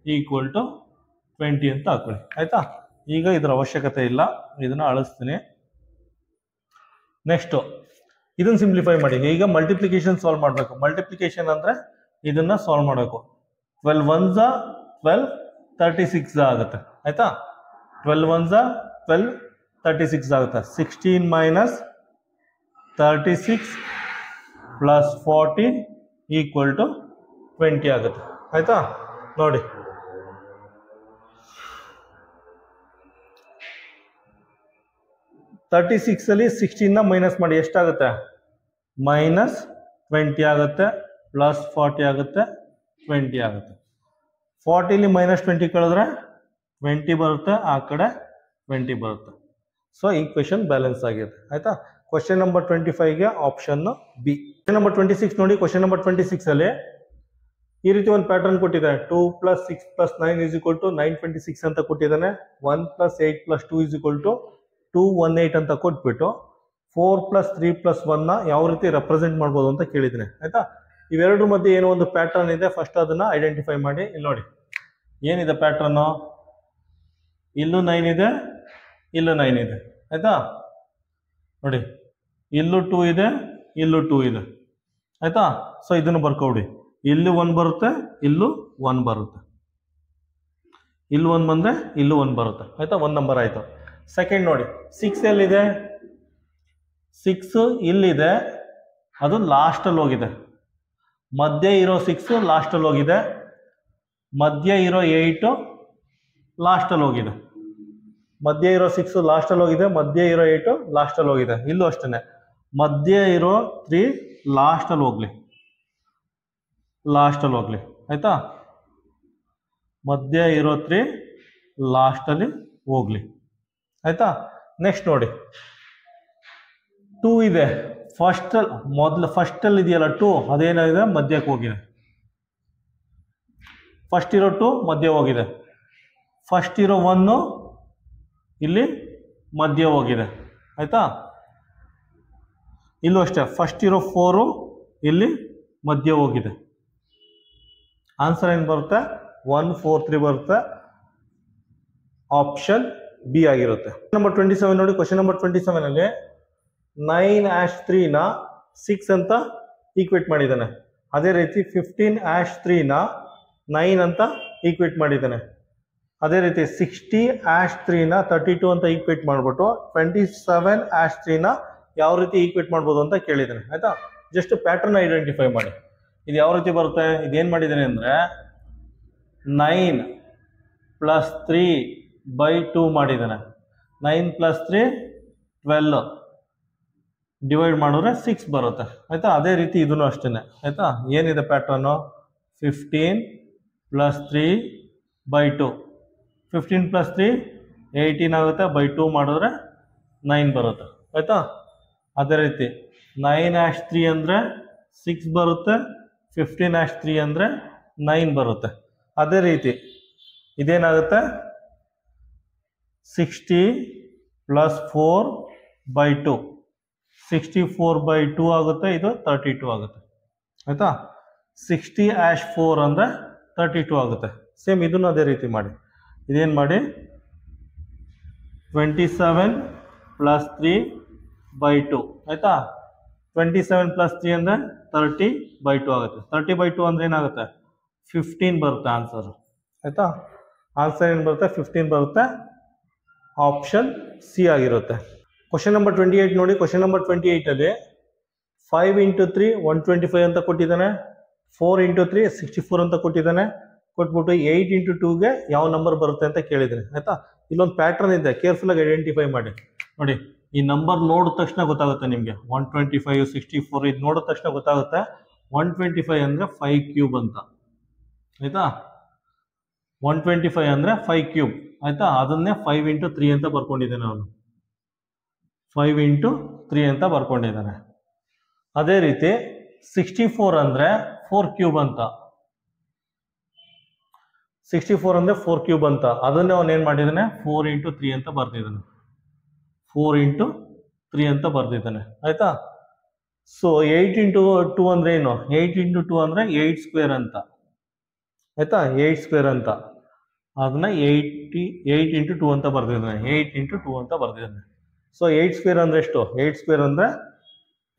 ಈಕ್ವಲ್ ಟು 20 ಅಂತ ಹಾಕೊಳ್ಳಿ ಆಯ್ತಾ. ಈಗ ಇದರ ಅವಶ್ಯಕತೆ ಇಲ್ಲ, ಇದನ್ನ ಅಳಿಸ್ತೀನಿ. ನೆಕ್ಸ್ಟು ಇದನ್ನು ಸಿಂಪ್ಲಿಫೈ ಮಾಡಿ. ಈಗ ಮಲ್ಟಿಪ್ಲಿಕೇಶನ್ ಸಾಲ್ವ್ ಮಾಡಬೇಕು. ಮಲ್ಟಿಪ್ಲಿಕೇಶನ್ ಅಂದರೆ ಇದನ್ನ ಸಾಲ್ವ್ ಮಾಡಬೇಕು. 12 1s 12 36 ಆಗುತ್ತೆ ಆಯ್ತಾ. 12 1s 12 36 ಆಗುತ್ತೆ. 16 ಮೈನಸ್ 36 ಪ್ಲಸ್ 40 ಈಕ್ವಲ್ ಟು 20 ಆಗುತ್ತೆ ಆಯ್ತಾ. ನೋಡಿ, -36 16ನ ಮೈನಸ್ ಮಾಡಿ ಎಷ್ಟಾಗುತ್ತೆ, -20 ಆಗುತ್ತೆ, ಪ್ಲಸ್ 40 ಆಗುತ್ತೆ, 20 ಆಗುತ್ತೆ. 40ಲಿ -20 ಕಳೆದ್ರೆ 20 ಬರುತ್ತೆ, ಆ ಕಡೆ 20 ಬರುತ್ತೆ. ಸೊ ಈಕ್ವೇಷನ್ ಬ್ಯಾಲೆನ್ಸ್ ಆಗಿದೆ ಆಯ್ತಾ. ಕ್ವಶನ್ ನಂಬರ್ 25ಗೆ ಆಪ್ಷನ್ ಬಿ. ಕ್ವಶನ್ ನಂಬರ್ 26 ನೋಡಿ. ಕ್ವಶನ್ ನಂಬರ್ 26 ಈ ರೀತಿ ಒಂದು ಪ್ಯಾಟರ್ನ್ ಕೊಟ್ಟಿದ್ದಾನೆ. 2 + 6 + 9 = 926 ಅಂತ ಕೊಟ್ಟಿದ್ದಾನೆ. 1 + 8 + 2 = 218 ಅಂತ ಕೊಟ್ಬಿಟ್ಟು 4 + 3 + 1ನ ಯಾವ ರೀತಿ ರೆಪ್ರೆಸೆಂಟ್ ಮಾಡ್ಬೋದು ಅಂತ ಕೇಳಿದ್ದೀನಿ ಆಯ್ತಾ. ಇವೆರಡರ ಮಧ್ಯೆ ಏನೋ ಒಂದು ಪ್ಯಾಟರ್ನ್ ಇದೆ, ಫಸ್ಟ್ ಅದನ್ನ ಐಡೆಂಟಿಫೈ ಮಾಡಿ. ಇಲ್ಲಿ ನೋಡಿ ಏನಿದೆ ಪ್ಯಾಟರ್ನು, ಇಲ್ಲೂ 9 ಇದೆ, ಇಲ್ಲೂ 9 ಇದೆ ಆಯ್ತಾ. ನೋಡಿ, ಇಲ್ಲೂ 2 ಇದೆ, ಇಲ್ಲೂ 2 ಇದೆ ಆಯ್ತಾ. ಸೊ ಇದನ್ನು ಬರ್ಕೊಬಿಡಿ. ಇಲ್ಲೂ 1 ಬರುತ್ತೆ, ಇಲ್ಲೂ 1 ಬರುತ್ತೆ, ಇಲ್ಲೂ 1 ಬಂದ್ರೆ ಇಲ್ಲೂ 1 ಬರುತ್ತೆ ಆಯ್ತಾ. 1 ನಂಬರ್ ಆಯ್ತು. ಸೆಕೆಂಡ್ ನೋಡಿ, 6 ಎಲ್ಲಿದೆ, 6 ಇಲ್ಲಿದೆ, ಅದು ಲಾಸ್ಟಲ್ಲಿ ಹೋಗಿದೆ. ಮಧ್ಯೆ ಇರೋ 6 ಲಾಸ್ಟಲ್ಲಿ ಹೋಗಿದೆ, ಮಧ್ಯೆ ಇರೋ 8 ಲಾಸ್ಟಲ್ಲಿ ಹೋಗಿದೆ. ಮಧ್ಯೆ ಇರೋ 6 ಲಾಸ್ಟಲ್ಲಿ ಹೋಗಿದೆ, ಮಧ್ಯೆ ಇರೋ 8 ಲಾಸ್ಟಲ್ಲಿ ಹೋಗಿದೆ. ಇಲ್ಲೂ ಅಷ್ಟೇ, ಮಧ್ಯೆ ಇರೋ 3 ಲಾಸ್ಟಲ್ಲಿ ಹೋಗ್ಲಿ, ಲಾಸ್ಟಲ್ಲಿ ಹೋಗ್ಲಿ ಆಯ್ತಾ. ಮಧ್ಯೆ ಇರೋ 3 ಲಾಸ್ಟಲ್ಲಿ ಹೋಗ್ಲಿ ಆಯ್ತಾ. ನೆಕ್ಸ್ಟ್ ನೋಡಿ, 2 ಇದೆ, ಫಸ್ಟಲ್ಲಿ ಇದೆಯಲ್ಲ 2, ಅದೇನಾಗಿದೆ ಮಧ್ಯಕ್ಕೆ ಹೋಗಿದೆ. ಫಸ್ಟ್ ಇರೋ 2 ಮಧ್ಯ ಹೋಗಿದೆ, ಫಸ್ಟ್ ಇರೋ 1 ಇಲ್ಲಿ ಮಧ್ಯ ಹೋಗಿದೆ ಆಯ್ತಾ. ಇಲ್ಲೂ ಅಷ್ಟೇ, ಫಸ್ಟ್ ಇರೋ 4 ಇಲ್ಲಿ ಮಧ್ಯ ಹೋಗಿದೆ. ಆನ್ಸರ್ ಏನು ಬರುತ್ತೆ, 1 4 3 ಬರುತ್ತೆ. ಆಪ್ಷನ್ ಬಿ ಆಗಿರುತ್ತೆ. ನಂಬರ್ 27 ನೋಡಿ. ಕ್ವಶನ್ ನಂಬರ್ 27 9-3ನ 6 ಅಂತ ಈಕ್ವೇಟ್ ಮಾಡಿದ್ದಾನೆ. ಅದೇ ರೀತಿ 15-3ನ 9 ಅಂತ ಈಕ್ವೇಟ್ ಮಾಡಿದ್ದಾನೆ. ಅದೇ ರೀತಿ 60-3ನ 32 ಅಂತ ಈಕ್ವೇಟ್ ಮಾಡಿಬಿಟ್ಟು 27-3ನ ಯಾವ ರೀತಿ ಈಕ್ವೇಟ್ ಮಾಡ್ಬೋದು ಅಂತ ಕೇಳಿದ್ದಾನೆ ಆಯ್ತಾ. ಜಸ್ಟ್ ಪ್ಯಾಟರ್ನ್ ಐಡೆಂಟಿಫೈ ಮಾಡಿ. ಇದು ಯಾವ ರೀತಿ ಬರುತ್ತೆ, ಇದೇನು ಮಾಡಿದ್ದಾನೆ ಅಂದರೆ 9 + 3/2 ಮಾಡಿದ್ದಾನೆ. 9 + 3 12 ಡಿವೈಡ್ ಮಾಡಿದ್ರೆ 6 ಬರುತ್ತೆ ಆಯ್ತಾ. ಅದೇ ರೀತಿ ಇದನ್ನು ಅಷ್ಟೇ ಆಯ್ತಾ. ಏನಿದೆ ಪ್ಯಾಟರ್ನು, 15 + 3/2, 15 + 3 18 ಆಗುತ್ತೆ, /2 ಮಾಡಿದ್ರೆ 9 ಬರುತ್ತೆ ಆಯ್ತಾ. ಅದೇ ರೀತಿ 9-3 ಅಂದರೆ 6 ಬರುತ್ತೆ, 15-3 ಅಂದರೆ 9 ಬರುತ್ತೆ. ಅದೇ ರೀತಿ ಇದೇನಾಗುತ್ತೆ, 60 + 4/2, 64/2 ಆಗುತ್ತೆ, ಇದು 32 ಆಗುತ್ತೆ ಆಯಿತಾ. 60 ಅಂದರೆ 32 ಆಗುತ್ತೆ. ಸೇಮ್ ಇದನ್ನು ಅದೇ ರೀತಿ ಮಾಡಿ. ಇದೇನು ಮಾಡಿ 27 + 3/2 ಆಯಿತಾ. 27 + 3 ಅಂದರೆ 30/2 ಆಗುತ್ತೆ. 30/2 ಅಂದರೆ ಏನಾಗುತ್ತೆ 15 ಬರುತ್ತೆ ಆನ್ಸರ್ ಆಯಿತಾ. ಆನ್ಸರ್ ಏನು ಬರುತ್ತೆ 15 ಬರುತ್ತೆ. ಆಪ್ಷನ್ ಸಿ ಆಗಿರುತ್ತೆ. ಕ್ವಶನ್ ನಂಬರ್ 28 ನೋಡಿ. ಕ್ವಶನ್ ನಂಬರ್ 28 ಅಲ್ಲಿ 5 × 3 125 ಅಂತ ಕೊಟ್ಟಿದ್ದಾನೆ. 4 × 3 64 ಅಂತ ಕೊಟ್ಟಿದ್ದಾನೆ. ಕೊಟ್ಬಿಟ್ಟು 8 × 2ಗೆ ಯಾವ ನಂಬರ್ ಬರುತ್ತೆ ಅಂತ ಕೇಳಿದ್ದಾನೆ ಆಯಿತಾ. ಇಲ್ಲೊಂದು ಪ್ಯಾಟ್ರನ್ ಇದೆ, ಕೇರ್ಫುಲ್ಲಾಗಿ ಐಡೆಂಟಿಫೈ ಮಾಡಿ. ನೋಡಿ ಈ ನಂಬರ್ ನೋಡಿದ ತಕ್ಷಣ ಗೊತ್ತಾಗುತ್ತೆ ನಿಮಗೆ. 125 64 ಇದು ನೋಡಿದ ತಕ್ಷಣ ಗೊತ್ತಾಗುತ್ತೆ. 125 ಅಂದರೆ 5³ ಅಂತ ಆಯಿತಾ. 125 ಅಂದರೆ 5³ ಆಯಿತಾ. ಅದನ್ನೇ 5 × 3 ಅಂತ ಬರ್ಕೊಂಡಿದ್ದಾನೆ ಅವನು. 5 × 3 ಅಂತ ಬರ್ಕೊಂಡಿದ್ದಾನೆ. ಅದೇ ರೀತಿ 64 ಅಂದರೆ 4³ ಅಂತ. 64 ಅಂದರೆ 4³ ಅಂತ. ಅದನ್ನೇ ಅವನು ಏನು ಮಾಡಿದ್ದಾನೆ 4 × 3 ಅಂತ ಬರ್ದಿದ್ದಾನೆ. 4 × 3 ಅಂತ ಬರ್ದಿದ್ದಾನೆ ಆಯಿತಾ. ಸೊ 8 × 2 ಅಂದರೆ ಏನು 8 × 2 ಅಂದರೆ 8² ಅಂತ ಆಯಿತಾ. 8² ಅಂತ. ಅದನ್ನ 8 × 2 ಅಂತ ಬರ್ದಿದ್ದಾನೆ. 8 × 2 ಅಂತ ಬರ್ದಿದ್ದಾನೆ. ಸೊ 8² ಅಂದರೆ ಎಷ್ಟು 8² ಅಂದರೆ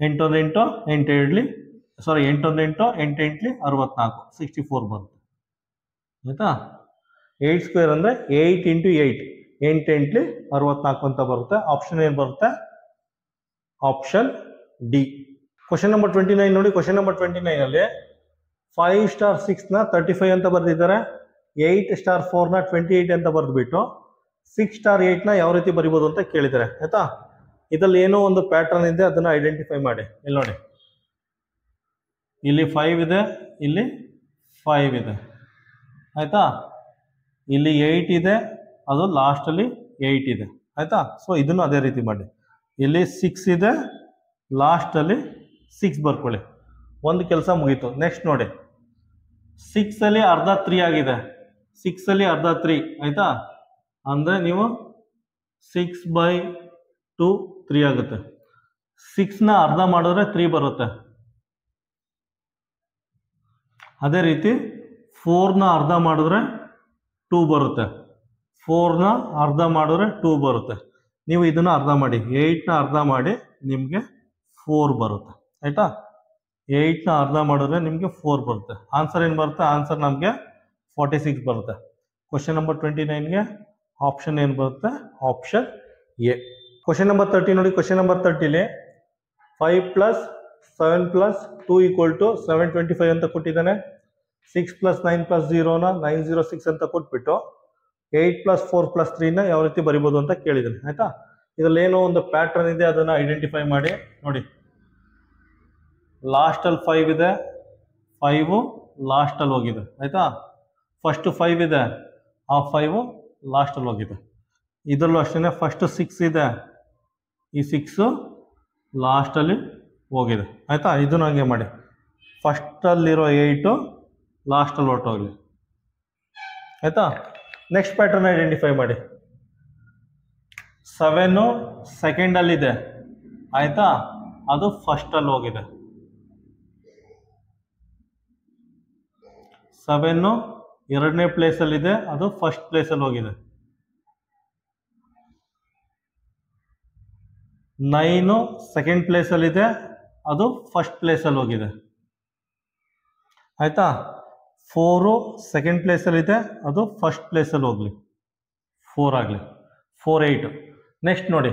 8 × 8 8 8 ಸಾರಿ 8 × 8 8 8 64 64 ಬರುತ್ತೆ ಆಯಿತಾ. 8² ಅಂದರೆ 8 × 8 8 8 64 ಅಂತ ಬರುತ್ತೆ. ಆಪ್ಷನ್ ಏನು ಬರುತ್ತೆ ಆಪ್ಷನ್ ಡಿ. ಕ್ವಶನ್ ನಂಬರ್ 29 ನೋಡಿ. ಕ್ವಶನ್ ನಂಬರ್ 29 ಅಲ್ಲಿ 5 * 6ನ 35 ಅಂತ ಬರೆದಿದ್ದಾರೆ. 8 * 4ನ 28 ಅಂತ ಬರೆದ್ಬಿಟ್ಟು 6 * 8ನ ಯಾವ ರೀತಿ ಬರಿಬೋದು ಅಂತ ಕೇಳಿದ್ದಾರೆ ಆಯ್ತಾ. ಇದರಲ್ಲಿ ಏನೋ ಒಂದು ಪ್ಯಾಟರ್ನ್ ಇದೆ, ಅದನ್ನ ಐಡೆಂಟಿಫೈ ಮಾಡಿ. ಇಲ್ಲಿ ನೋಡಿ, ಇಲ್ಲಿ 5 ಇದೆ, ಇಲ್ಲಿ 5 ಇದೆ ಆಯ್ತಾ. ಇಲ್ಲಿ 8 ಇದೆ, ಅದು ಲಾಸ್ಟಲ್ಲಿ 8 ಇದೆ ಆಯ್ತಾ. ಸೊ ಇದನ್ನು ಅದೇ ರೀತಿ ಮಾಡಿ. ಇಲ್ಲಿ 6 ಇದೆ, ಲಾಸ್ಟಲ್ಲಿ 6 ಬರ್ಕೊಳ್ಳಿ. ಒಂದು ಕೆಲಸ ಮುಗೀತು. ನೆಕ್ಸ್ಟ್ ನೋಡಿ, 6 ಅಲ್ಲಿ ಅರ್ಧ 3 ಆಗಿದೆ. 6 ಅಲ್ಲಿ ಅರ್ಧ 3 ಆಯ್ತಾ. ಅಂದರೆ ನೀವು 6/2 3 ಆಗುತ್ತೆ. 6ನ ಅರ್ಧ ಮಾಡಿದ್ರೆ 3 ಬರುತ್ತೆ. ಅದೇ ರೀತಿ 4ನ ಅರ್ಧ ಮಾಡಿದ್ರೆ 2 ಬರುತ್ತೆ. 4ನ ಅರ್ಧ ಮಾಡಿದ್ರೆ 2 ಬರುತ್ತೆ. ನೀವು ಇದನ್ನು ಅರ್ಧ ಮಾಡಿ, 8ನ ಅರ್ಧ ಮಾಡಿ ನಿಮಗೆ 4 ಬರುತ್ತೆ ಆಯ್ತಾ. 8ನ ಅರ್ಧ ಮಾಡಿದ್ರೆ ನಿಮಗೆ 4 ಬರುತ್ತೆ. ಆನ್ಸರ್ ಏನು ಬರುತ್ತೆ? ಆನ್ಸರ್ ನಮಗೆ 46 ಬರುತ್ತೆ. ಕ್ವಶನ್ ನಂಬರ್ 29ಗೆ ಆಪ್ಷನ್ ಏನು ಬರುತ್ತೆ? Option A. ಕ್ವಶನ್ ನಂಬರ್ 30 ನೋಡಿ. ಕ್ವಶನ್ ನಂಬರ್ 30ಲಿ 5 + 7 + 2 = 725 ಅಂತ ಕೊಟ್ಟಿದ್ದಾನೆ. 6 + 9 + 0ನ 906 ಅಂತ ಕೊಟ್ಬಿಟ್ಟು 8 + 4 + 3ನ ಯಾವ ರೀತಿ ಬರಿಬೋದು ಅಂತ ಕೇಳಿದ್ದಾನೆ ಆಯ್ತಾ. ಇದರಲ್ಲಿ ಏನೋ ಒಂದು ಪ್ಯಾಟರ್ನ್ ಇದೆ, ಅದನ್ನು ಐಡೆಂಟಿಫೈ ಮಾಡಿ. ನೋಡಿ, ಲಾಸ್ಟಲ್ಲಿ 5 ಇದೆ, 5 ಲಾಸ್ಟಲ್ಲಿ ಹೋಗಿದೆ ಆಯ್ತಾ. ಫಸ್ಟ್ 5 ಇದೆ, ಆ 5 ಲಾಸ್ಟಲ್ಲಿ ಹೋಗಿದೆ. ಇದರಲ್ಲೂ ಅಷ್ಟೇ, ಫಸ್ಟ್ 6 ಇದೆ, ಈ 6 ಲಾಸ್ಟಲ್ಲಿ ಹೋಗಿದೆ ಆಯ್ತಾ. ಇದನ್ನು ಹಂಗೆ ಮಾಡಿ. ಫಸ್ಟಲ್ಲಿರೋ 8 ಲಾಸ್ಟಲ್ಲಿ ಹೊರಟೋಗಲಿ ಆಯ್ತಾ. ನೆಕ್ಸ್ಟ್ ಪ್ಯಾಟರ್ನ್ ಐಡೆಂಟಿಫೈ ಮಾಡಿ. 7 ಸೆಕೆಂಡಲ್ಲಿದೆ ಆಯ್ತಾ, ಅದು ಫಸ್ಟಲ್ಲಿ ಹೋಗಿದೆ. 7 ಎರಡನೇ ಪ್ಲೇಸಲ್ಲಿದೆ, ಅದು ಫಸ್ಟ್ ಪ್ಲೇಸಲ್ಲಿ ಹೋಗಿದೆ. 9 ಸೆಕೆಂಡ್ ಪ್ಲೇಸಲ್ಲಿದೆ, ಅದು ಫಸ್ಟ್ ಪ್ಲೇಸಲ್ಲಿ ಹೋಗಿದೆ ಆಯ್ತಾ. 4 ಸೆಕೆಂಡ್ ಪ್ಲೇಸಲ್ಲಿದೆ, ಅದು ಫಸ್ಟ್ ಪ್ಲೇಸಲ್ಲಿ ಹೋಗಲಿ, 4 ಆಗಲಿ. 4 8. ನೆಕ್ಸ್ಟ್ ನೋಡಿ,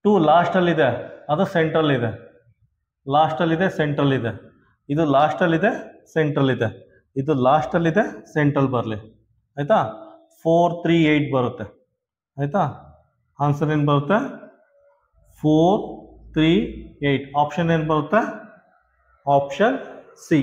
2 ಲಾಸ್ಟಲ್ಲಿದೆ, ಅದು ಸೆಂಟ್ರಲ್ಲಿದೆ. ಲಾಸ್ಟಲ್ಲಿದೆ, ಸೆಂಟ್ರಲ್ಲಿದೆ. ಇದು ಲಾಸ್ಟಲ್ಲಿದೆ, ಸೆಂಟ್ರಲ್ಲಿದೆ. ಇದು ಲಾಸ್ಟಲ್ಲಿದೆ, ಸೆಂಟ್ರಲ್ ಬರಲಿ ಆಯಿತಾ. 4 3 8 ಬರುತ್ತೆ ಆಯಿತಾ. ಆನ್ಸರ್ ಏನು ಬರುತ್ತೆ? 4 3 8. ಆಪ್ಷನ್ ಏನು ಬರುತ್ತೆ? Option C.